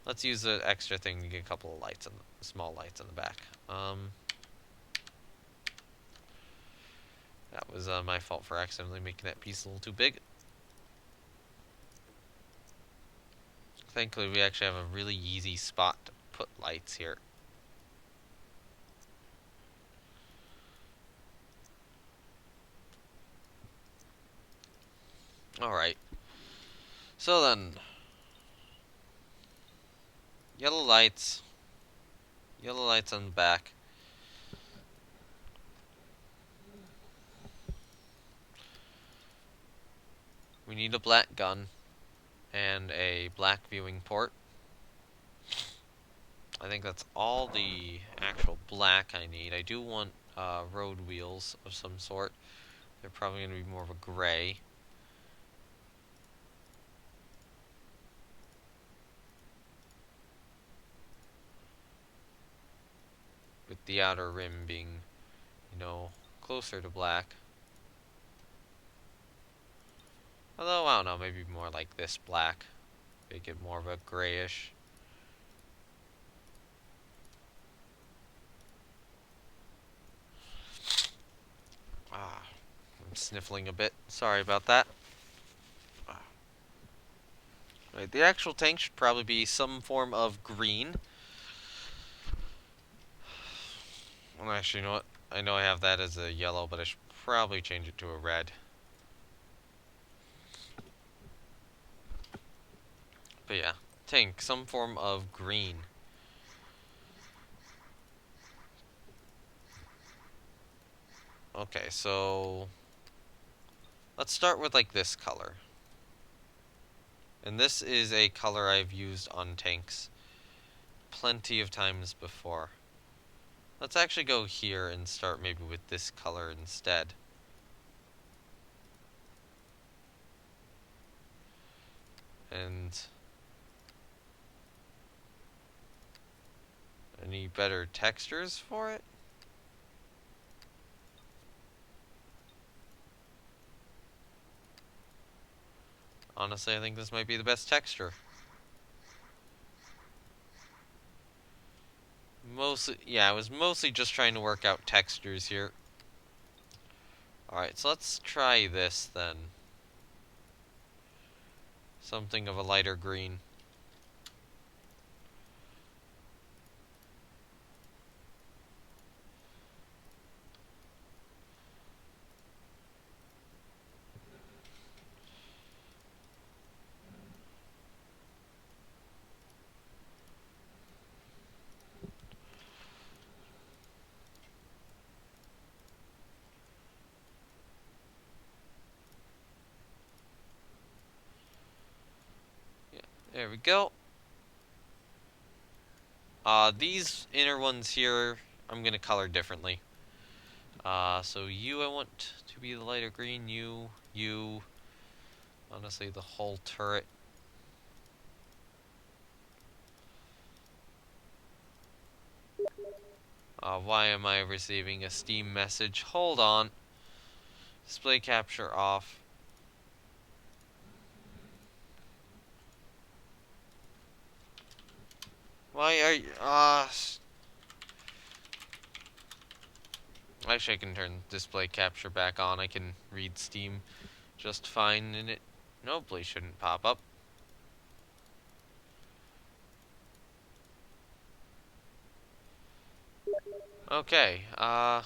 Let's use the extra thing to get a couple of lights, on the, small lights on the back. That was my fault for accidentally making that piece a little too big. Thankfully, we actually have a really easy spot to put lights here. Alright. So then, yellow lights. Yellow lights on the back. We need a black gun and a black viewing port. I think that's all the actual black I need. I do want road wheels of some sort. They're probably going to be more of a gray. With the outer rim being, closer to black. Although, I don't know, maybe more like this black. Make it more of a grayish. I'm sniffling a bit. Sorry about that. Right, the actual tank should probably be some form of green. Well, actually, you know what? I know I have that as a yellow, but I should probably change it to a red. But yeah, tank, some form of green. Okay, so let's start with like this color. And this is a color I've used on tanks plenty of times before. Let's actually go here and start maybe with this color instead. And any better textures for it? Honestly, I think this might be the best texture. I was mostly just trying to work out textures here. Alright, so let's try this then. Something of a lighter green. Yeah, there we go. These inner ones here, I'm gonna color differently. So you I want to be the lighter green, you, honestly the whole turret. Why am I receiving a Steam message? Hold on. Display capture off. Why are you, actually I can turn display capture back on. I can read Steam just fine and it hopefully shouldn't pop up. Okay, yeah.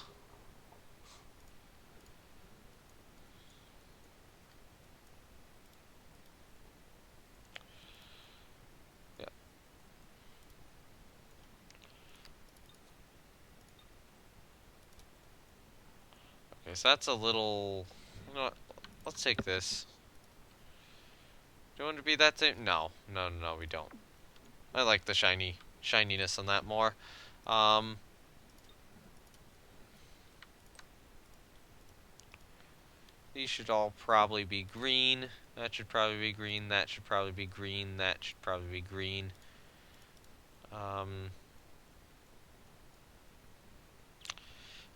Okay, so that's a little, you know what, let's take this. Do you want to be that same? No, we don't. I like the shininess on that more. These should all probably be green. That should probably be green. That should probably be green. That should probably be green. I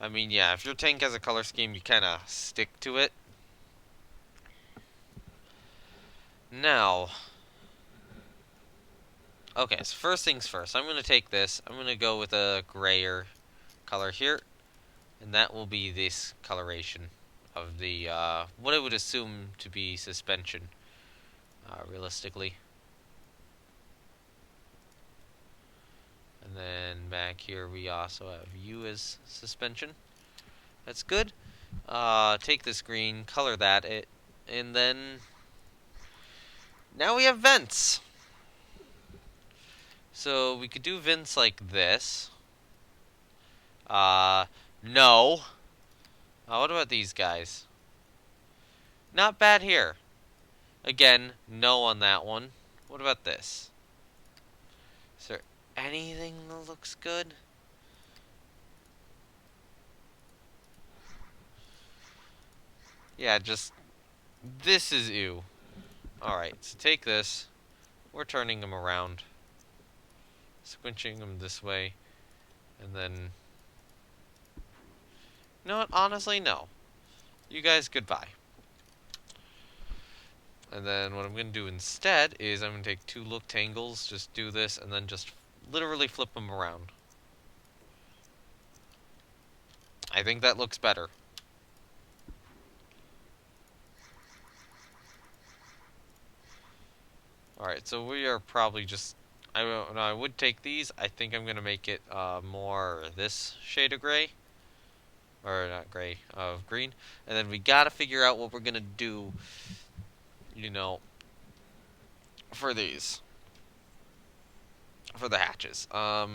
mean, yeah, if your tank has a color scheme, you kind of stick to it. Now, okay, so first things first. I'm going to take this. I'm going to go with a grayer color here. And that will be this coloration of the, what I would assume to be suspension, realistically. And then back here we also have U as suspension. That's good. Take this green, color that, and then now we have vents. So we could do vents like this. No. What about these guys? Not bad here. Again, no on that one. What about this? Is there anything that looks good? Yeah, just... This is ew. Alright, so take this. We're turning them around. Squinching them this way. And then... You know what? Honestly, no. You guys, goodbye. And then what I'm going to do instead is I'm going to take two look-tangles, just do this, and then just literally flip them around. I think that looks better. Alright, so we are probably just... I would take these. I think I'm going to make it more this shade of gray. Or not gray, of green. And then we got to figure out what we're going to do, you know, for these. For the hatches. A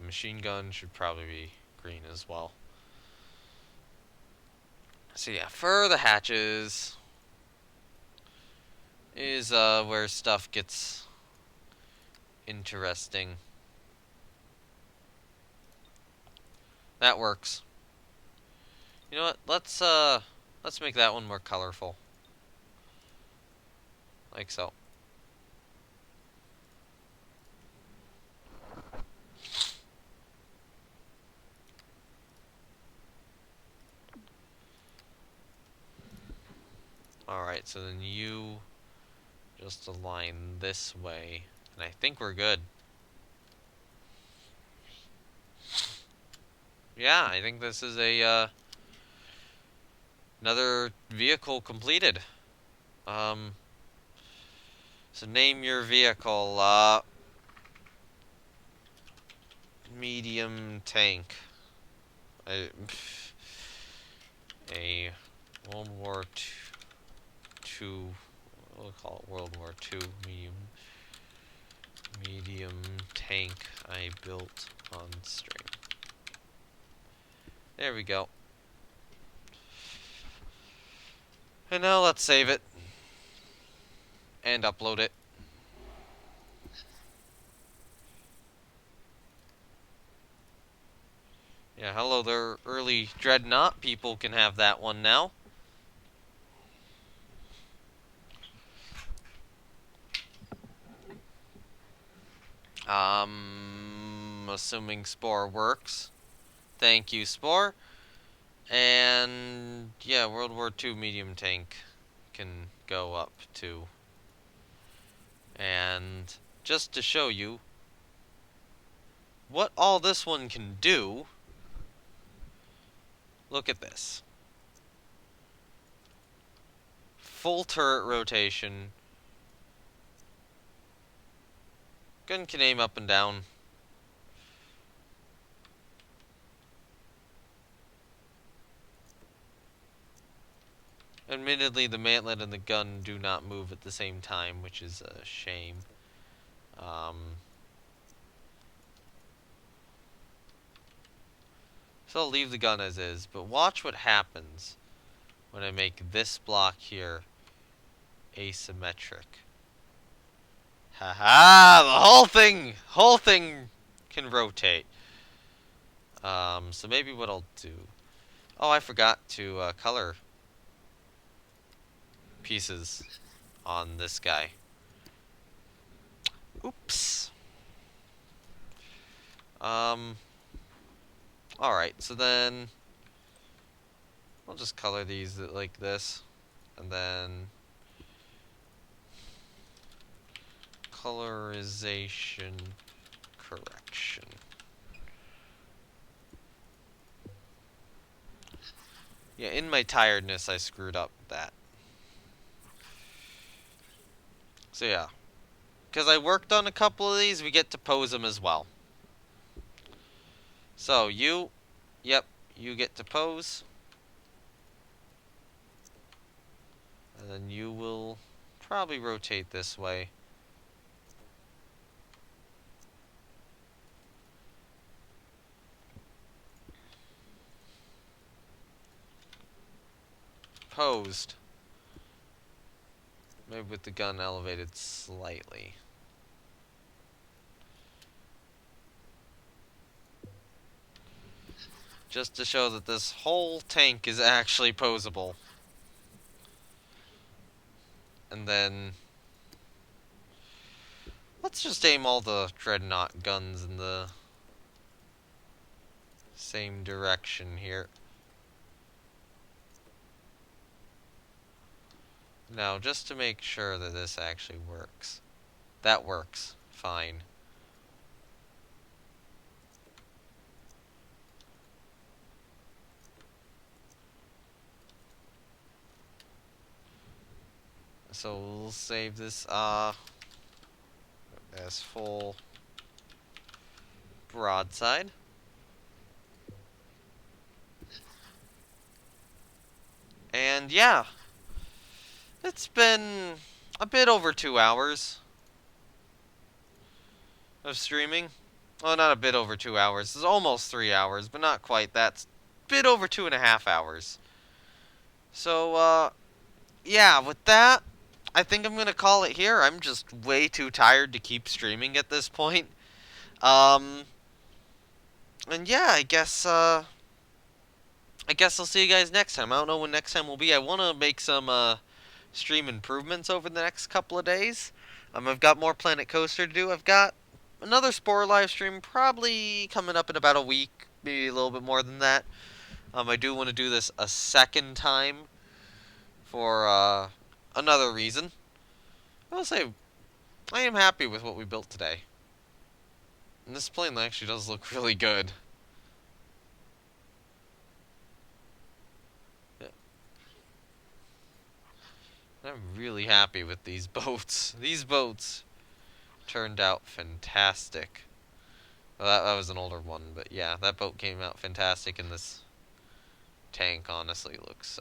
machine gun should probably be green as well. So yeah, for the hatches is where stuff gets interesting. That works. You know what? Let's make that one more colorful. Like so. Alright, so then you just align this way. And I think we're good. Yeah, I think this is a, another vehicle completed. So name your vehicle, medium tank. A World War II, we'll call it World War II medium tank I built on string. There we go. And now let's save it and upload it. Yeah, hello there, early Dreadnought people can have that one now. Assuming Spore works. Thank you, Spore. And yeah, World War II medium tank can go up too. And just to show you what all this one can do, look at this. Full turret rotation. Gun can aim up and down. Admittedly, the mantlet and the gun do not move at the same time, which is a shame. So I'll leave the gun as is, but watch what happens when I make this block here asymmetric. Haha! The whole thing can rotate. So maybe what I'll do... Oh, I forgot to color pieces on this guy. Oops. Alright, so then I'll just color these like this, and then colorization correction. Yeah, in my tiredness, I screwed up that. So yeah, because I worked on a couple of these, we get to pose them as well. So you, yep, you get to pose. And then you will probably rotate this way. Posed. Maybe with the gun elevated slightly. just to show that this whole tank is actually posable. And then let's just aim all the dreadnought guns in the same direction here. Now, just to make sure that this actually works. That works. Fine. So we'll save this as full broadside. And yeah, it's been a bit over 2 hours of streaming. Well, not a bit over 2 hours. It's almost 3 hours, but not quite. That's a bit over 2.5 hours. So, yeah, with that, I think I'm gonna call it here. I'm just way too tired to keep streaming at this point. Um, and yeah, I guess I'll see you guys next time. I don't know when next time will be. I want to make some stream improvements over the next couple of days. I've got more Planet Coaster to do. I've got another Spore live stream probably coming up in about a week, maybe a little bit more than that. I do want to do this a second time for another reason. I will say I am happy with what we built today. And this plane actually does look really good. Yeah. I'm really happy with these boats. These boats turned out fantastic. Well, that was an older one, but yeah, that boat came out fantastic, and this tank honestly looks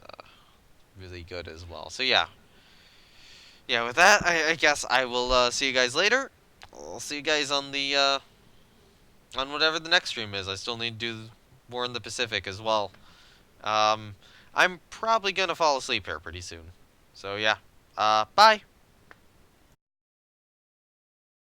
really good as well. So yeah, with that, I guess I will see you guys later. I'll see you guys on the on whatever the next stream is. I still need to do more in the Pacific as well. Um, I'm probably gonna fall asleep here pretty soon. So yeah, bye.